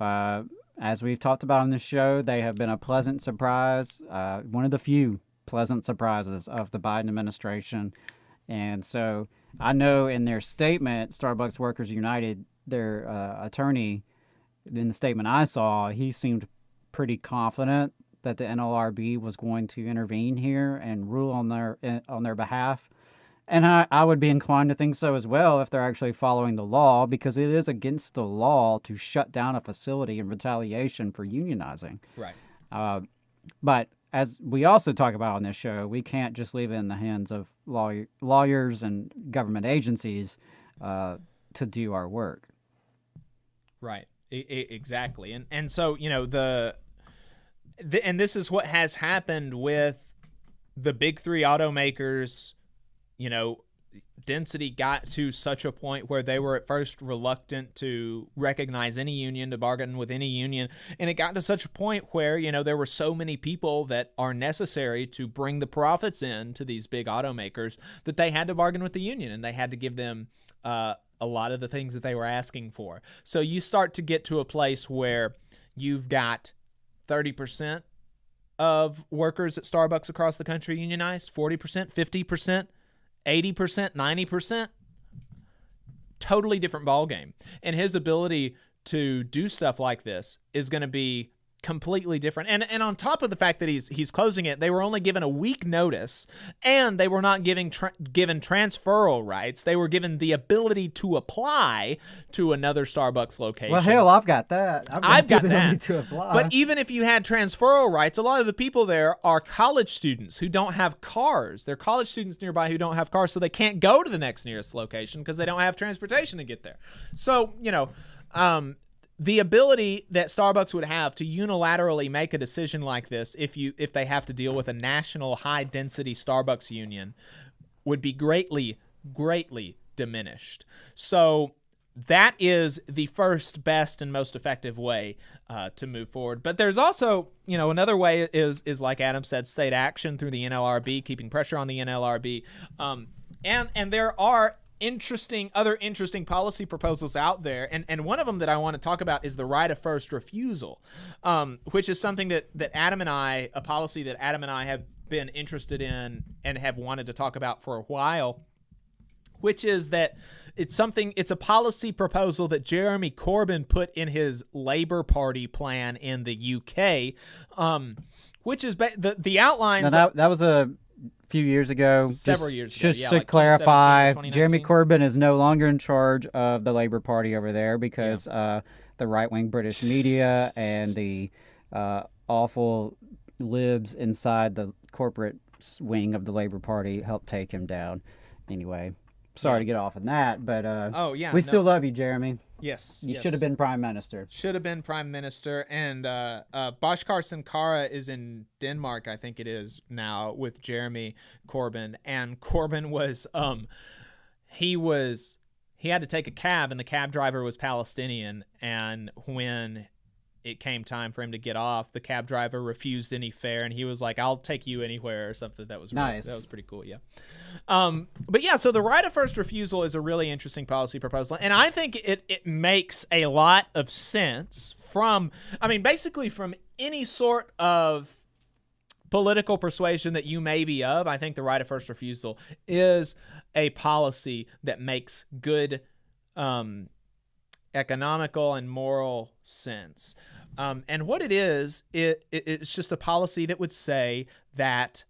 As we've talked about on this show, they have been a pleasant surprise, one of the few pleasant surprises of the Biden administration. And so I know in their statement, Starbucks Workers United, their attorney, in the statement I saw, he seemed pretty confident that the NLRB was going to intervene here and rule on their behalf. And I would be inclined to think so as well if they're actually following the law, because it is against the law to shut down a facility in retaliation for unionizing. Right. But as we also talk about on this show, we can't just leave it in the hands of lawyers and government agencies to do our work. Right. Exactly. And so, and this is what has happened with the big three automakers. Density got to such a point where they were at first reluctant to recognize any union, to bargain with any union. And it got to such a point where, there were so many people that are necessary to bring the profits in to these big automakers that they had to bargain with the union, and they had to give them a lot of the things that they were asking for. So you start to get to a place where you've got 30% of workers at Starbucks across the country unionized, 40%, 50%. 80%, 90%, totally different ballgame. And his ability to do stuff like this is going to be completely different. And on top of the fact that he's closing it, they were only given a week notice, and they were not given transferal rights. They were given the ability to apply to another Starbucks location. Well, hell, I've got that. I've got the ability that. to apply. But even if you had transferal rights, a lot of the people there are college students who don't have cars. They're college students nearby who don't have cars, so they can't go to the next nearest location because they don't have transportation to get there. So, the ability that Starbucks would have to unilaterally make a decision like this, if they have to deal with a national high-density Starbucks union, would be greatly, greatly diminished. So that is the first, best, and most effective way to move forward. But there's also, another way is like Adam said, state action through the NLRB, keeping pressure on the NLRB, and there are other interesting policy proposals out there, and one of them that I want to talk about is the right of first refusal, which is something that Adam and I, a policy that Adam and I have been interested in and have wanted to talk about for a while, which is that it's a policy proposal that Jeremy Corbyn put in his Labour Party plan in the UK, which is the outlines. Now that was a few years ago. Several years ago. Just to clarify, Jeremy Corbyn is no longer in charge of the Labour Party over there because the right-wing British media and the awful libs inside the corporate wing of the Labour Party helped take him down. Anyway, sorry to get off on that, but we still love you, Jeremy. Yes. You should have been Prime Minister. Should have been Prime Minister. And Bhaskar Sankara is in Denmark, I think it is now, with Jeremy Corbyn. And Corbyn was, he had to take a cab, and the cab driver was Palestinian. And when it came time for him to get off, the cab driver refused any fare, and he was like, "I'll take you anywhere," or something. That was nice. That was pretty cool. Yeah. But yeah, so the right of first refusal is a really interesting policy proposal, and I think it makes a lot of sense basically from any sort of political persuasion that you may be of. I think the right of first refusal is a policy that makes good economical and moral sense. And what it is, it's just a policy that would say that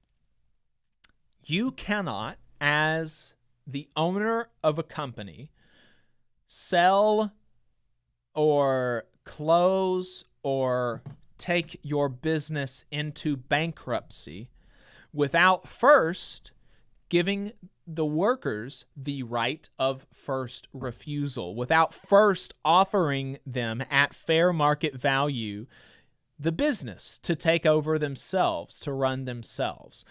you cannot, as the owner of a company, sell or close or take your business into bankruptcy without first giving the workers the right of first refusal, without first offering them at fair market value the business to take over themselves, to run themselves.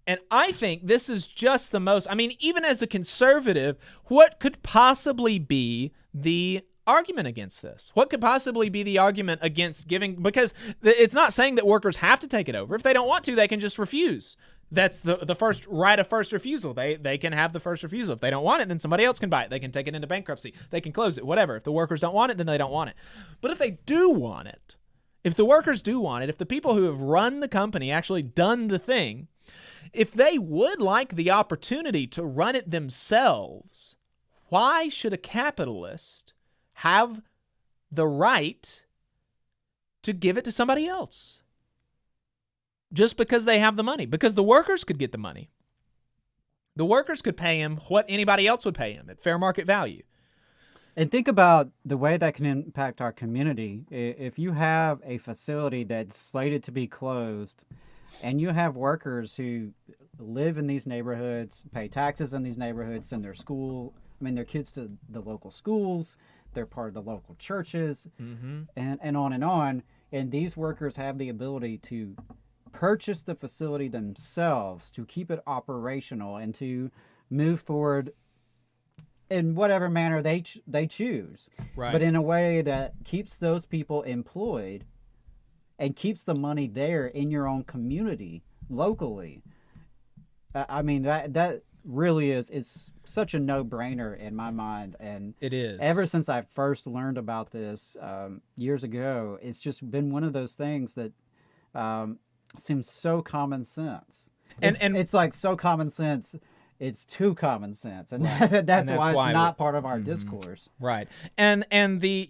And I think this is just the most, even as a conservative, what could possibly be the argument against this? What could possibly be the argument against giving, because it's not saying that workers have to take it over. If they don't want to, they can just refuse. That's the first right of first refusal. They can have the first refusal. If they don't want it, then somebody else can buy it. They can take it into bankruptcy. They can close it, whatever. If the workers don't want it, then they don't want it. But if they do want it, if the workers do want it, if the people who have run the company actually done the thing, if they would like the opportunity to run it themselves, why should a capitalist have the right to give it to somebody else? Just because they have the money. Because the workers could get the money. The workers could pay him what anybody else would pay him at fair market value. And think about the way that can impact our community. If you have a facility that's slated to be closed, and you have workers who live in these neighborhoods, pay taxes in these neighborhoods, send their kids to the local schools, they're part of the local churches, and on. And these workers have the ability to purchase the facility themselves, to keep it operational, and to move forward in whatever manner they choose. Right. But in a way that keeps those people employed and keeps the money there in your own community, locally. That really is such a no-brainer in my mind. And it is. Ever since I first learned about this years ago, it's just been one of those things that seems so common sense. And it's like so common sense it's too common sense, and Right. that's And why it's we- not part of our discourse. Right. And the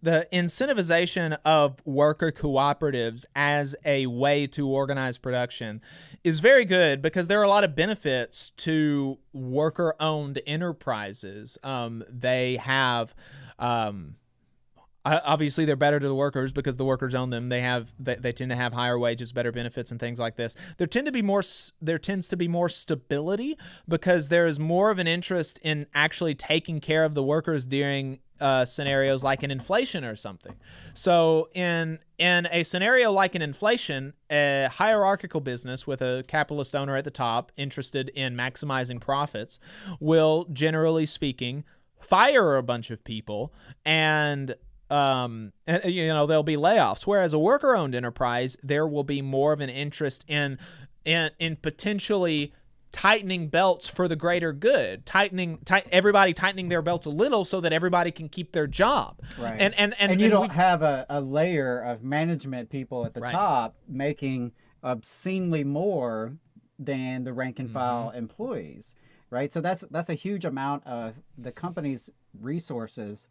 the incentivization of worker cooperatives as a way to organize production is very good because there are a lot of benefits to worker-owned enterprises. They have obviously they're better to the workers because the workers own them. They tend to have higher wages, better benefits, and things like this. There tends to be more stability because there is more of an interest in actually taking care of the workers during scenarios like an inflation or something. So in a scenario like an inflation, a hierarchical business with a capitalist owner at the top interested in maximizing profits will, generally speaking, fire a bunch of people and there'll be layoffs. Whereas a worker-owned enterprise, there will be more of an interest in potentially tightening belts for the greater good, everybody tightening their belts a little so that everybody can keep their job. Right. And you don't have a layer of management people at the Right. top making obscenely more than the rank and file employees, right? So that's a huge amount of the company's resources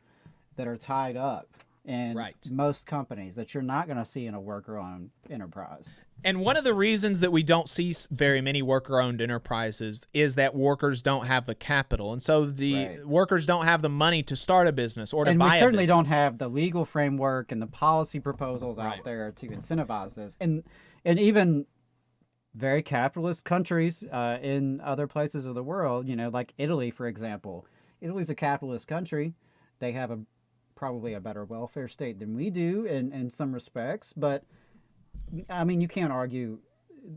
that are tied up in most companies that you're not going to see in a worker-owned enterprise. And one of the reasons that we don't see very many worker-owned enterprises is that workers don't have the capital. And so the workers don't have the money to start a business or to buy a business. And we certainly don't have the legal framework and the policy proposals out there to incentivize this. And even very capitalist countries in other places of the world, like Italy, for example. Italy's a capitalist country. They have probably a better welfare state than we do in some respects, but I mean, you can't argue.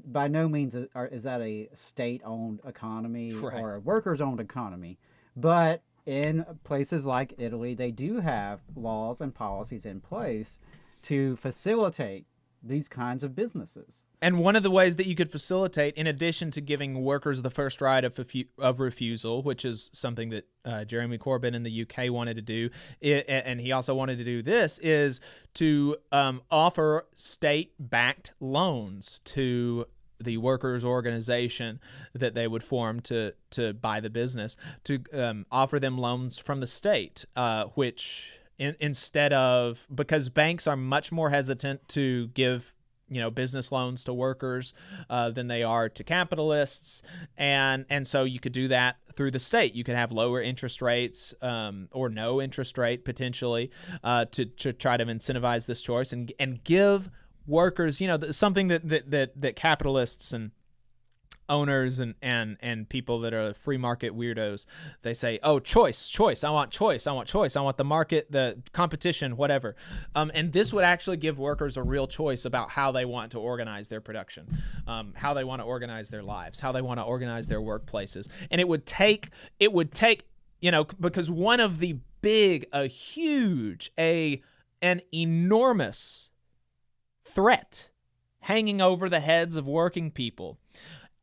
By no means is that a state-owned economy or a workers-owned economy. But in places like Italy, they do have laws and policies in place to facilitate these kinds of businesses. And one of the ways that you could facilitate, in addition to giving workers the first right of refusal, which is something that Jeremy Corbyn in the UK wanted to do, and he also wanted to do this, is to offer state-backed loans to the workers' organization that they would form to buy the business, to offer them loans from the state, which... instead of, because banks are much more hesitant to give business loans to workers than they are to capitalists, and so you could do that through the state. You could have lower interest rates or no interest rate potentially to try to incentivize this choice and give workers something that capitalists and owners and people that are free market weirdos, they say, oh, choice, I want choice, I want the market, the competition, whatever. And this would actually give workers a real choice about how they want to organize their production, how they want to organize their lives, how they want to organize their workplaces. And it would take because one of the an enormous threat hanging over the heads of working people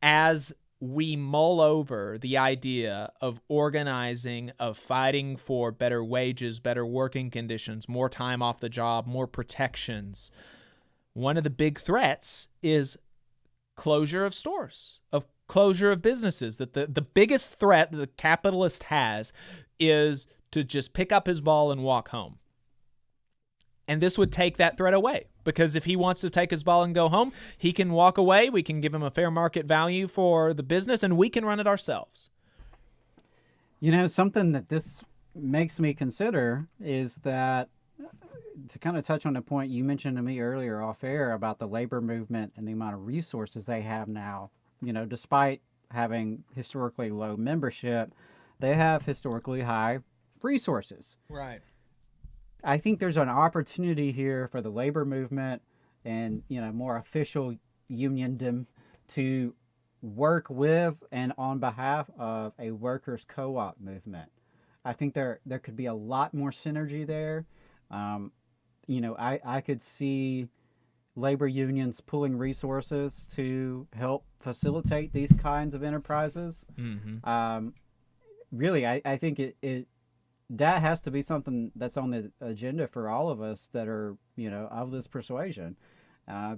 as we mull over the idea of organizing, of fighting for better wages, better working conditions, more time off the job, more protections, one of the big threats is closure of stores, of closure of businesses. That the biggest threat that the capitalist has is to just pick up his ball and walk home. And this would take that threat away, because if he wants to take his ball and go home, he can walk away. We can give him a fair market value for the business, and we can run it ourselves. Something that this makes me consider is that, to kind of touch on the point you mentioned to me earlier off air about the labor movement and the amount of resources they have now, despite having historically low membership, they have historically high resources. Right. I think there's an opportunity here for the labor movement and, more official uniondom to work with and on behalf of a workers' co-op movement. I think there could be a lot more synergy there. I could see labor unions pooling resources to help facilitate these kinds of enterprises. Mm-hmm. Really, I think that has to be something that's on the agenda for all of us that are, of this persuasion,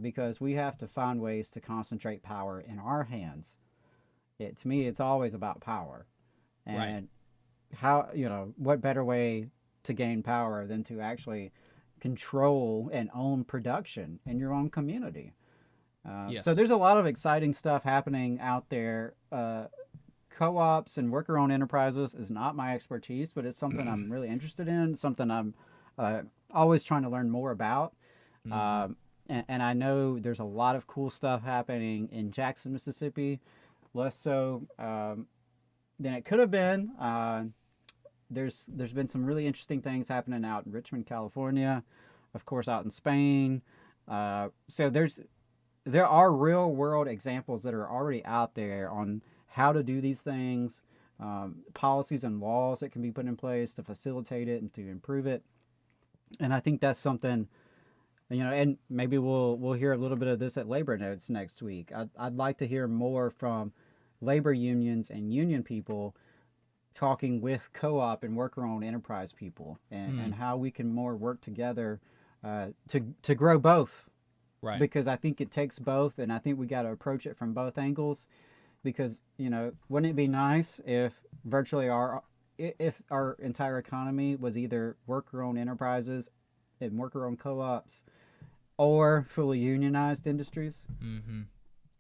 because we have to find ways to concentrate power in our hands. To me, it's always about power. And Right. how, what better way to gain power than to actually control and own production in your own community? Yes. So there's a lot of exciting stuff happening out there. Co-ops and worker-owned enterprises is not my expertise, but it's something I'm really interested in, something I'm always trying to learn more about. And I know there's a lot of cool stuff happening in Jackson, Mississippi, less so than it could have been. There's been some really interesting things happening out in Richmond, California, of course, out in Spain. So there are real world examples that are already out there on how to do these things, policies and laws that can be put in place to facilitate it and to improve it. And I think that's something, and maybe we'll hear a little bit of this at Labor Notes next week. I'd like to hear more from labor unions and union people talking with co-op and worker-owned enterprise people and how we can more work together to grow both. Right. Because I think it takes both, and I think we got to approach it from both angles. Because, wouldn't it be nice if virtually our entire economy was either worker-owned enterprises and worker-owned co-ops or fully unionized industries? Mm-hmm.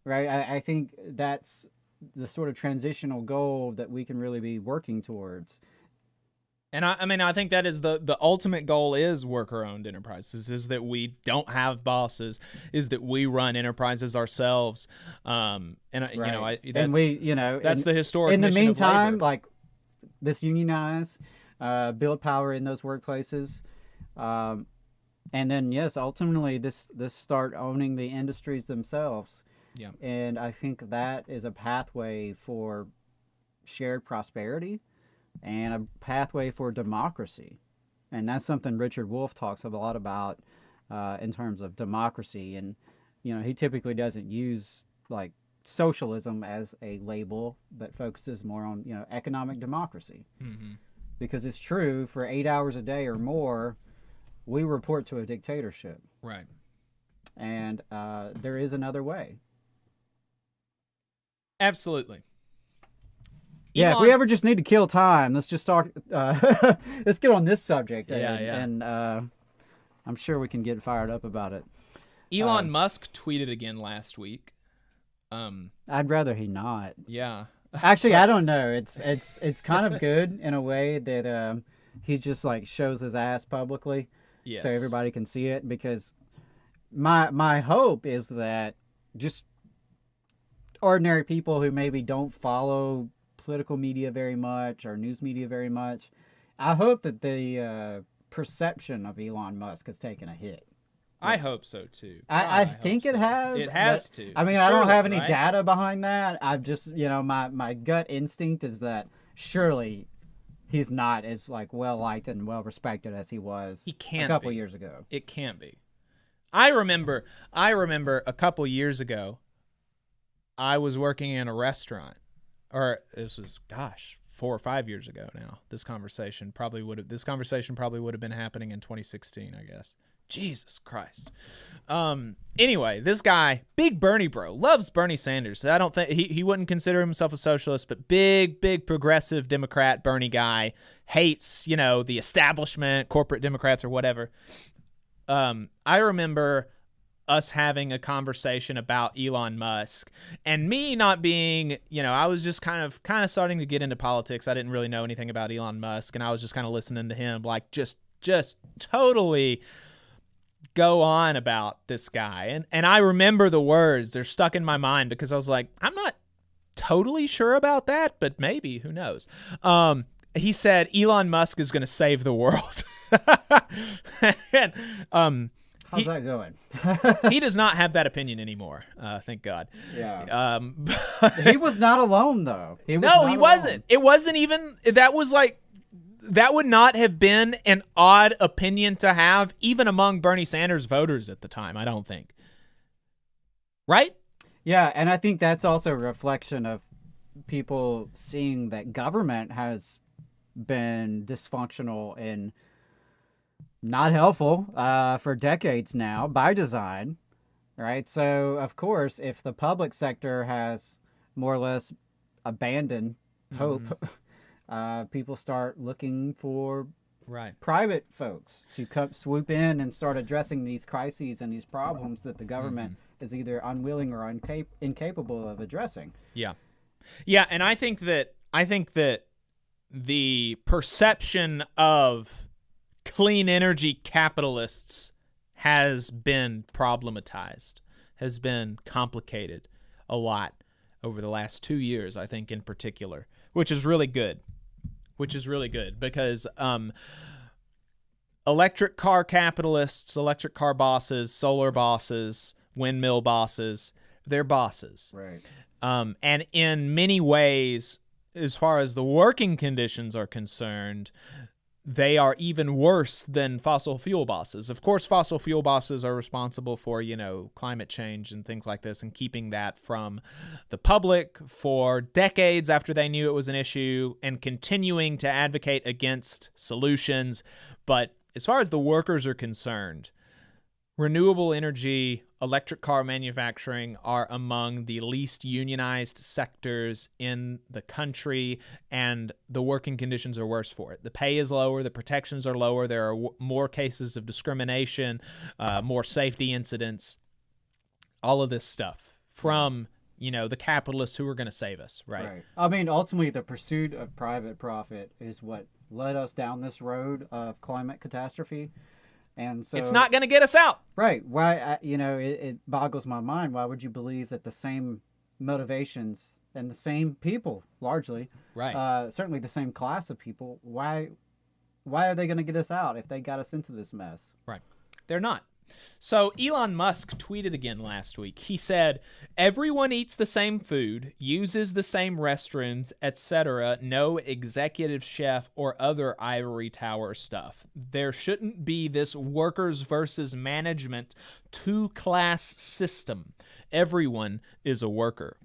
Right? I think that's the sort of transitional goal that we can really be working towards. And I think that is the ultimate goal is worker-owned enterprises, is that we don't have bosses, is that we run enterprises ourselves. And that's the historic in the mission of meantime, labor. like, let's unionize, build power in those workplaces. And then, yes, ultimately this start owning the industries themselves. Yeah. And I think that is a pathway for shared prosperity and a pathway for democracy. And that's something Richard Wolff talks a lot about in terms of democracy. And, he typically doesn't use like socialism as a label, but focuses more on, economic democracy. Mm-hmm. Because it's true, for 8 hours a day or more, we report to a dictatorship. Right. And there is another way. Absolutely. Yeah, Elon, if we ever just need to kill time, let's just talk. Let's get on this subject. Yeah. And I'm sure we can get fired up about it. Elon Musk tweeted again last week. I'd rather he not. Yeah. Actually, I don't know. It's kind of good in a way that he just like shows his ass publicly, Yes. so everybody can see it. Because my hope is that just ordinary people who maybe don't follow political media very much or news media very much, I hope that the perception of Elon Musk has taken a hit. I hope so too. I think it has. It has to. I mean, I don't Surely, have any right? data behind that. I've just, my gut instinct is that surely he's not as like well liked and well respected as he was He can't a couple be. years ago. It can't be. I remember a couple years ago, I was working in a restaurant, or this was 4 or 5 years ago now. This conversation probably would have been happening in 2016, I guess. Jesus Christ. Anyway, this guy, big Bernie bro, loves Bernie Sanders. I don't think he wouldn't consider himself a socialist, but big progressive Democrat Bernie guy, hates, the establishment, corporate Democrats or whatever. I remember us having a conversation about Elon Musk and me not being, I was just kind of starting to get into politics. I didn't really know anything about Elon Musk, and I was just kind of listening to him, like just totally go on about this guy. And I remember the words, they're stuck in my mind because I was like, I'm not totally sure about that, but maybe, who knows? He said, Elon Musk is going to save the world. And, How's that going? He does not have that opinion anymore. Thank God. Yeah. He was not alone, though. He wasn't. It wasn't even. That would not have been an odd opinion to have, even among Bernie Sanders voters at the time. I don't think. Right? Yeah, and I think that's also a reflection of people seeing that government has been dysfunctional and not helpful for decades now by design, right? So, of course, if the public sector has more or less abandon hope, people start looking for private folks to swoop in and start addressing these crises and these problems that the government is either unwilling or incapable of addressing. Yeah, and I think that the perception of clean energy capitalists has been problematized, has been complicated a lot over the last 2 years, I think, in particular, which is really good. Because electric car capitalists, electric car bosses, solar bosses, windmill bosses, they're bosses. Right. And in many ways, as far as the working conditions are concerned, they are even worse than fossil fuel bosses. Of course, fossil fuel bosses are responsible for, climate change and things like this and keeping that from the public for decades after they knew it was an issue and continuing to advocate against solutions. But as far as the workers are concerned, renewable energy, electric car manufacturing are among the least unionized sectors in the country, and the working conditions are worse for it. The pay is lower, the protections are lower, there are more cases of discrimination, more safety incidents, all of this stuff from, the capitalists who are going to save us, right? I mean, ultimately, the pursuit of private profit is what led us down this road of climate catastrophe. And so it's not going to get us out. Right. Why, it boggles my mind. Why would you believe that the same motivations and the same people, largely, certainly the same class of people, why are they going to get us out if they got us into this mess? Right. They're not. So Elon Musk tweeted again last week. He said, everyone eats the same food, uses the same restrooms, etc. No executive chef or other ivory tower stuff. There shouldn't be this workers versus management two-class system. Everyone is a worker.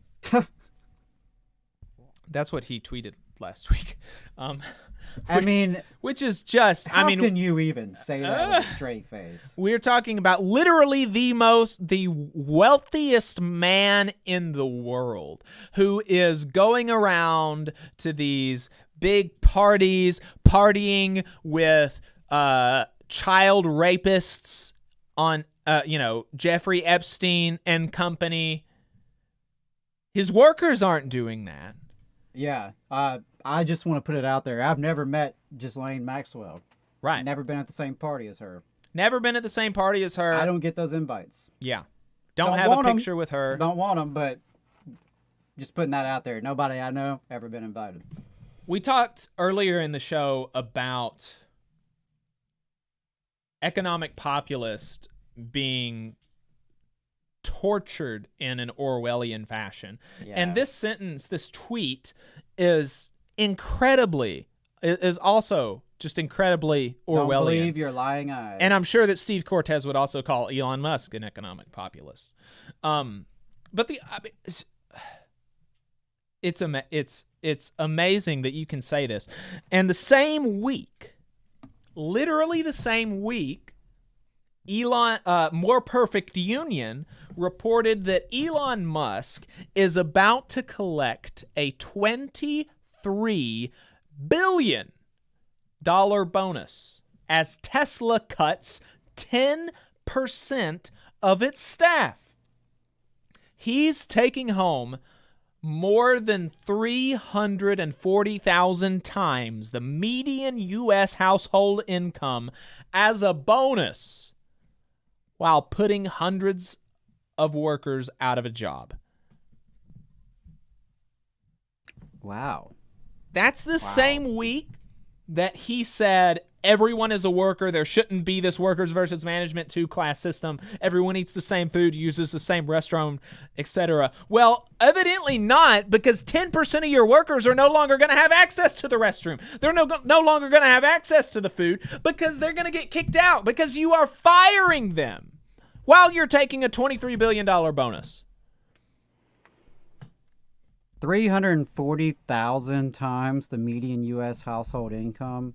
That's what he tweeted last week. Which is just, how can you even say that with a straight face? We're talking about literally the wealthiest man in the world who is going around to these big parties, partying with child rapists on, Jeffrey Epstein and company. His workers aren't doing that. Yeah, I just want to put it out there. I've never met Ghislaine Maxwell. Right. Never been at the same party as her. Never been at the same party as her. I don't get those invites. Yeah. Don't have a picture with her. Don't want them, but just putting that out there. Nobody I know ever been invited. We talked earlier in the show about economic populists being tortured in an Orwellian fashion. Yeah. And this sentence, this tweet is also just incredibly Orwellian. Don't believe your lying eyes. And I'm sure that Steve Cortez would also call Elon Musk an economic populist. But it's amazing that you can say this. And the same week, literally the same week, More Perfect Union reported that Elon Musk is about to collect a $23 billion bonus as Tesla cuts 10% of its staff. He's taking home more than 340,000 times the median U.S. household income as a bonus, while putting hundreds of workers out of a job. Wow. That's the same week that he said everyone is a worker. There shouldn't be this workers versus management two-class system. Everyone eats the same food, uses the same restroom, etc. Well, evidently not, because 10% of your workers are no longer going to have access to the restroom. They're no longer going to have access to the food because they're going to get kicked out because you are firing them while you're taking a $23 billion bonus. 340,000 times the median U.S. household income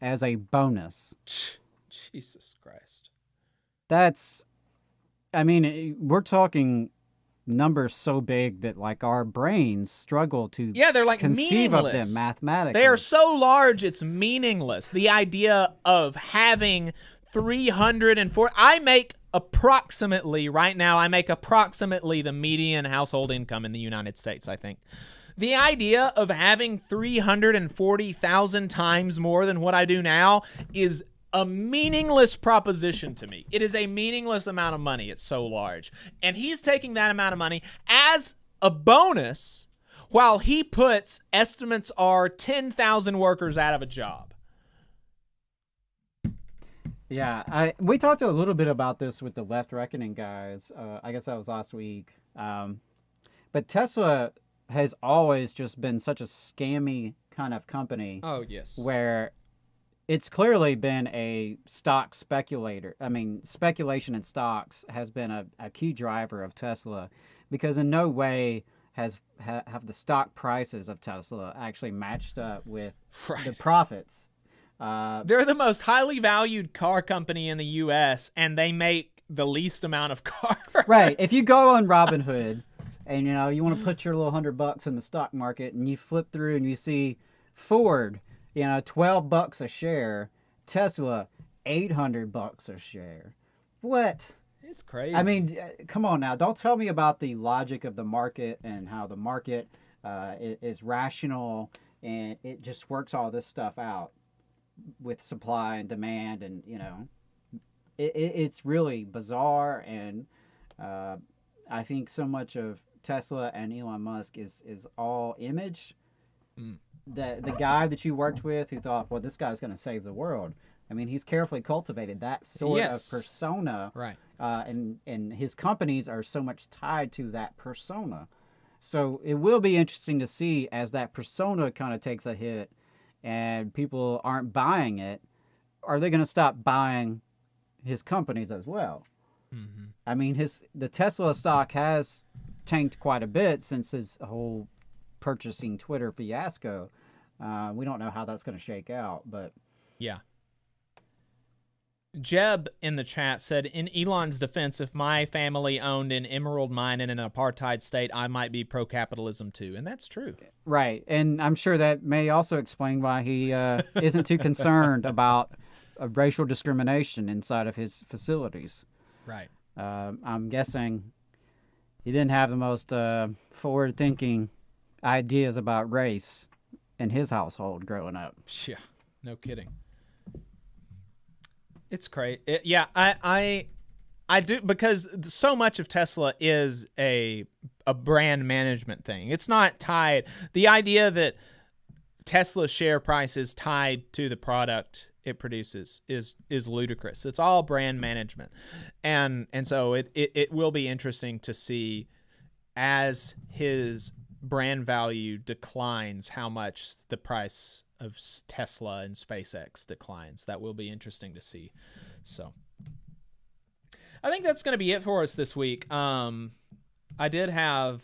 as a bonus. Jesus Christ. We're talking numbers so big that like our brains struggle to they're like conceive meaningless. of them mathematically. They are so large, it's meaningless. The idea of having 304, I make approximately the median household income in the United States, I think. The idea of having 340,000 times more than what I do now is a meaningless proposition to me. It is a meaningless amount of money. It's so large. And he's taking that amount of money as a bonus while he puts estimates are 10,000 workers out of a job. Yeah, we talked a little bit about this with the Left Reckoning guys. I guess that was last week. But Tesla has always just been such a scammy kind of company. Oh, yes. Where it's clearly been a stock speculator. I mean, speculation in stocks has been a key driver of Tesla, because in no way have the stock prices of Tesla actually matched up with the profits. They're the most highly valued car company in the U.S., and they make the least amount of cars. Right. If you go on Robinhood and you want to put your little $100 in the stock market, and you flip through and you see Ford, $12 a share, Tesla, $800 a share. What? It's crazy. I mean, come on now. Don't tell me about the logic of the market and how the market is rational and it just works all this stuff out with supply and demand, and it's really bizarre. And I think so much of Tesla and Elon Musk is all image. The guy that you worked with who thought, well, this guy's going to save the world. I mean, he's carefully cultivated that sort of persona, right? And his companies are so much tied to that persona. So it will be interesting to see as that persona kind of takes a hit and people aren't buying it, are they going to stop buying his companies as well? Mm-hmm. I mean, the Tesla stock has tanked quite a bit since his whole purchasing Twitter fiasco. We don't know how that's going to shake out, but yeah. Jeb in the chat said, in Elon's defense, if my family owned an emerald mine in an apartheid state, I might be pro-capitalism too. And that's true. Right. And I'm sure that may also explain why he isn't too concerned about racial discrimination inside of his facilities. Right. I'm guessing he didn't have the most forward-thinking ideas about race in his household growing up. Yeah, no kidding. It's great. I do, because so much of Tesla is a brand management thing. It's not tied. The idea that Tesla's share price is tied to the product it produces is ludicrous. It's all brand management, and so it will be interesting to see as his brand value declines how much the price of Tesla and SpaceX declines. That will be interesting to see. So I think that's going to be it for us this week. I did have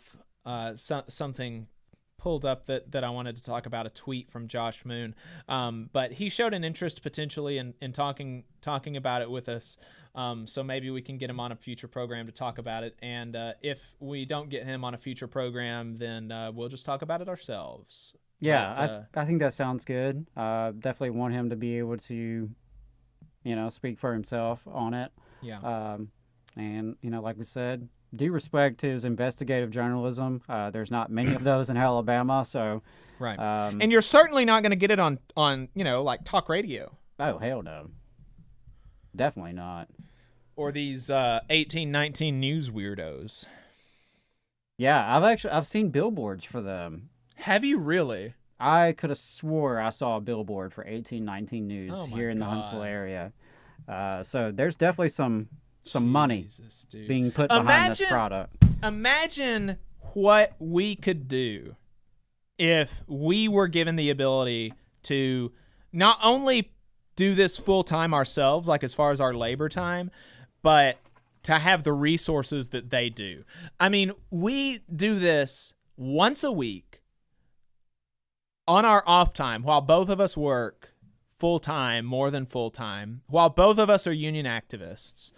something pulled up that I wanted to talk about, a tweet from Josh Moon. But he showed an interest potentially in talking about it with us. So maybe we can get him on a future program to talk about it. And if we don't get him on a future program, then we'll just talk about it ourselves. Yeah, But, I think that sounds good. Definitely want him to be able to, speak for himself on it. Yeah. And, like we said, do respect his investigative journalism. There's not many of those in Alabama, so. Right. And you're certainly not going to get it on like talk radio. Oh, hell no. Definitely not. Or these 1819 news weirdos. Yeah, I've seen billboards for them. Have you really? I could have swore I saw a billboard for 1819 News here in the Huntsville area. So there's definitely some money being put behind this product. Imagine what we could do if we were given the ability to not only do this full time ourselves, like as far as our labor time, but to have the resources that they do. I mean, we do this once a week on our off time while both of us work full time, more than full time, while both of us are union activists.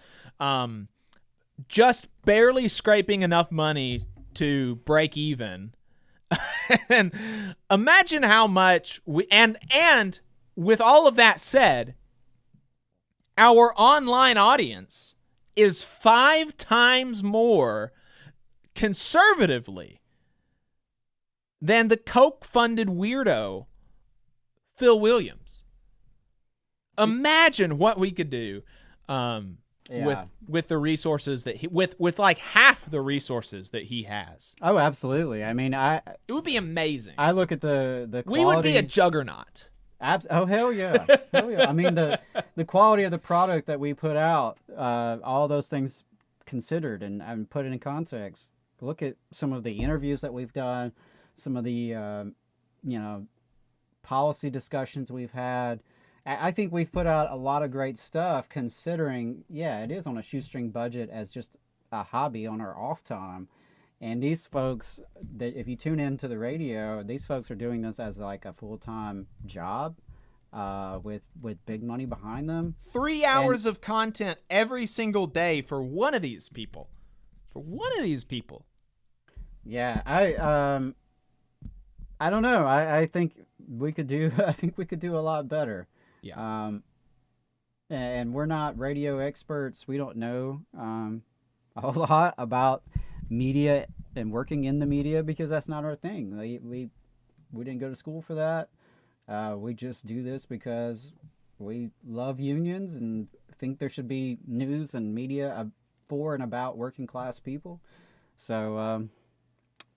just barely scraping enough money to break even. And imagine how much and with all of that said, our online audience is 5 times more conservatively than the Coke-funded weirdo Phil Williams. Imagine what we could do with the resources that he with like half the resources that he has. Oh, absolutely. I mean, it would be amazing. I look at the quality. We would be a juggernaut. Oh, hell yeah. Hell yeah. I mean, the quality of the product that we put out, all those things considered and put it in context. Look at some of the interviews that we've done, some of the, policy discussions we've had. I think we've put out a lot of great stuff considering, it is on a shoestring budget as just a hobby on our off time. And these folks, that if you tune into the radio, these folks are doing this as like a full-time job with big money behind them. 3 hours of content every single day for one of these people. Yeah, I don't know. I think we could do. I think we could do a lot better. Yeah. And we're not radio experts. We don't know a whole lot about media and working in the media because that's not our thing. We didn't go to school for that. We just do this because we love unions and think there should be news and media for and about working class people. So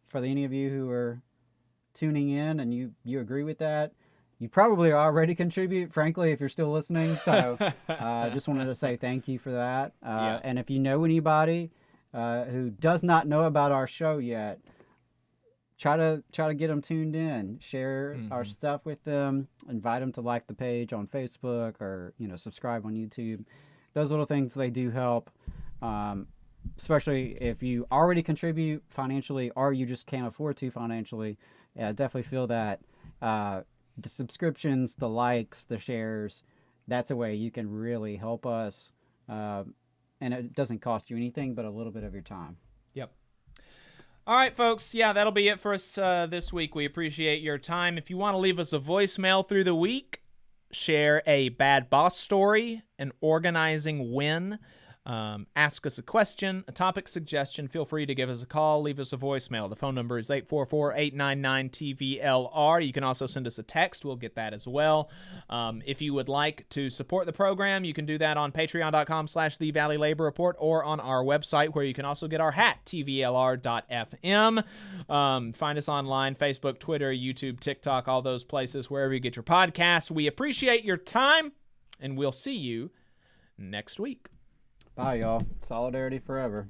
for any of you who are tuning in and you agree with that, you probably already contribute, frankly, if you're still listening. So I just wanted to say thank you for that. And if you know anybody who does not know about our show yet, try to get them tuned in. Share our stuff with them. Invite them to like the page on Facebook or subscribe on YouTube. Those little things, they do help. Especially if you already contribute financially or you just can't afford to financially. I definitely feel that the subscriptions, the likes, the shares, that's a way you can really help us. And it doesn't cost you anything but a little bit of your time. Yep. All right, folks. Yeah, that'll be it for us this week. We appreciate your time. If you want to leave us a voicemail through the week, share a bad boss story, an organizing win, ask us a question, a topic suggestion, feel free to give us a call, leave us a voicemail. The phone number is 844-899-TVLR. You can also send us a text. We'll get that as well. If you would like to support the program, you can do that on patreon.com/The Valley Labor Report or on our website where you can also get our hat, tvlr.fm. Find us online, Facebook, Twitter, YouTube, TikTok, all those places, wherever you get your podcasts. We appreciate your time, and we'll see you next week. Bye, y'all. Solidarity forever.